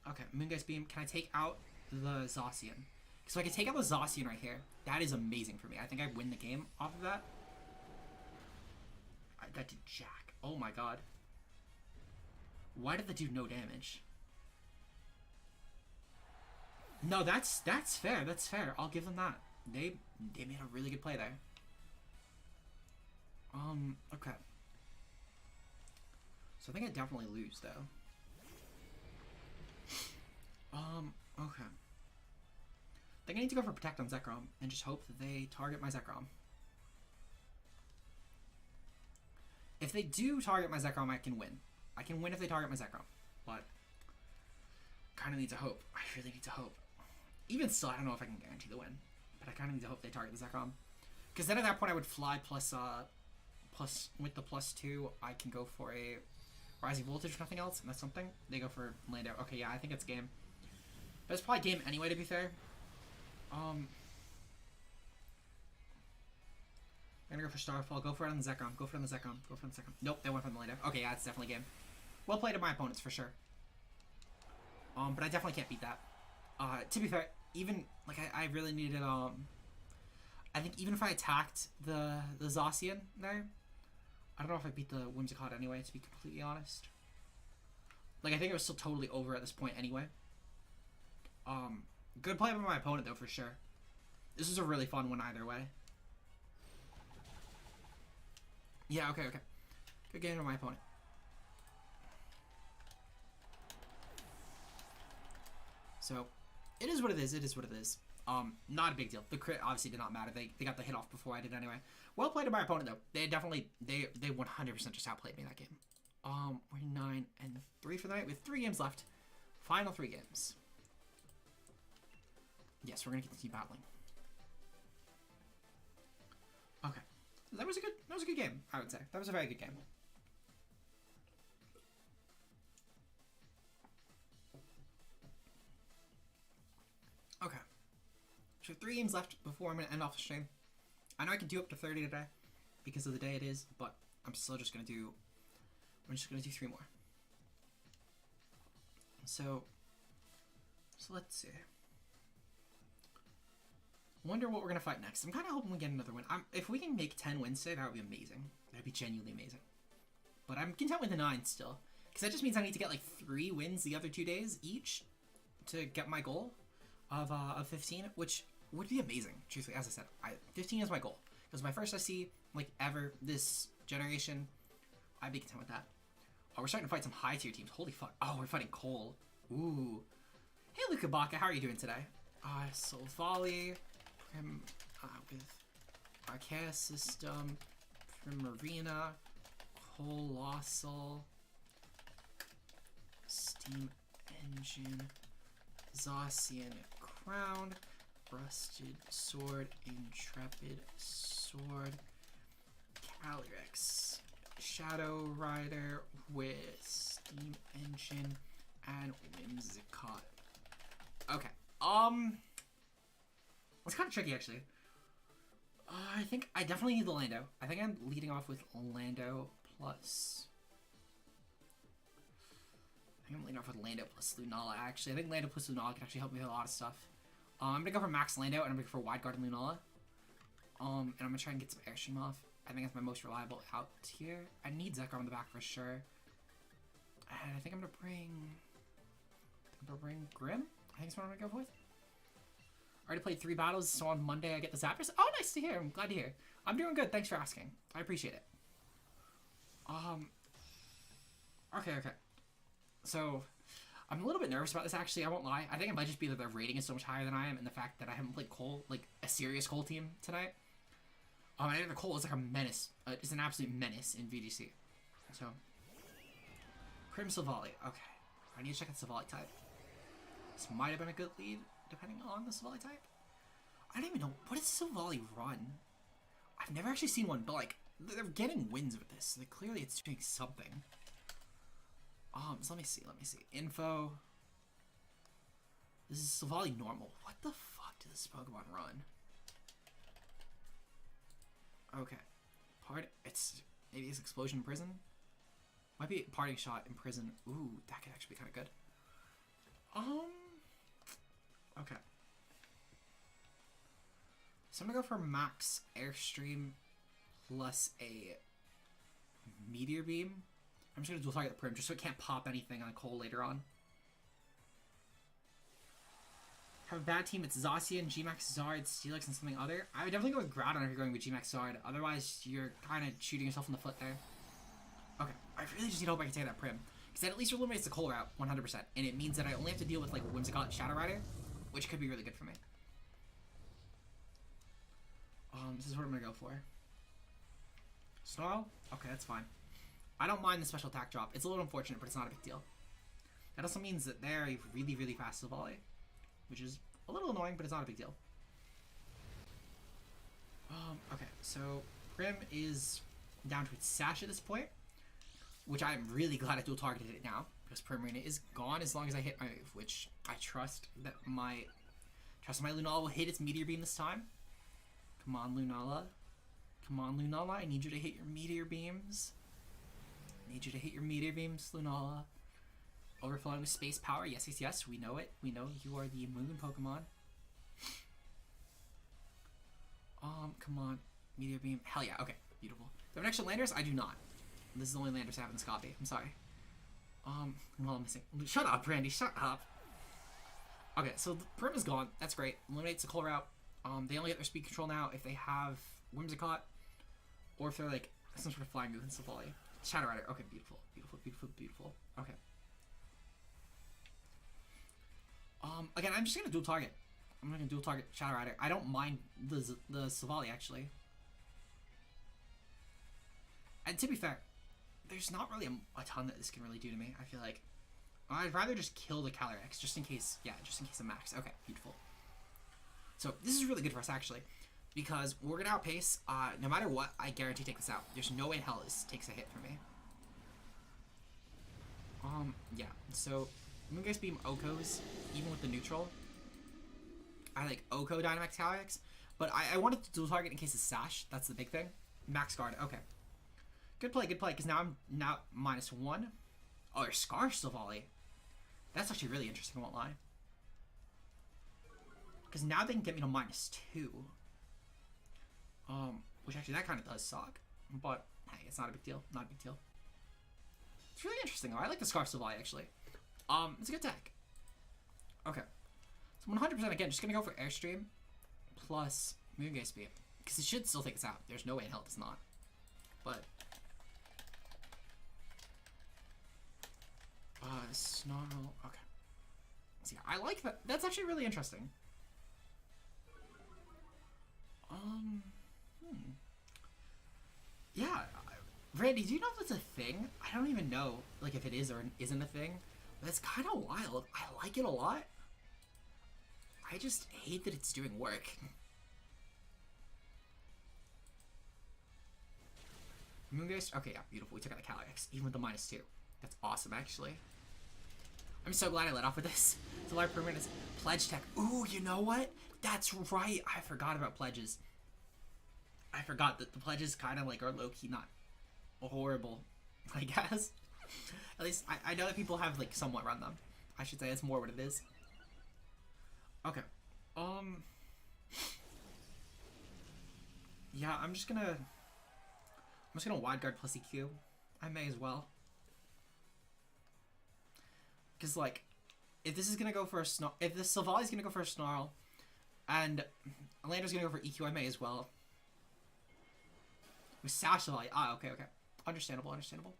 Okay. Moongeist Beam. Can I take out the Zacian? So I can take out the Zacian right here. That is amazing for me. I think I win the game off of that. That did jack. Oh my god. Why did that do no damage? No, that's fair. That's fair. I'll give them that. They made a really good play there. Okay. So I think I definitely lose though. Okay. I think I need to go for Protect on Zekrom and just hope that they target my Zekrom. If they do target my Zekrom, I can win. I can win if they target my Zekrom. But kind of need to hope. I really need to hope. Even still, I don't know if I can guarantee the win. But I kind of need to hope they target the Zekrom. Because then at that point I would fly plus with the +2 I can go for a rising voltage, nothing else, and that's something. They go for Lando. Okay, yeah, I think it's game. But it's probably game anyway, to be fair. I'm gonna go for Starfall. Go for it on the Zekrom. Go for it on the Zekrom. Go for it on the Zekrom. Nope, they went for the Lando. Okay, yeah, it's definitely game. Well played of my opponents, for sure. But I definitely can't beat that. To be fair, even, like, I really needed, I think even if I attacked the Zacian there, I don't know if I beat the Whimsicott anyway, to be completely honest. Like, I think it was still totally over at this point anyway. Good play by my opponent, though, for sure. This was a really fun one either way. Yeah, okay. Good game by my opponent. So, it is what it is. It is what it is. Not a big deal. The crit obviously did not matter. They got the hit off before I did anyway. Well played to my opponent, though. They 100% just outplayed me that game. We're 9-3 for the night with 3 games left. Final 3 games. Yes, we're gonna continue battling. Okay, that was a good game. I would say that was a very good game. Okay, so 3 games left before I'm gonna end off the stream. I know I can do up to 30 today because of the day it is, but I'm still just gonna do. I'm just gonna do 3 more. So let's see. Wonder what we're gonna fight next. I'm kind of hoping we get another win. If we can make 10 wins today, that would be amazing. That'd be genuinely amazing. But I'm content with the 9 still, because that just means I need to get like 3 wins the other 2 days each to get my goal of 15, which would be amazing. Truthfully, as I said, 15 is my goal. Because my first SC like ever this generation, I'd be content with that. Oh, we're starting to fight some high tier teams. Holy fuck! Oh, we're fighting Cole. Ooh. Hey, Luca Baca, how are you doing today? Soul Volley. With Archaea System, Primarina, Colossal, Steam Engine, Zacian Crown, Rusted Sword, Intrepid Sword, Calyrex, Shadow Rider with Steam Engine, and Whimsicott. Okay, it's kind of tricky, actually. I think I definitely need the Lando. I think I'm leading off with Lando plus... Lunala, actually. I think Lando plus Lunala can actually help me with a lot of stuff. I'm going to go for Max Lando, and I'm going to go for Wide Guard and Lunala. And I'm going to try and get some Airstream off. I think that's my most reliable out here. I need Zekrom on the back for sure. And I think I'm going to bring Grim. I think that's what I'm going to go with. Already played 3 battles, so on Monday I get the Zapdos. Oh, nice to hear. I'm glad to hear. I'm doing good. Thanks for asking. I appreciate it. Okay. So, I'm a little bit nervous about this, actually. I won't lie. I think it might just be that their rating is so much higher than I am, and the fact that I haven't played Cole, like, a serious Cole team tonight. I think the Cole is like a menace. It's an absolute menace in VGC. So, Crim Silvally. Okay. I need to check out Silvally type. This might have been a good lead, depending on the Silvally type. I don't even know. What does Silvally run? I've never actually seen one, but, like, they're getting wins with this. Like, clearly it's doing something. So let me see. Info. This is Silvally normal. What the fuck does this Pokemon run? Okay. Maybe it's Explosion in Prison? Might be Parting Shot in Prison. Ooh, that could actually be kind of good. Okay. So I'm gonna go for Max Airstream plus a Meteor Beam. I'm just gonna dual target the Prim just so it can't pop anything on Cole later on. Have a bad team, it's Zacian, Gmax Zard, Steelix, and something other. I would definitely go with Groudon if you're going with Gmax Zard. Otherwise, you're kind of shooting yourself in the foot there. Okay, I really just need to hope I can take that Prim. Because that at least eliminates the Cole route 100%. And it means that I only have to deal with, like, Whimsicott and Shadow Rider, which could be really good for me. This is what I'm gonna go for. Snarl? Okay, that's fine. I don't mind the special attack drop. It's a little unfortunate, but it's not a big deal. That also means that they're a really, really fast volley, which is a little annoying, but it's not a big deal. Okay, so Prim is down to its sash at this point, which I'm really glad I dual targeted it now, because Primarina is gone as long as I hit my move, which I trust that my Lunala will hit its Meteor Beam this time. Come on, Lunala. Come on, Lunala. I need you to hit your Meteor Beams. I need you to hit your Meteor Beams, Lunala. Overflowing with space power. Yes, yes, yes. We know it. We know you are the Moon Pokemon. Come on. Meteor Beam. Hell yeah. Okay. Beautiful. Do I have an extra Landers? I do not. This is the only Landers I have in this copy. I'm sorry. Well, I'm missing. Shut up, Brandy. Shut up. Okay, so the Prim is gone. That's great. Eliminates the Coal Route. They only get their speed control now if they have Whimsicott, or if they're like some sort of flying move in Savali. Shadow Rider. Okay, beautiful, beautiful, beautiful, beautiful. Okay. Again, I'm just gonna dual target. I'm gonna dual target Shadow Rider. I don't mind the Savali actually. And to be fair, there's not really a ton that this can really do to me. I feel like I'd rather just kill the Calyrex just in case. Yeah, just in case of max. Okay, beautiful. So this is really good for us actually, because we're gonna outpace. No matter what, I guarantee take this out. There's no way in hell this takes a hit for me. Yeah. So Moongeist Beam Okos, even with the neutral. I like Oko Dynamax Calyrex, but I wanted to dual target in case of Sash. That's the big thing. Max Guard. Okay. Good play, because now I'm -1. Oh, your Scarf Savali. That's actually really interesting, I won't lie. Because now they can get me to -2. Which actually, that kind of does suck. But, hey, it's not a big deal. Not a big deal. It's really interesting, though. I like the Scarf Savali, actually. It's a good deck. Okay. So 100% again, just gonna go for Airstream plus Moongeist Beam. Because it should still take us out. There's no way in hell it does not. But... Snarl. Okay. So yeah, I like that. That's actually really interesting. Yeah. Randy, do you know if that's a thing? I don't even know, like, if it is or isn't a thing. But it's kind of wild. I like it a lot. I just hate that it's doing work. Moongeist? Okay, yeah, beautiful. We took out the Calyrex, even with the -2. That's awesome, actually. I'm so glad I let off with this. It's a lot of permanent Pledge Tech. Ooh, you know what? That's right. I forgot about pledges. I forgot that the pledges kind of like are low-key not horrible, I guess. At least I know that people have like somewhat run them. I should say that's more what it is. Okay. Yeah, I'm just gonna Wide Guard plus EQ. I may as well. Because, like, if this is going to go for a Snarl... If the Savali is going to go for a Snarl, and Lander's going to go for EQ, I may as well. With Sash Savali. Ah, okay, okay. Understandable, understandable.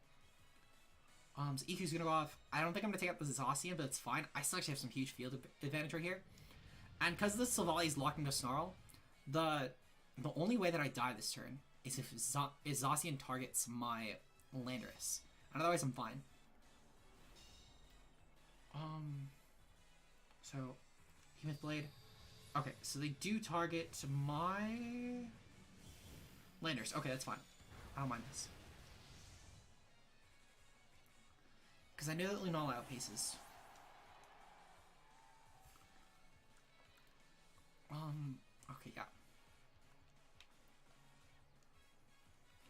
So EQ's going to go off. I don't think I'm going to take out the Zacian, but it's fine. I still actually have some huge field advantage right here. And because the Savali is locking to Snarl, the only way that I die this turn is if Zacian targets my Landorus. And otherwise, I'm fine. So, Hemoth Blade. Okay, so they do target my Landers. Okay, that's fine. I don't mind this. Because I know that Lunala outpaces. Okay, yeah.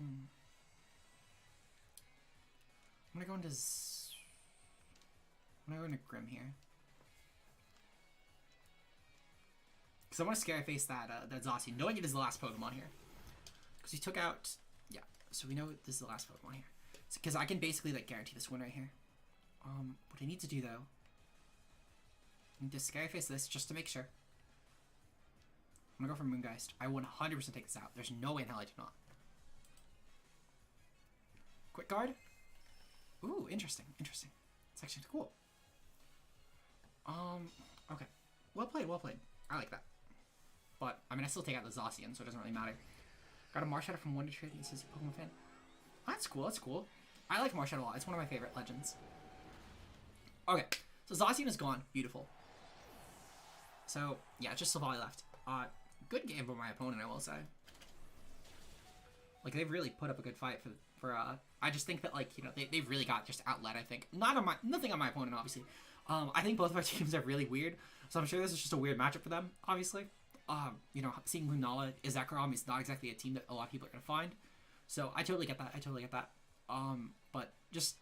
I'm gonna go into Grim here. Because I want to scary face that Zacian, knowing it is the last Pokemon here. Because he took out... Yeah, so we know this is the last Pokemon here. Because I can basically like guarantee this win right here. What I need to do though... I need to scary face this just to make sure. I'm gonna go for Moongeist. I 100% take this out. There's no way in hell I do not. Quick Guard? Ooh, interesting, interesting. It's actually cool. Okay. Well played, well played. I like that. But, I mean, I still take out the Zacian, so it doesn't really matter. Got a Marshadow from Wonder Trade, and it says Pokemon fan. That's cool, that's cool. I like Marshadow a lot. It's one of my favorite legends. Okay, so Zacian is gone. Beautiful. So, yeah, just Savali left. Good game for my opponent, I will say. Like, they've really put up a good fight for I just think that, like, you know, they've really got just outlet, I think. Nothing on my opponent, obviously. I think both of our teams are really weird, so I'm sure this is just a weird matchup for them, obviously. You know, seeing Lunala is Zekrom is not exactly a team that a lot of people are going to find. So I totally get that. But just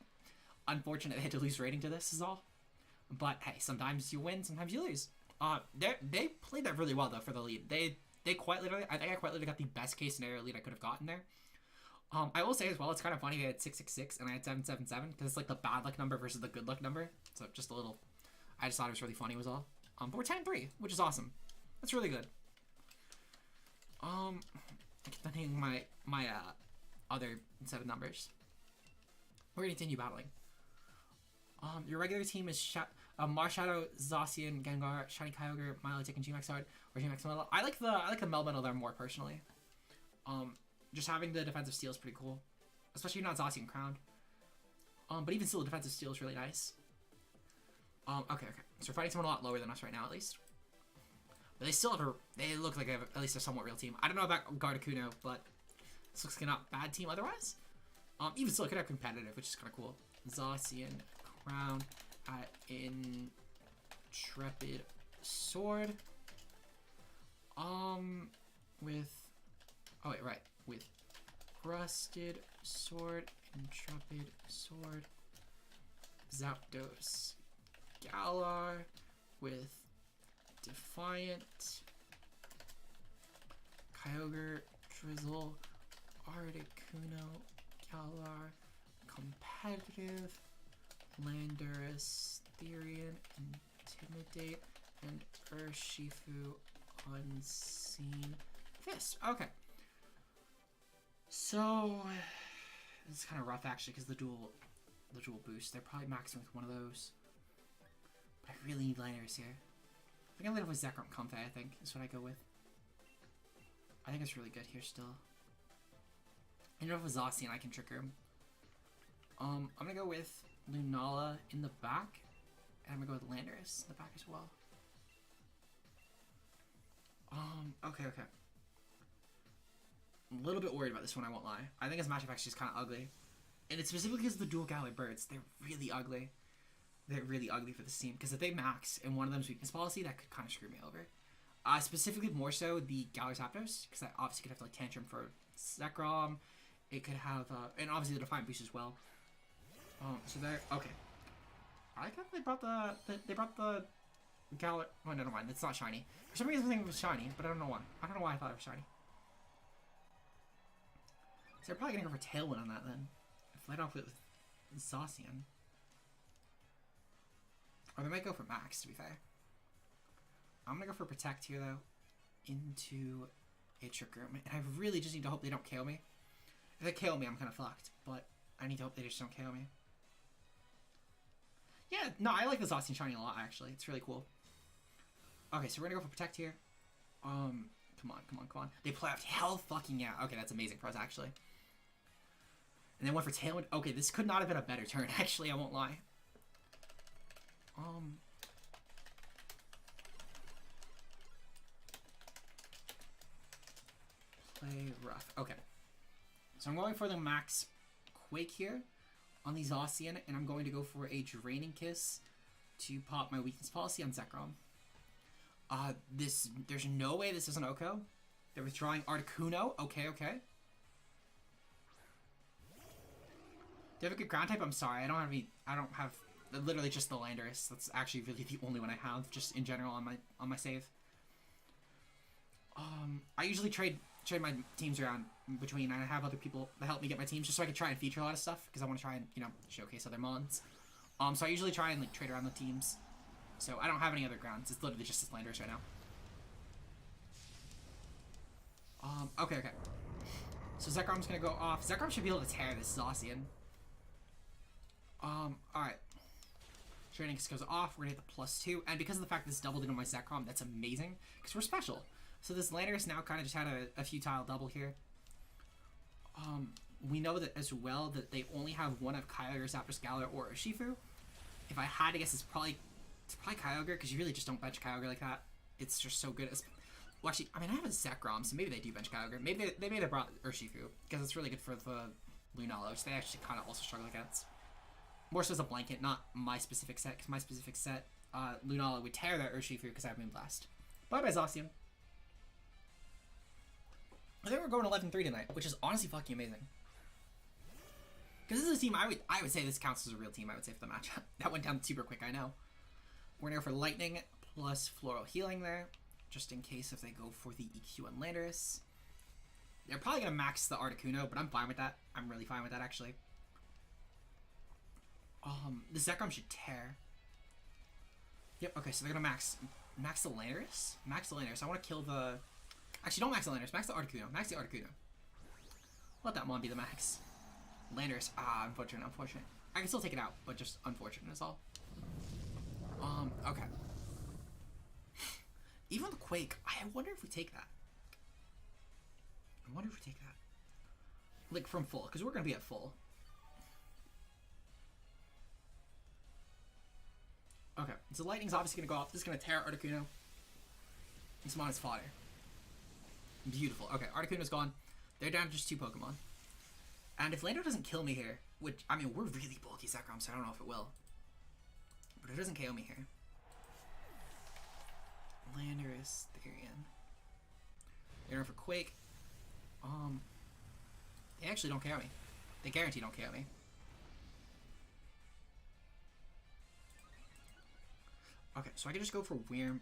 unfortunate they had to lose rating to this is all. But hey, sometimes you win, sometimes you lose. They played that really well though for the lead. They quite literally, I think I quite literally got the best case scenario lead I could have gotten there. I will say as well, it's kind of funny they had 666 and I had 777 because it's like the bad luck number versus the good luck number. So just a little, I just thought it was really funny was all. But we're 10-3, which is awesome. That's really good. Continuing my other set of numbers. We're gonna continue battling. Your regular team is Marshadow, Zacian, Gengar, Shiny Kyogre, Milo, Tick, and Gmax Hard, or Gmax Melmetal. I like the Melmetal there more personally. Just having the defensive steal is pretty cool, especially not Zacian crowned. But even still, the defensive steal is really nice. Okay. So we're fighting someone a lot lower than us right now, at least. But they still have they look like they have at least a somewhat real team. I don't know about Gardecuno, but this looks like a not bad team otherwise. Even still, it could have competitive, which is kind of cool. Zacian, Crown, Intrepid Sword. With Rusted Sword, Intrepid Sword, Zapdos, Galar, with Defiant, Kyogre, Drizzle, Articuno, Galar, Competitive, Landorus, Therian, Intimidate, and Urshifu, Unseen Fist. Okay. So it's kind of rough actually because the dual boost. They're probably maxing with one of those. But I really need Landorus here. I think I'm gonna go with Zekrom Comfey, I think, is what I go with. I think it's really good here still. I know if with Zacian I can trigger him. I'm gonna go with Lunala in the back. And I'm gonna go with Landorus in the back as well. Okay. I'm a little bit worried about this one, I won't lie. I think this matchup actually is kind of ugly. And it's specifically because of the dual Galway Birds. They're really ugly. They're really ugly for this team. Because if they max and one of them's weakness policy, that could kind of screw me over. Specifically more so the Galway Zapdos. Because that obviously could have like Tantrum for Zekrom. It could have, and obviously the Defiant Boost as well. So there, okay. I like that they brought the Galway, oh, never mind, it's not shiny. For some reason I think it was shiny, but I don't know why. I don't know why I thought it was shiny. So they're probably gonna go for Tailwind on that then. Fight off with Zacian. Or they might go for Max, to be fair. I'm gonna go for Protect here though. Into a Trick Room. And I really just need to hope they don't KO me. If they KO me, I'm kind of fucked. But I need to hope they just don't KO me. Yeah, no, I like the Zacian shiny a lot, actually. It's really cool. Okay, so we're gonna go for Protect here. Come on. They play out hell fucking yeah. Okay, that's amazing for us, actually. And then went for Tailwind. Okay, this could not have been a better turn, actually, I won't lie. Play rough. Okay. So I'm going for the Max Quake here on the Zacian, and I'm going to go for a Draining Kiss to pop my weakness policy on Zekrom. There's no way this is an Oko. They're withdrawing Articuno. Okay. Do you have a good ground type? I'm sorry, I don't have literally just the Landorus. That's actually really the only one I have, just in general on my save. I usually trade my teams around between, and I have other people that help me get my teams just so I can try and feature a lot of stuff because I want to try and, you know, showcase other mons. So I usually try and like trade around the teams. So I don't have any other grounds. It's literally just this Landorus right now. Okay. So Zekrom's gonna go off. Zekrom should be able to tear this Zacian. Alright. Training goes off. We're gonna hit the +2. And because of the fact that this doubled into my Zekrom, that's amazing. Because we're special. So this Landorus now kind of just had a futile double here. We know that as well that they only have one of Kyogre, Zapdos, Galar, or Urshifu. If I had to guess, it's probably Kyogre, because you really just don't bench Kyogre like that. It's just so good. Well, actually, I mean, I have a Zekrom, so maybe they do bench Kyogre. Maybe they brought Urshifu, because it's really good for the Lunala, which they actually kind of also struggle against. More so as a blanket, not my specific set, because my specific set, Lunala would tear that Urshifu because I have Moonblast. Bye-bye, Zacian. I think we're going 11-3 tonight, which is honestly fucking amazing. Because this is a team, I would say this counts as a real team, I would say, for the matchup. That went down super quick, I know. We're going to go for Lightning plus Floral Healing there, just in case if they go for the EQ on Landorus. They're probably going to max the Articuno, but I'm fine with that. I'm really fine with that, actually. The Zekrom should tear. Yep, okay, so they're going to max the Landorus? Max the Landorus. I want to kill the... Actually, don't max the Landorus. Max the Articuno. Max the Articuno. Let that mon be the max. Landorus. Ah, unfortunate, unfortunate. I can still take it out, but just unfortunate is all. Okay. Even the Quake, I wonder if we take that. I wonder if we take that. Like, from full, because we're going to be at full. Okay, so Lightning's obviously going to go off. This is going to tear Articuno. This mon is fodder. Beautiful. Okay, Articuno's gone. They're down to just 2 Pokemon. And if Lando doesn't kill me here, which, I mean, we're really bulky Zekrom, so I don't know if it will. But it doesn't KO me here. Landorus, Therian. They're in for Quake. They actually don't KO me. They guarantee don't KO me. Okay, so I can just go for Wyrm.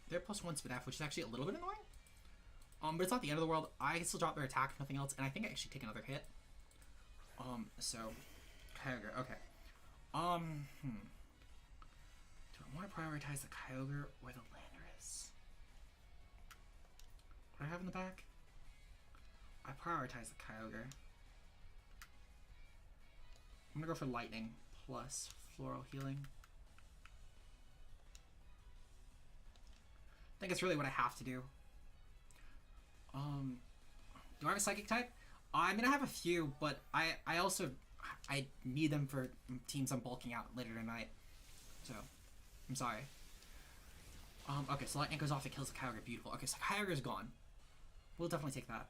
They're +1 Spit F, which is actually a little bit annoying. But it's not the end of the world. I can still drop their attack if nothing else, and I think I actually take another hit. So Kyogre, okay. Do I want to prioritize the Kyogre or the Landorus? What do I have in the back? I prioritize the Kyogre. I'm gonna go for Lightning plus Floral Healing. I think it's really what I have to do. Do I have a Psychic type? I mean, I have a few, but I also need them for teams I'm bulking out later tonight. So, I'm sorry. Okay, so Lightning goes off and kills the Kyogre. Beautiful. Okay, so Kyogre is gone. We'll definitely take that.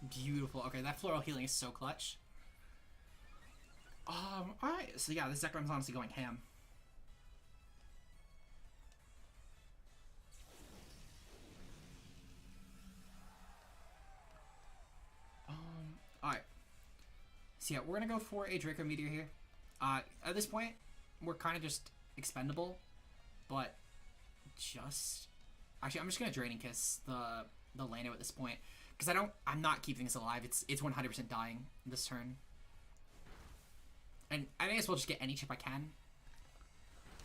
Beautiful. Okay, that Floral Healing is so clutch. Alright, so yeah, this Zekrom's honestly going ham. Alright. So yeah, we're gonna go for a Draco Meteor here. At this point, we're kind of just expendable, but just... Actually, I'm just gonna Draining Kiss the Lando at this point, because I'm not keeping this alive. It's 100% dying this turn. And I may as well just get any chip I can.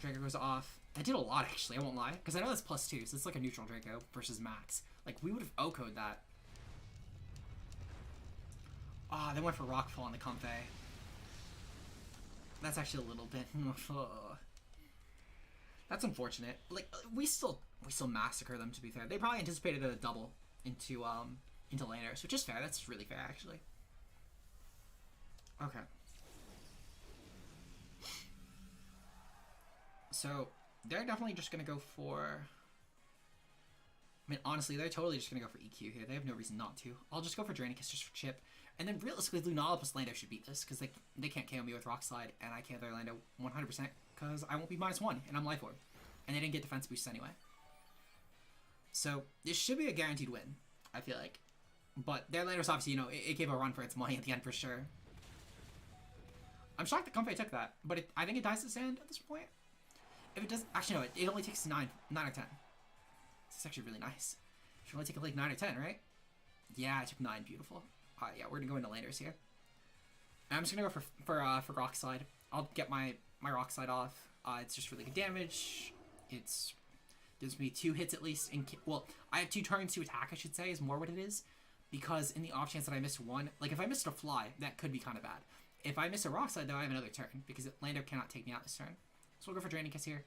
Draco goes off. I did a lot, actually, I won't lie. Because I know that's +2, so it's like a neutral Draco versus max. Like, we would have OHKO'd that. Ah, they went for Rockfall on the Comfey. That's actually a little bit... That's unfortunate. Like, we still massacre them, to be fair. They probably anticipated a double into Landorus, which is fair. That's really fair, actually. Okay. So, they're definitely just going to go for... I mean, honestly, they're totally just going to go for EQ here. They have no reason not to. I'll just go for Draining Kiss just for chip. And then, realistically, Lunala plus Lando should beat this, because they can't KO me with Rock Slide, and I can't their Lando 100%, because I won't be -1, and I'm Life Orb. And they didn't get defense boosts anyway. So, this should be a guaranteed win, I feel like. But their Lando's obviously, you know, it gave a run for its money at the end for sure. I'm shocked that Comfey took that, but I think it dies to sand at this point. If it does, actually no, it only takes 9 or 10. This is actually really nice. It should only take like 9 or 10, right? Yeah, I took 9. Beautiful. Yeah, we're gonna go into Landers here. And I'm just gonna go for Rock Slide. I'll get my Rock Slide off. It's just really good damage. It's gives me 2 hits at least. Well, I have 2 turns to attack, I should say, is more what it is. Because in the off chance that I miss one, like if I missed a Fly, that could be kind of bad. If I miss a Rock Slide, though, I have another turn because Lando cannot take me out this turn. So we'll go for Draining Kiss here.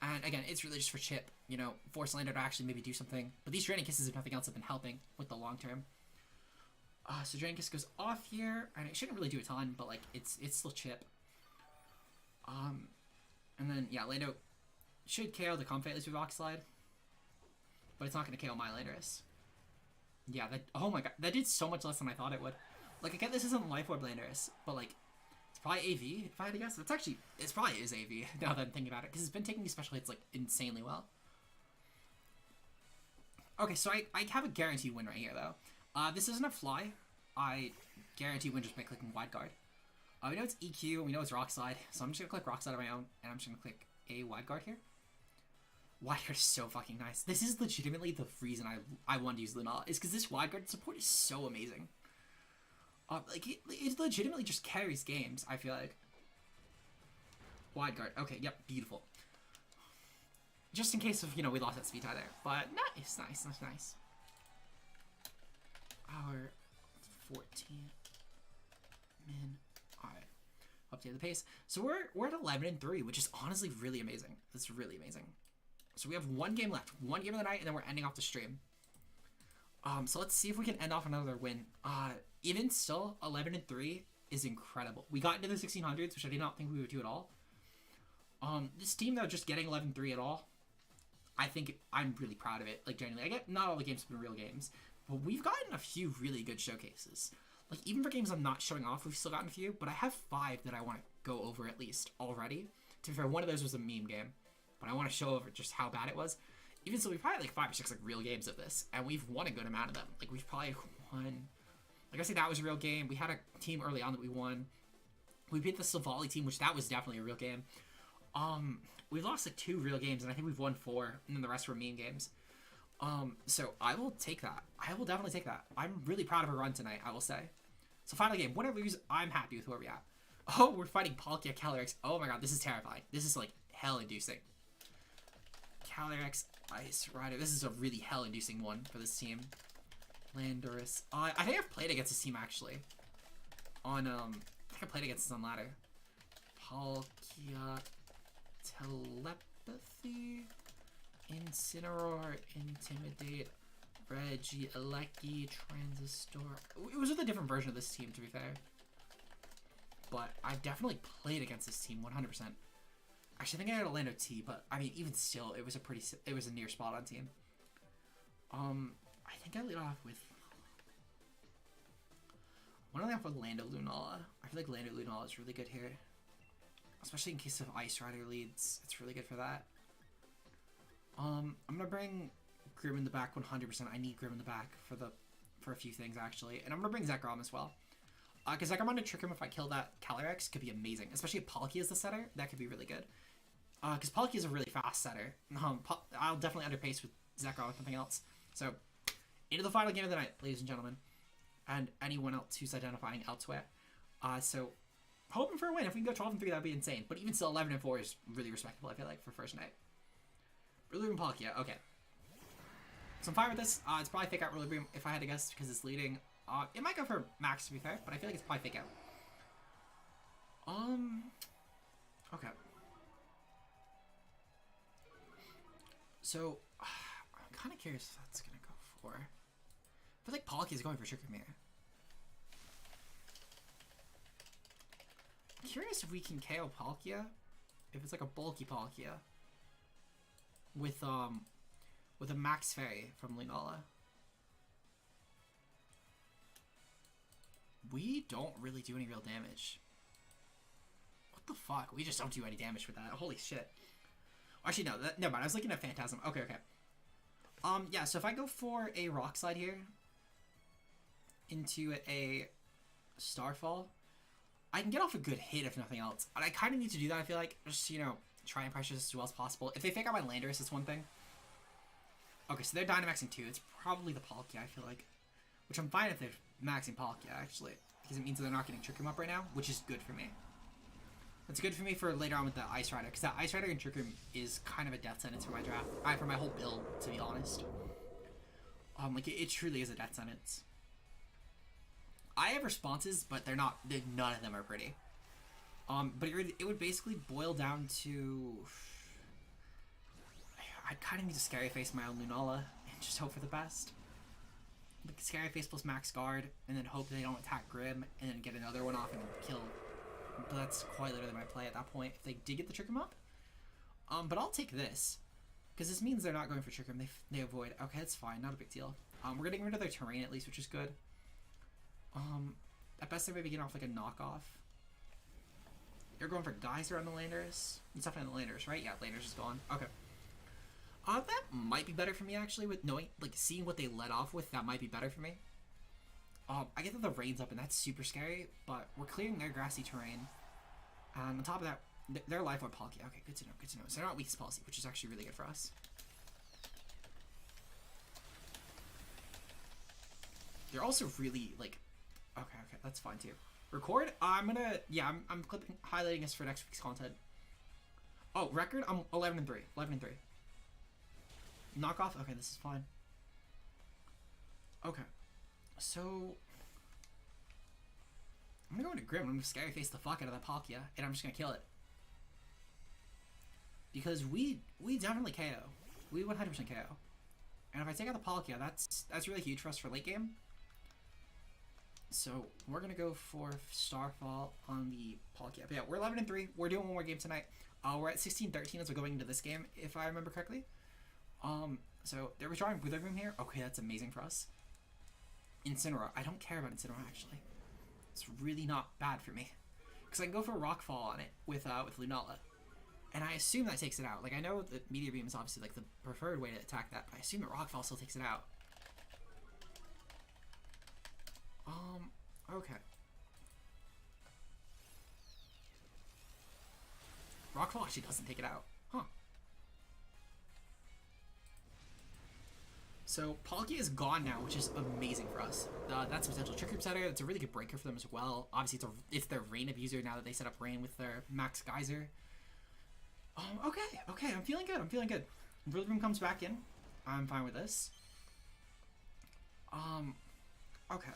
And again, it's really just for chip, you know, force Lando to actually maybe do something. But these Draining Kisses, if nothing else, have been helping with the long term. So Drancus goes off here, and it shouldn't really do a ton, but like it's still chip. And then yeah, Lando should KO the Comfort at least with Rock Slide, but it's not going to KO my Landorus. Yeah, that, oh my god, that did so much less than I thought it would. Like, again, this isn't Life Orb Landorus, but like, it's probably AV, if I had to guess. It's probably is AV, now that I'm thinking about it, because it's been taking these special hits, like, insanely well. Okay, so I have a guaranteed win right here, though. This isn't a fly. I guarantee win just by clicking Wide Guard. We know it's EQ, we know it's Rock Slide, so I'm just going to click Rock Slide on my own, and I'm just going to click a Wide Guard here. Wide Guard is so fucking nice. This is legitimately the reason I wanted to use Lunala, is because this Wide Guard support is so amazing. Like, it legitimately just carries games, I feel like. Wide Guard. Okay, yep, beautiful. Just in case of, you know, we lost that speed tie there. But nice. Hour 14 min. Alright. Update the pace. So we're at 11-3, which is honestly really amazing. That's really amazing. So we have one game left. One game of the night, and then we're ending off the stream. So let's see if we can end off another win. Even still, 11-3 is incredible. We got into the 1600s, which I did not think we would do at all. This team, though, just getting 11-3 at all, I think I'm really proud of it. Like, genuinely, I get not all the games have been real games, but we've gotten a few really good showcases. Like, even for games I'm not showing off, we've still gotten a few, but I have 5 that I want to go over at least already. To be fair, one of those was a meme game, but I want to show over just how bad it was. Even so, we've probably had like 5 or 6 like real games of this, and we've won a good amount of them. Like, we've probably won. Like I say, that was a real game. We had a team early on that we won. We beat the Savali team, which that was definitely a real game. We lost like 2 real games, and I think we've won 4, and then the rest were meme games. So I will take that. I will definitely take that. I'm really proud of our run tonight, I will say. So final game, win or lose, I'm happy with where we're at. Oh, we're fighting Palkia, Calyrex. Oh my god, this is terrifying. This is like hell-inducing. Calyrex, Ice Rider. This is a really hell-inducing one for this team. Landorus. I think I've played against this team actually. I think I played against this on ladder. Palkia, Telepathy, Incineroar, Intimidate, Reggie, Aleki, Transistor. It was with a different version of this team, to be fair. But I've definitely played against this team 100%. Actually, I think I had a Lando T, but I mean, even still, it was a near spot on team. I think I lead off with. Why don't I off with Lando Lunala? I feel like Lando Lunala is really good here, especially in case of Ice Rider leads. It's really good for that. I'm gonna bring Grim in the back 100%. I need Grim in the back for a few things actually, and I'm gonna bring Zekrom as well. Because Zekrom on to trick him if I kill that Calyrex could be amazing, especially if Palkia is the setter. That could be really good. Because Palkia is a really fast setter. I'll definitely underpace with Zekrom or something else. So, into the final game of the night, ladies and gentlemen, and anyone else who's identifying elsewhere. So, hoping for a win. If we can go 12-3, that'd be insane. But even still, 11-4 is really respectable. I feel like for first night. Rillaboom Palkia. Okay. So I'm fine with this. It's probably fake out Rillaboom if I had to guess because it's leading. It might go for max to be fair, but I feel like it's probably fake out. Okay. So, I'm kind of curious if that's gonna go for. I feel like Palkia is going for Sugar Mirror. I'm curious if we can KO Palkia, if it's like a bulky Palkia with a Max Fairy from Lunala. We don't really do any real damage. What the fuck? We just don't do any damage with that. Holy shit. Actually, no. Never mind. I was looking at Phantasm. Okay, okay. Yeah, so if I go for a Rock Slide here into a Starfall, I can get off a good hit if nothing else. And I kind of need to do that, I feel like. Just, you know, try and pressure this as well as possible. If they fake out my Landorus, it's one thing. Okay, so they're Dynamaxing 2. It's probably the Palkia, I feel like. Which I'm fine if they're maxing Palkia, actually. Because it means that they're not getting Trick Room up right now, which is good for me. It's good for me for later on with the Ice Rider, because that Ice Rider and Trick Room is kind of a death sentence for my draft. For my whole build, to be honest. Like, it truly is a death sentence. I have responses, but they're not, none of them are pretty. But it would basically boil down to... I kind of need to scary face my own Lunala and just hope for the best. like, Scary Face plus Max Guard, and then hope they don't attack Grim, and then get another one off and kill. But that's quite literally my play at that point, if they did get the Trick Room up. But I'll take this, because this means they're not going for Trick Room, they avoid. Okay, that's fine, not a big deal. We're getting rid of their terrain at least, which is good. At best, they maybe get off like a knockoff. You're going for Geyser on the Landers? It's definitely on the Landers, right? Yeah, Landers is gone. Okay. That might be better for me, actually, with knowing, like, seeing what they let off with, that might be better for me. I get that the rain's up, and that's super scary, but we're clearing their grassy terrain. And on top of that, their life or Palkia. Okay, good to know, good to know. So they're not weak to policy, which is actually really good for us. They're also really, like, okay, that's fine too. Record, I'm gonna, yeah, I'm clipping, highlighting this for next week's content. Oh, record, I'm 11-3, 11-3. Knockoff, okay, this is fine. Okay, so, I'm gonna go into Grim, I'm gonna Scary Face the fuck out of that Palkia, and I'm just gonna kill it. Because we definitely KO. We 100% KO. And if I take out the Palkia, that's really huge for us for late game. So we're gonna go for Starfall on the Palkia. But yeah, we're 11-3. We're doing one more game tonight. We're at 16-13 as we're going into this game, if I remember correctly. So they're withdrawing Wither Room here. Okay, that's amazing for us. Incineroar. I don't care about Incineroar actually. It's really not bad for me because I can go for Rockfall on it with Lunala, and I assume that takes it out. Like I know that Meteor Beam is obviously like the preferred way to attack that, but I assume that Rockfall still takes it out. Okay. Rockfall actually doesn't take it out. Huh. So Palkia is gone now, which is amazing for us. That's a potential Trick Room setter. It's a really good breaker for them as well. Obviously, it's their Rain abuser now that they set up Rain with their Max Geyser. Okay, I'm feeling good. I'm feeling good. Wither Room comes back in. I'm fine with this. Okay.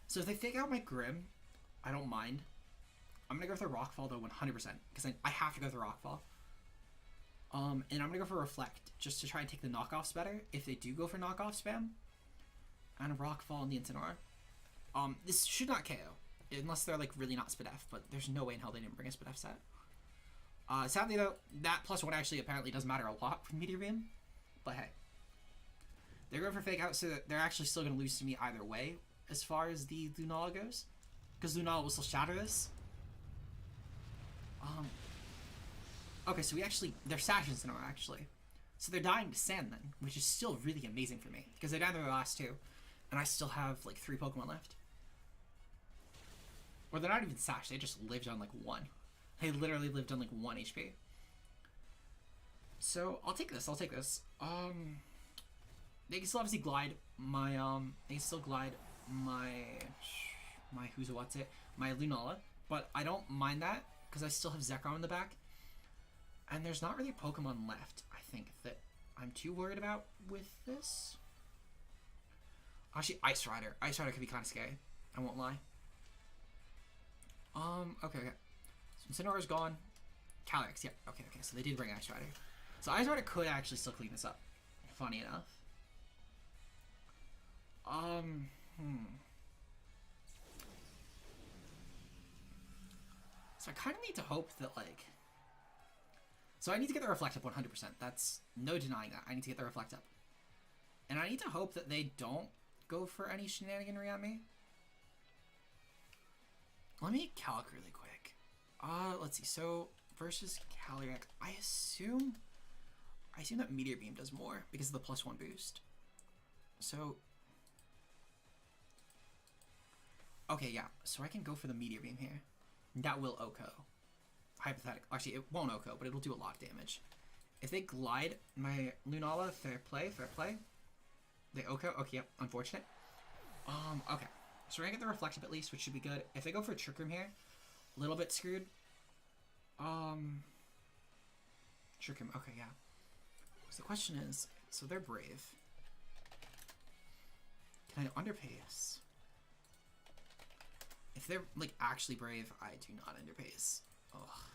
So if they fake out my Grim, I don't mind. I'm gonna go for Rockfall though 100% because I have to go for Rockfall. And I'm gonna go for Reflect just to try and take the knockoffs better if they do go for knockoff spam. And Rockfall on the Incineroar. This should not KO unless they're like really not Spadef, but there's no way in hell they didn't bring a Spadef set. Sadly though, that +1 actually apparently does matter a lot for Meteor Beam, but hey. They're going for fake out, so that they're actually still going to lose to me either way as far as the Lunala goes. Because Lunala will still shatter this. Okay, so they're Sash Incineroar actually. So they're dying to Sand then, which is still really amazing for me. Because they died in their last two, and I still have like 3 Pokemon left. Or they're not even Sash, they just lived on like 1. They literally lived on like 1 HP. So I'll take this, They can still obviously glide my, they can still glide my my Lunala, but I don't mind that because I still have Zekrom in the back. And there's not really Pokemon left, I think, that I'm too worried about with this. Actually, Ice Rider. Ice Rider could be kind of scary, I won't lie. Okay. So Incineroar's gone. Calyrex, yeah, okay, so they did bring Ice Rider. So Ice Rider could actually still clean this up, funny enough. So I kind of need to hope that, like... So I need to get the Reflect up 100%. That's no denying that. I need to get the Reflect up. And I need to hope that they don't go for any shenaniganry on me. Let me calc really quick. Let's see. So, versus Calyrex, I assume that Meteor Beam does more because of the +1 boost. So... Okay, yeah, so I can go for the Meteor Beam here. That will OHKO. Hypothetically. Actually, it won't OHKO, but it'll do a lot of damage. If they glide my Lunala, fair play. They OHKO, okay, yep, unfortunate. Okay. So we're gonna get the Reflect up at least, which should be good. If they go for a Trick Room here, a little bit screwed. Trick Room, okay, yeah. So the question is, so they're brave. Can I underpace? If they're, like, actually brave, I do not underpace. Ugh.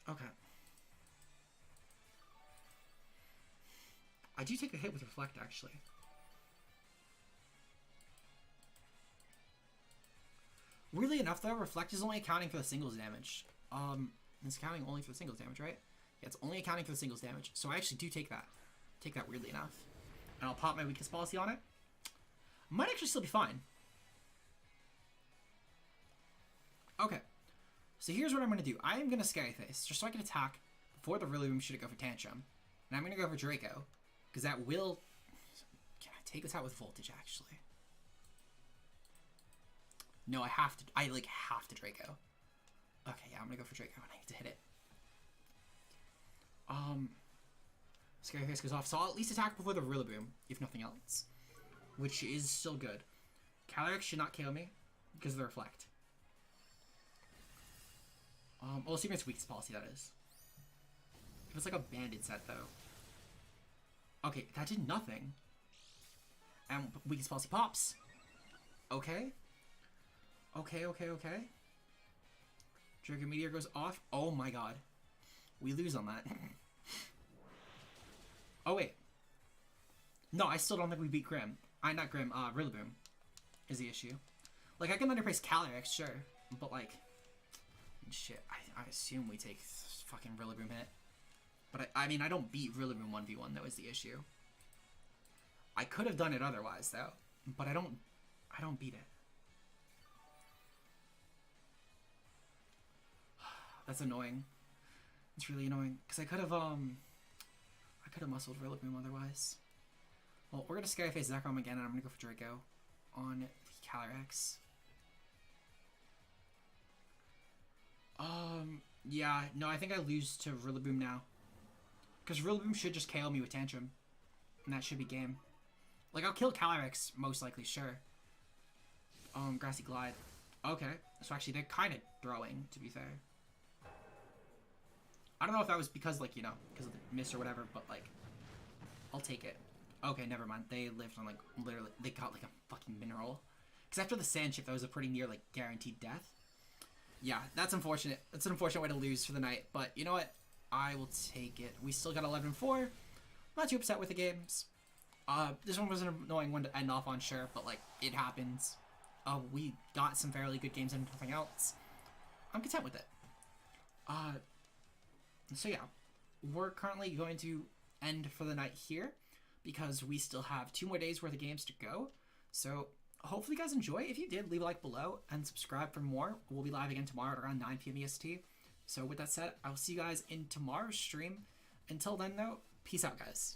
Okay. I do take a hit with Reflect, actually. Weirdly enough, though, Reflect is only accounting for the singles damage. It's accounting only for the singles damage, right? Yeah, it's only accounting for the singles damage. So I actually do take that. Take that, weirdly enough. And I'll pop my weakness policy on it. Might actually still be fine. Okay. So here's what I'm going to do. I am going to Scary Face, just so I can attack before the Rillaboom should go for Tantrum. And I'm going to go for Draco, because that will... Can I take this out with Voltage, actually? No, I have to... I, like, have to Draco. Okay, yeah, I'm going to go for Draco, and I need to hit it. Scary Face goes off, so I'll at least attack before the Rillaboom, if nothing else. Which is still good. Calyrex should not KO me, because of the Reflect. Well, assuming it's weakness policy, that is. If it's like a banded set, though. Okay, that did nothing. And weakness policy pops. Okay. Okay. Dragon Meteor goes off. Oh my god. We lose on that. Oh, wait. No, I still don't think we beat Grim. Not Grim, Rillaboom is the issue. Like, I can underprice Calyrex, sure. But, like... Shit, I assume we take fucking Rillaboom hit. But I mean, I don't beat Rillaboom 1v1, that was the issue. I could have done it otherwise, though. But I don't beat it. That's annoying. It's really annoying. Because I could have muscled Rillaboom otherwise. Well, we're going to Scary Face Zekrom again, and I'm going to go for Draco on the Calyrex. Yeah, no, I think I lose to Rillaboom now. Because Rillaboom should just KO me with Tantrum. And that should be game. Like, I'll kill Calyrex, most likely, sure. Grassy Glide. Okay. So actually, they're kind of throwing, to be fair. I don't know if that was because, like, you know, because of the miss or whatever, but, like, I'll take it. Okay, never mind. They lived on, like, literally, they got, like, a fucking mineral. Because after the Sand Shift, that was a pretty near, like, guaranteed death. Yeah, that's unfortunate. That's an unfortunate way to lose for the night. But you know what? I will take it. We still got 11-4. Not too upset with the games. This one was an annoying one to end off on, sure. But, like, it happens. We got some fairly good games and nothing else. I'm content with it. So yeah. We're currently going to end for the night here. Because we still have 2 more days worth of games to go. So... hopefully you guys enjoy. If you did, leave a like below and subscribe for more. We'll be live again tomorrow at around 9 p.m. EST. So with that said, I will see you guys in tomorrow's stream. Until then, though, peace out, guys.